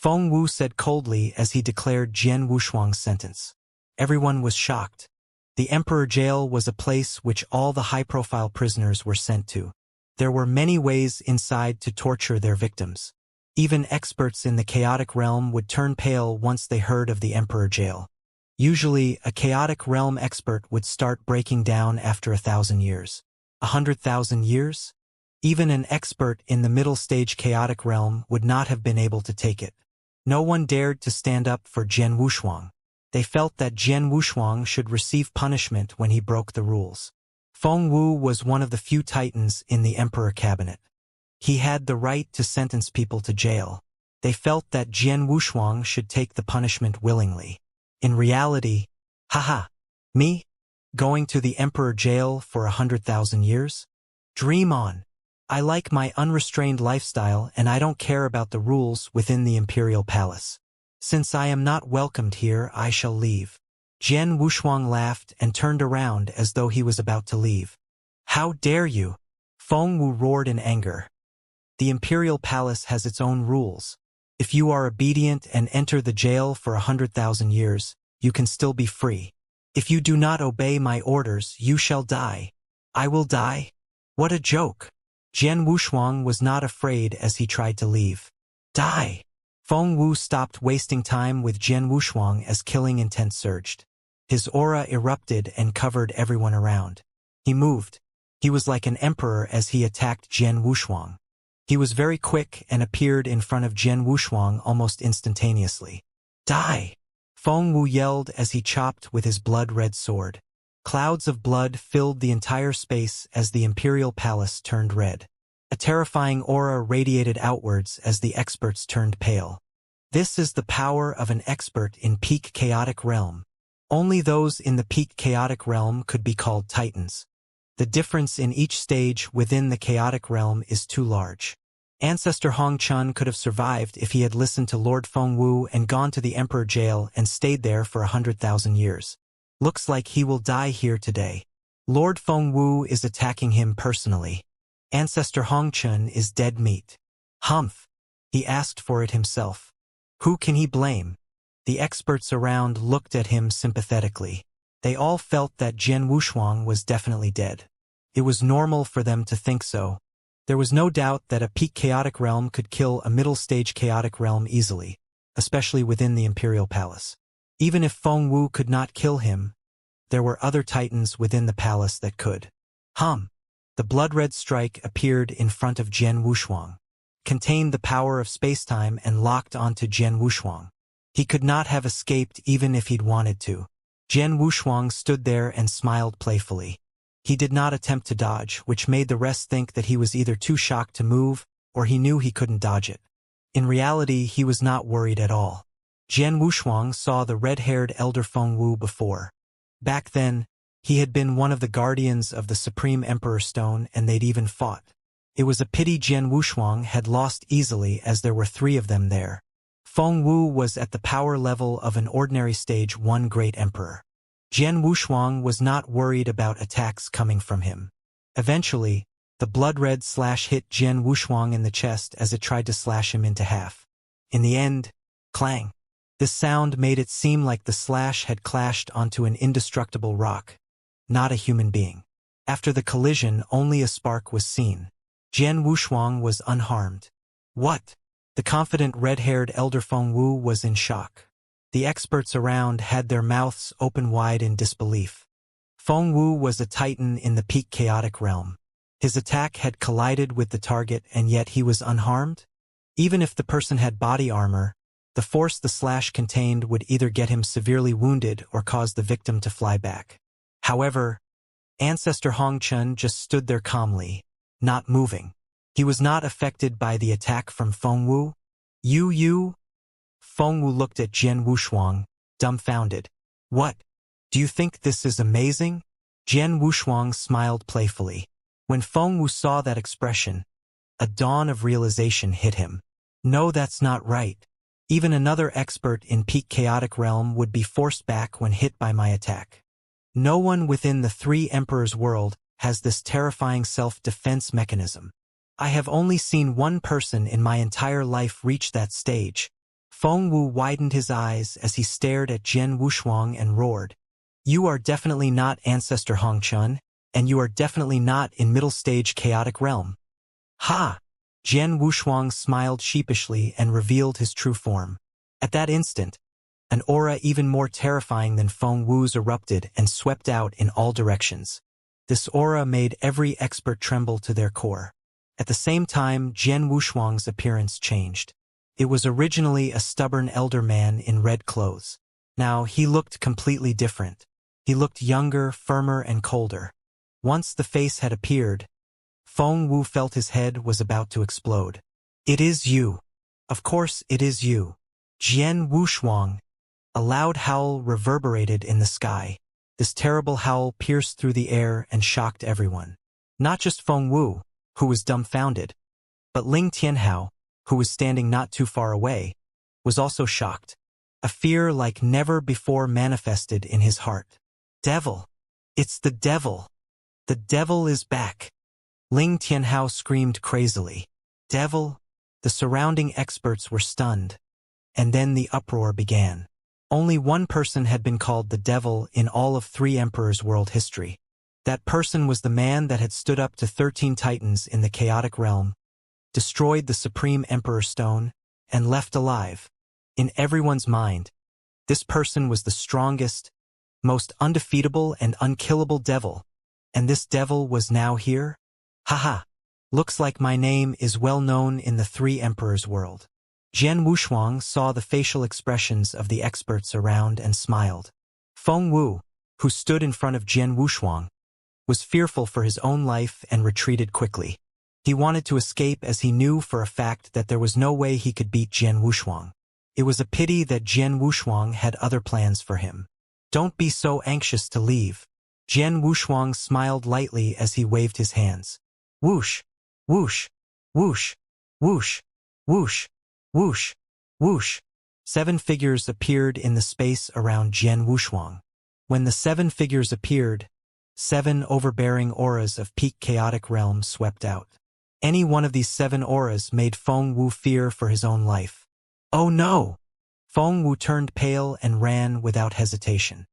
Fengwu said coldly as he declared Jian Wushuang's sentence. Everyone was shocked. The emperor jail was a place which all the high-profile prisoners were sent to. There were many ways inside to torture their victims. Even experts in the chaotic realm would turn pale once they heard of the emperor jail. Usually, a chaotic realm expert would start breaking down after 1,000 years. 100,000 years? Even an expert in the middle stage chaotic realm would not have been able to take it. No one dared to stand up for Jian Wushuang. They felt that Jian Wushuang should receive punishment when he broke the rules. Fengwu was one of the few titans in the emperor cabinet. He had the right to sentence people to jail. They felt that Jian Wushuang should take the punishment willingly. In reality, haha, me? Going to the emperor jail for 100,000 years? Dream on. I like my unrestrained lifestyle and I don't care about the rules within the imperial palace. Since I am not welcomed here, I shall leave. Jian Wushuang laughed and turned around as though he was about to leave. How dare you? Feng Wu roared in anger. The imperial palace has its own rules. If you are obedient and enter the jail for 100,000 years, you can still be free. If you do not obey my orders, you shall die. I will die? What a joke! Jian Wushuang was not afraid as he tried to leave. Die! Feng Wu stopped wasting time with Jian Wushuang as killing intent surged. His aura erupted and covered everyone around. He moved. He was like an emperor as he attacked Jian Wushuang. He was very quick and appeared in front of Jian Wushuang almost instantaneously. Die! Feng Wu yelled as he chopped with his blood-red sword. Clouds of blood filled the entire space as the imperial palace turned red. A terrifying aura radiated outwards as the experts turned pale. This is the power of an expert in peak chaotic realm. Only those in the peak chaotic realm could be called titans. The difference in each stage within the chaotic realm is too large. Ancestor Hong Chun could have survived if he had listened to Lord Feng Wu and gone to the emperor jail and stayed there for 100,000 years. Looks like he will die here today. Lord Feng Wu is attacking him personally. Ancestor Hong Chun is dead meat. Humph! He asked for it himself. Who can he blame? The experts around looked at him sympathetically. They all felt that Jian Wushuang was definitely dead. It was normal for them to think so. There was no doubt that a peak chaotic realm could kill a middle-stage chaotic realm easily, especially within the imperial palace. Even if Feng Wu could not kill him, there were other titans within the palace that could. The blood-red strike appeared in front of Jian Wushuang, contained the power of space-time and locked onto Jian Wushuang. He could not have escaped even if he'd wanted to. Jian Wushuang stood there and smiled playfully. He did not attempt to dodge, which made the rest think that he was either too shocked to move, or he knew he couldn't dodge it. In reality, he was not worried at all. Jian Wushuang saw the red-haired elder Feng Wu before. Back then, he had been one of the guardians of the Supreme Emperor Stone and they'd even fought. It was a pity Jian Wushuang had lost easily as there were 3 of them there. Feng Wu was at the power level of an ordinary stage 1 great emperor. Jian Wushuang was not worried about attacks coming from him. Eventually, the blood-red slash hit Jian Wushuang in the chest as it tried to slash him into half. In the end, clang. This sound made it seem like the slash had clashed onto an indestructible rock, not a human being. After the collision, only a spark was seen. Jian Wushuang was unharmed. What? The confident red-haired elder Feng Wu was in shock. The experts around had their mouths open wide in disbelief. Feng Wu was a titan in the peak chaotic realm. His attack had collided with the target and yet he was unharmed? Even if the person had body armor, the force the slash contained would either get him severely wounded or cause the victim to fly back. However, Ancestor Hong Chun just stood there calmly, not moving. He was not affected by the attack from Feng Wu. You? Feng Wu looked at Jian Wushuang, dumbfounded. What? Do you think this is amazing? Jian Wushuang smiled playfully. When Feng Wu saw that expression, a dawn of realization hit him. No, that's not right. Even another expert in peak chaotic realm would be forced back when hit by my attack. No one within the 3 emperors' world has this terrifying self-defense mechanism. I have only seen one person in my entire life reach that stage. Feng Wu widened his eyes as he stared at Jian Wushuang and roared. You are definitely not Ancestor Hong Chun, and you are definitely not in middle stage chaotic realm. Ha! Jian Wushuang smiled sheepishly and revealed his true form. At that instant, an aura even more terrifying than Feng Wu's erupted and swept out in all directions. This aura made every expert tremble to their core. At the same time, Jian Wushuang's appearance changed. It was originally a stubborn elder man in red clothes. Now he looked completely different. He looked younger, firmer, and colder. Once the face had appeared, Feng Wu felt his head was about to explode. It is you. Of course it is you. Jian Wushuang. A loud howl reverberated in the sky. This terrible howl pierced through the air and shocked everyone. Not just Feng Wu, who was dumbfounded, but Ling Tianhao, who was standing not too far away, was also shocked. A fear like never before manifested in his heart. Devil! It's the devil! The devil is back! Ling Tianhao screamed crazily. Devil? The surrounding experts were stunned. And then the uproar began. Only one person had been called the devil in all of 3 emperors' world history. That person was the man that had stood up to 13 titans in the chaotic realm, destroyed the supreme emperor stone, and left alive. In everyone's mind, this person was the strongest, most undefeatable and unkillable devil. And this devil was now here? Haha! Looks like my name is well known in the 3 emperors' world. Jian Wushuang saw the facial expressions of the experts around and smiled. Feng Wu, who stood in front of Jian Wushuang, was fearful for his own life and retreated quickly. He wanted to escape as he knew for a fact that there was no way he could beat Jian Wushuang. It was a pity that Jian Wushuang had other plans for him. Don't be so anxious to leave. Jian Wushuang smiled lightly as he waved his hands. Whoosh! Whoosh! Whoosh! Whoosh! Whoosh! Whoosh! Whoosh! 7 figures appeared in the space around Jian Wushuang. When the 7 figures appeared, 7 overbearing auras of peak chaotic realm swept out. Any one of these 7 auras made Feng Wu fear for his own life. Oh no! Feng Wu turned pale and ran without hesitation.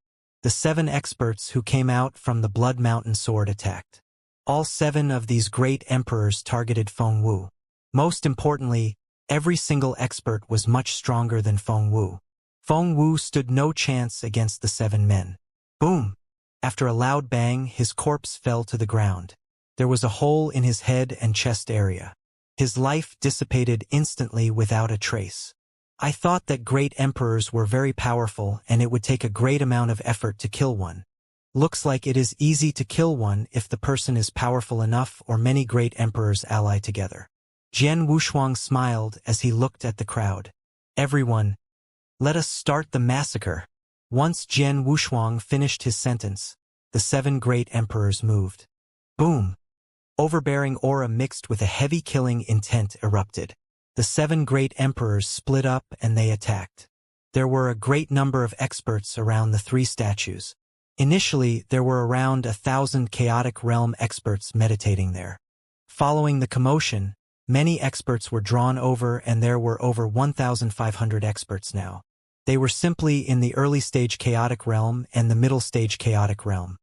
The 7 experts who came out from the Blood Mountain sword attacked. All 7 of these great emperors targeted Feng Wu. Most importantly, every single expert was much stronger than Feng Wu. Feng Wu stood no chance against the 7 men. Boom! After a loud bang, his corpse fell to the ground. There was a hole in his head and chest area. His life dissipated instantly without a trace. I thought that great emperors were very powerful and it would take a great amount of effort to kill one. Looks like it is easy to kill one if the person is powerful enough or many great emperors ally together. Jian Wushuang smiled as he looked at the crowd. Everyone, let us start the massacre. Once Jian Wushuang finished his sentence, the 7 great emperors moved. Boom! Overbearing aura mixed with a heavy killing intent erupted. The 7 great emperors split up and they attacked. There were a great number of experts around the 3 statues. Initially, there were around 1,000 chaotic realm experts meditating there. Following the commotion, many experts were drawn over and there were over 1,500 experts now. They were simply in the early stage chaotic realm and the middle stage chaotic realm.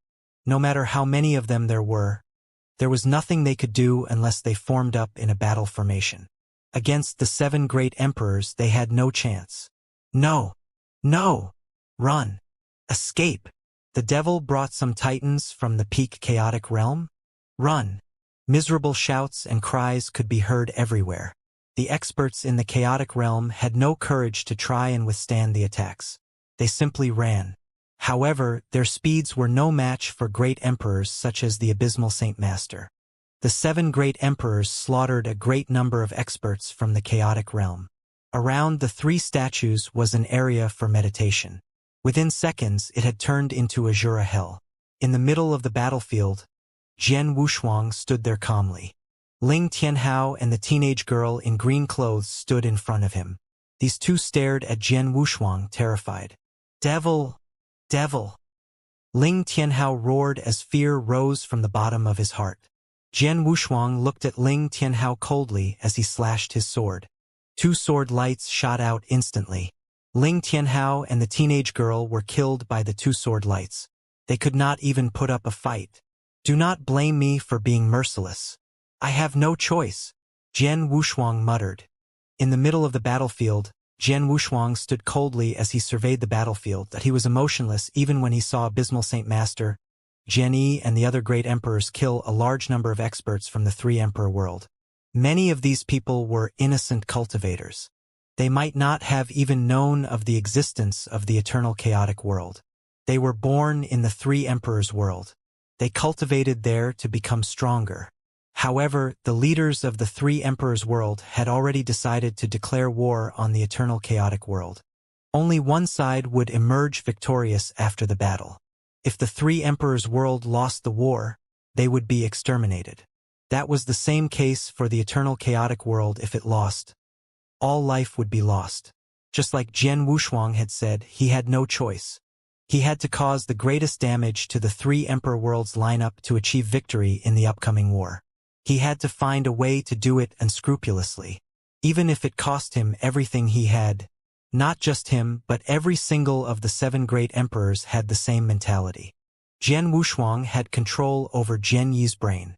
No matter how many of them there was nothing they could do unless they formed up in a battle formation. Against the 7 great emperors they had no chance. No! No! Run! Escape! The devil brought some titans from the peak chaotic realm? Run! Miserable shouts and cries could be heard everywhere. The experts in the chaotic realm had no courage to try and withstand the attacks. They simply ran. However, their speeds were no match for great emperors such as the abysmal Saint Master. The 7 great emperors slaughtered a great number of experts from the chaotic realm. Around the 3 statues was an area for meditation. Within seconds, it had turned into a Jura hell. In the middle of the battlefield, Jian Wushuang stood there calmly. Ling Tianhao and the teenage girl in green clothes stood in front of him. These 2 stared at Jian Wushuang, terrified. Devil! Devil! Ling Tianhao roared as fear rose from the bottom of his heart. Jian Wushuang looked at Ling Tianhao coldly as he slashed his sword. 2 sword lights shot out instantly. Ling Tianhao and the teenage girl were killed by the 2 sword lights. They could not even put up a fight. Do not blame me for being merciless. I have no choice, Jian Wushuang muttered. In the middle of the battlefield, Jian Wushuang stood coldly as he surveyed the battlefield, that he was emotionless even when he saw Abysmal Saint Master, Jian Yi and the other great emperors kill a large number of experts from the 3 emperor world. Many of these people were innocent cultivators. They might not have even known of the existence of the eternal chaotic world. They were born in the 3 emperors world. They cultivated there to become stronger. However, the leaders of the three emperors' world had already decided to declare war on the eternal chaotic world. Only one side would emerge victorious after the battle. If the three emperors' world lost the war, they would be exterminated. That was the same case for the eternal chaotic world. If it lost, all life would be lost. Just like Jian Wushuang had said, he had no choice. He had to cause the greatest damage to the three emperor worlds lineup to achieve victory in the upcoming war. He had to find a way to do it unscrupulously, even if it cost him everything he had. Not just him, but every single of the 7 great emperors had the same mentality. Jian Wushuang had control over Jian Yi's brain.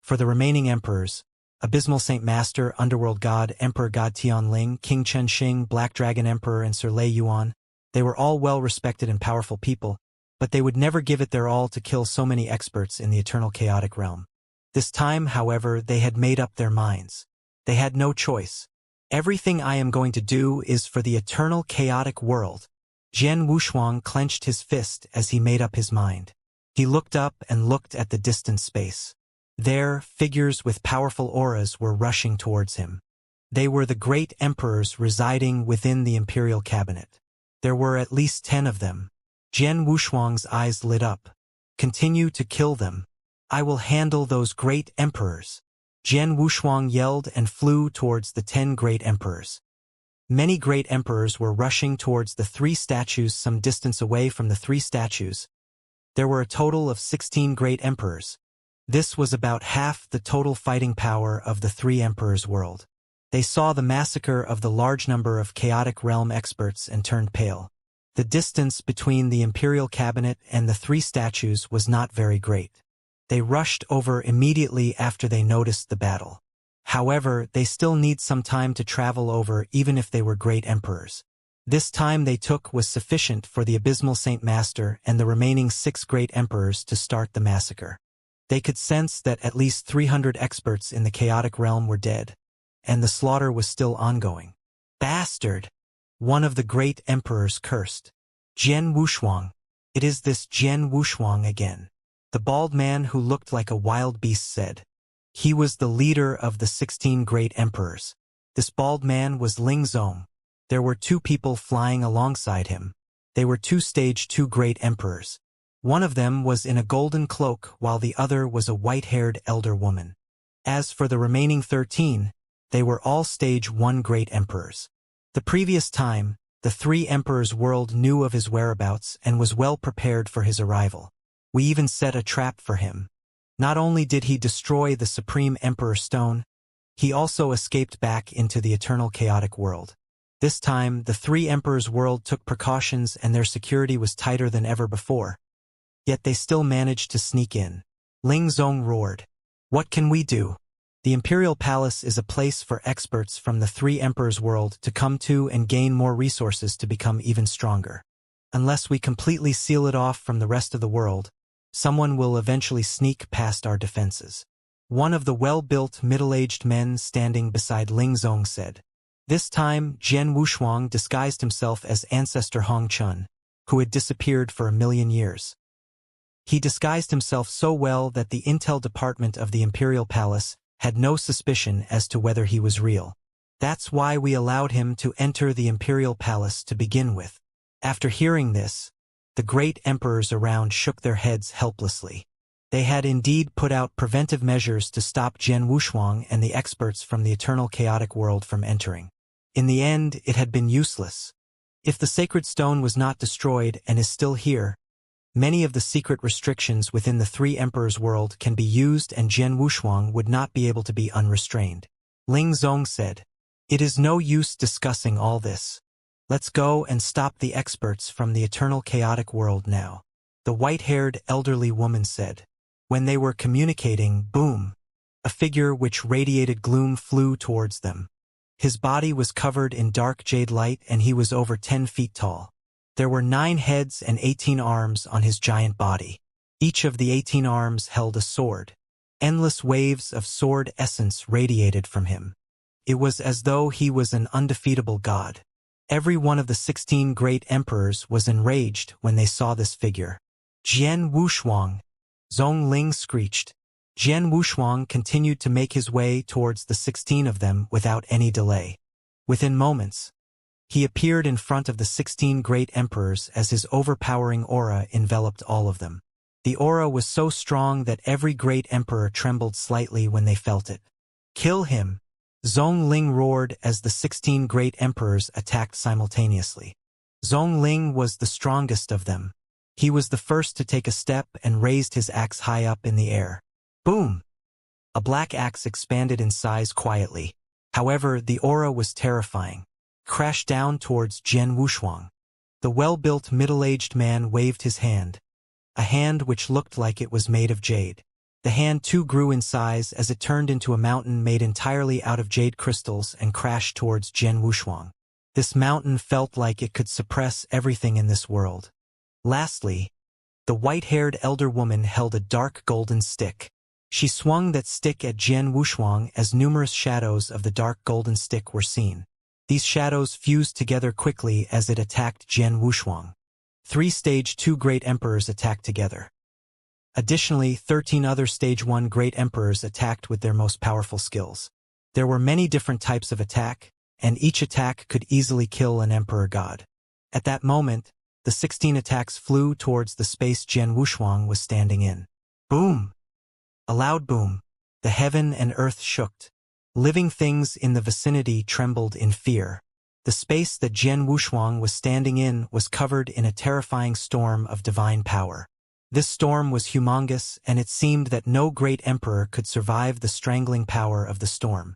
For the remaining emperors, Abysmal Saint Master, Underworld God, Emperor God Tianling, King Chen Xing, Black Dragon Emperor, and Sir Lei Yuan, they were all well-respected and powerful people, but they would never give it their all to kill so many experts in the eternal chaotic realm. This time, however, they had made up their minds. They had no choice. Everything I am going to do is for the eternal chaotic world. Jian Wushuang clenched his fist as he made up his mind. He looked up and looked at the distant space. There, figures with powerful auras were rushing towards him. They were the great emperors residing within the imperial cabinet. There were at least 10 of them. Jian Wushuang's eyes lit up. Continue to kill them. I will handle those great emperors. Jian Wushuang yelled and flew towards the 10 great emperors. Many great emperors were rushing towards the 3 statues some distance away from the 3 statues. There were a total of 16 great emperors. This was about half the total fighting power of the 3 emperors' world. They saw the massacre of the large number of chaotic realm experts and turned pale. The distance between the imperial cabinet and the 3 statues was not very great. They rushed over immediately after they noticed the battle. However, they still need some time to travel over even if they were great emperors. This time they took was sufficient for the Abysmal Saint Master and the remaining 6 great emperors to start the massacre. They could sense that at least 300 experts in the chaotic realm were dead, and the slaughter was still ongoing. Bastard! One of the great emperors cursed. Jian Wushuang. It is this Jian Wushuang again. The bald man who looked like a wild beast said. He was the leader of the 16 great emperors. This bald man was Ling Zong. There were 2 people flying alongside him. They were 2 stage 2 great emperors. One of them was in a golden cloak while the other was a white-haired elder woman. As for the remaining 13, they were all stage 1 great emperors. The previous time, the 3 emperors' world knew of his whereabouts and was well prepared for his arrival. We even set a trap for him. Not only did he destroy the Supreme Emperor Stone, he also escaped back into the eternal chaotic world. This time, the 3 emperors' world took precautions and their security was tighter than ever before. Yet they still managed to sneak in. Ling Zong roared. What can we do? The Imperial Palace is a place for experts from the 3 emperors' world to come to and gain more resources to become even stronger. Unless we completely seal it off from the rest of the world, someone will eventually sneak past our defenses. One of the well-built middle-aged men standing beside Ling Zong said. This time, Jian Wushuang disguised himself as Ancestor Hong Chun, who had disappeared for 1,000,000 years. He disguised himself so well that the intel department of the Imperial Palace had no suspicion as to whether he was real. That's why we allowed him to enter the Imperial Palace to begin with. After hearing this, the great emperors around shook their heads helplessly. They had indeed put out preventive measures to stop Jian Wushuang and the experts from the eternal chaotic world from entering. In the end, it had been useless. If the sacred stone was not destroyed and is still here, many of the secret restrictions within the 3 emperors' world can be used and Jian Wushuang would not be able to be unrestrained. Ling Zong said, It is no use discussing all this. Let's go and stop the experts from the eternal chaotic world now. The white-haired elderly woman said. When they were communicating, boom, a figure which radiated gloom flew towards them. His body was covered in dark jade light and he was over 10 feet tall. There were 9 heads and 18 arms on his giant body. Each of the 18 arms held a sword. Endless waves of sword essence radiated from him. It was as though he was an undefeatable god. Every one of the 16 great emperors was enraged when they saw this figure. Jian Wushuang, Zong Ling screeched. Jian Wushuang continued to make his way towards the 16 of them without any delay. Within moments, he appeared in front of the 16 great emperors as his overpowering aura enveloped all of them. The aura was so strong that every great emperor trembled slightly when they felt it. "Kill him!" Zhong Ling roared as the 16 great emperors attacked simultaneously. Zhong Ling was the strongest of them. He was the first to take a step and raised his axe high up in the air. Boom! A black axe expanded in size quietly. However, the aura was terrifying. Crashed down towards Jian Wushuang. The well-built middle-aged man waved his hand. A hand which looked like it was made of jade. The hand too grew in size as it turned into a mountain made entirely out of jade crystals and crashed towards Jian Wushuang. This mountain felt like it could suppress everything in this world. Lastly, the white-haired elder woman held a dark golden stick. She swung that stick at Jian Wushuang as numerous shadows of the dark golden stick were seen. These shadows fused together quickly as it attacked Jian Wushuang. 3 Stage 2 Great Emperors attacked together. Additionally, 13 other Stage 1 Great Emperors attacked with their most powerful skills. There were many different types of attack, and each attack could easily kill an Emperor God. At that moment, the 16 attacks flew towards the space Jian Wushuang was standing in. Boom! A loud boom. The heaven and earth shook. Living things in the vicinity trembled in fear. The space that Jian Wushuang was standing in was covered in a terrifying storm of divine power. This storm was humongous, and it seemed that no great emperor could survive the strangling power of the storm.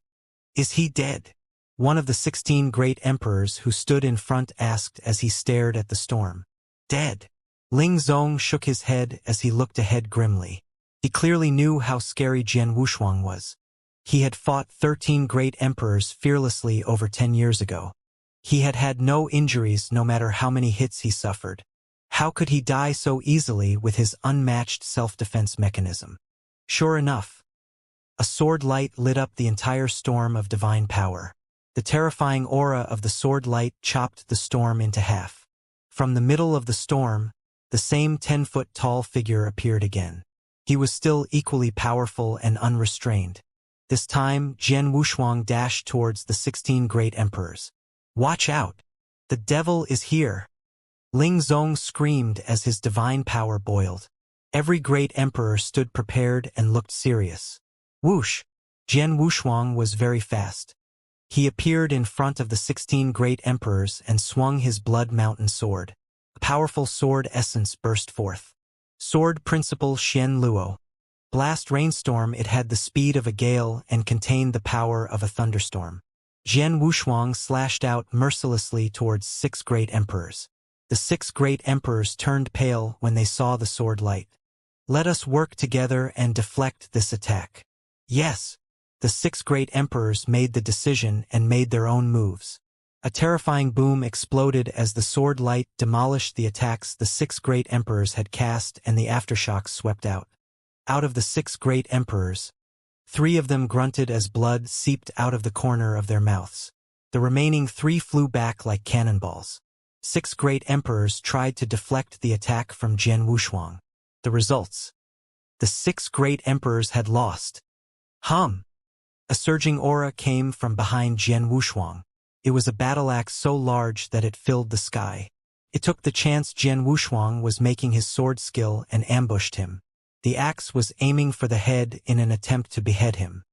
"Is he dead?" one of the 16 great emperors who stood in front asked as he stared at the storm. "Dead." Ling Zong shook his head as he looked ahead grimly. He clearly knew how scary Jian Wushuang was. He had fought 13 great emperors fearlessly over 10 years ago. He had had no injuries no matter how many hits he suffered. How could he die so easily with his unmatched self-defense mechanism? Sure enough, a sword light lit up the entire storm of divine power. The terrifying aura of the sword light chopped the storm into half. From the middle of the storm, the same 10-foot-tall figure appeared again. He was still equally powerful and unrestrained. This time, Jian Wushuang dashed towards the 16 great emperors. "Watch out! The devil is here!" Ling Zong screamed as his divine power boiled. Every great emperor stood prepared and looked serious. Whoosh! Jian Wushuang was very fast. He appeared in front of the 16 great emperors and swung his blood mountain sword. A powerful sword essence burst forth. Sword Principle Xian Luo. Blast Rainstorm. It had the speed of a gale and contained the power of a thunderstorm. Jian Wushuang slashed out mercilessly towards 6 great emperors. The 6 great emperors turned pale when they saw the sword light. "Let us work together and deflect this attack." Yes, the 6 great emperors made the decision and made their own moves. A terrifying boom exploded as the sword light demolished the attacks the 6 great emperors had cast, and the aftershocks swept out. Out of the 6 great emperors, 3 of them grunted as blood seeped out of the corner of their mouths. The remaining 3 flew back like cannonballs. 6 great emperors tried to deflect the attack from Jian Wushuang. The results: the 6 great emperors had lost. Hum! A surging aura came from behind Jian Wushuang. It was a battle axe so large that it filled the sky. It took the chance Jian Wushuang was making his sword skill and ambushed him. The axe was aiming for the head in an attempt to behead him.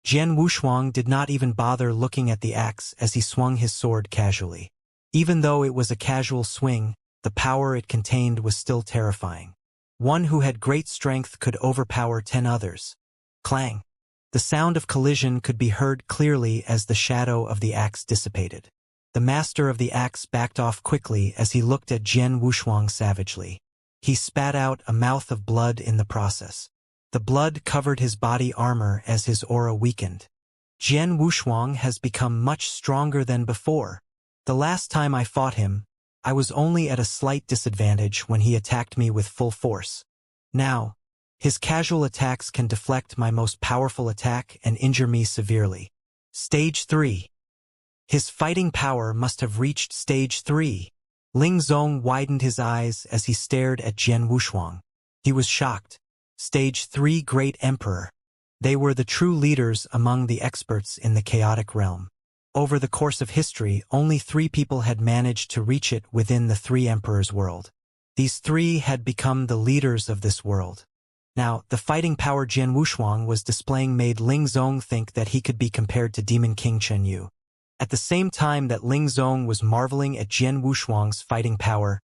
Jian Wushuang did not even bother looking at the axe as he swung his sword casually. Even though it was a casual swing, the power it contained was still terrifying. One who had great strength could overpower 10 others. Clang! The sound of collision could be heard clearly as the shadow of the axe dissipated. The master of the axe backed off quickly as he looked at Jian Wushuang savagely. He spat out a mouth of blood in the process. The blood covered his body armor as his aura weakened. Jian Wushuang has become much stronger than before. The last time I fought him, I was only at a slight disadvantage when he attacked me with full force. Now, his casual attacks can deflect my most powerful attack and injure me severely. Stage 3. His fighting power must have reached Stage 3. Ling Zong widened his eyes as he stared at Jian Wushuang. He was shocked. Stage 3 Great Emperor. They were the true leaders among the experts in the chaotic realm. Over the course of history, only 3 people had managed to reach it within the 3 emperors' world. These 3 had become the leaders of this world. Now, the fighting power Jian Wushuang was displaying made Ling Zong think that he could be compared to Demon King Chen Yu. At the same time that Ling Zong was marveling at Jian Wushuang's fighting power,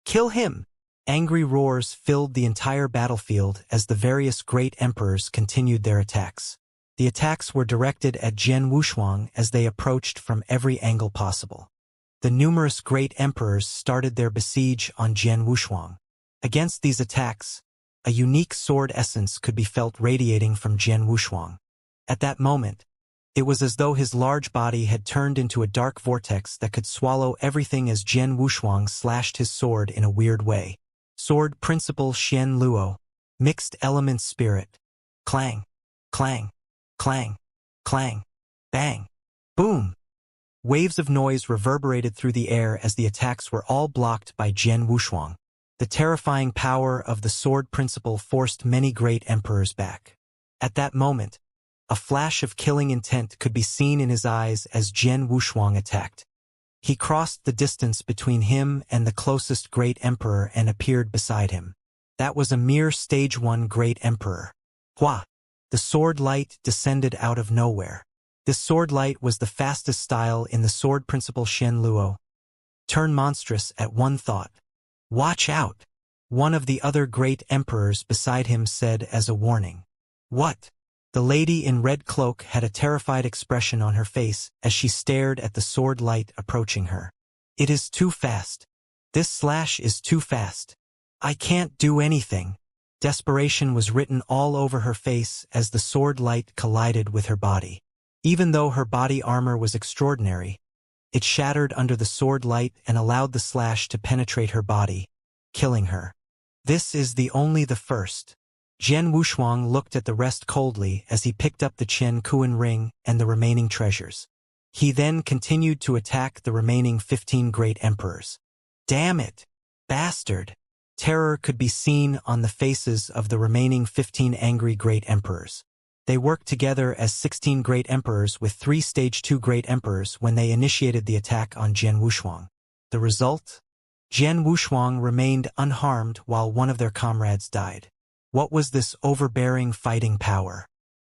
"Kill him!" Angry roars filled the entire battlefield as the various great emperors continued their attacks. The attacks were directed at Jian Wushuang as they approached from every angle possible. The numerous great emperors started their besiege on Jian Wushuang. Against these attacks, a unique sword essence could be felt radiating from Jian Wushuang. At that moment, it was as though his large body had turned into a dark vortex that could swallow everything as Jian Wushuang slashed his sword in a weird way. Sword Principle Xian Luo, Mixed Element Spirit. Clang, clang, clang, clang, bang, boom. Waves of noise reverberated through the air as the attacks were all blocked by Jian Wushuang. The terrifying power of the Sword Principle forced many great emperors back. At that moment, a flash of killing intent could be seen in his eyes as Jian Wushuang attacked. He crossed the distance between him and the closest great emperor and appeared beside him. That was a mere stage 1 great emperor. Hua! The sword light descended out of nowhere. This sword light was the fastest style in the Sword Principle Xian Luo. Turn monstrous at one thought. Watch out! One of the other great emperors beside him said as a warning. What? The lady in red cloak had a terrified expression on her face as she stared at the sword light approaching her. It is too fast. This slash is too fast. I can't do anything. Desperation was written all over her face as the sword light collided with her body. Even though her body armor was extraordinary, it shattered under the sword light and allowed the slash to penetrate her body, killing her. This is only the first. Jian Wushuang looked at the rest coldly as he picked up the Chen Kuan ring and the remaining treasures. He then continued to attack the remaining 15 great emperors. Damn it! Bastard! Terror could be seen on the faces of the remaining 15 angry great emperors. They worked together as 16 great emperors with 3 stage 2 great emperors when they initiated the attack on Jian Wushuang. The result? Jian Wushuang remained unharmed while one of their comrades died. What was this overbearing fighting power?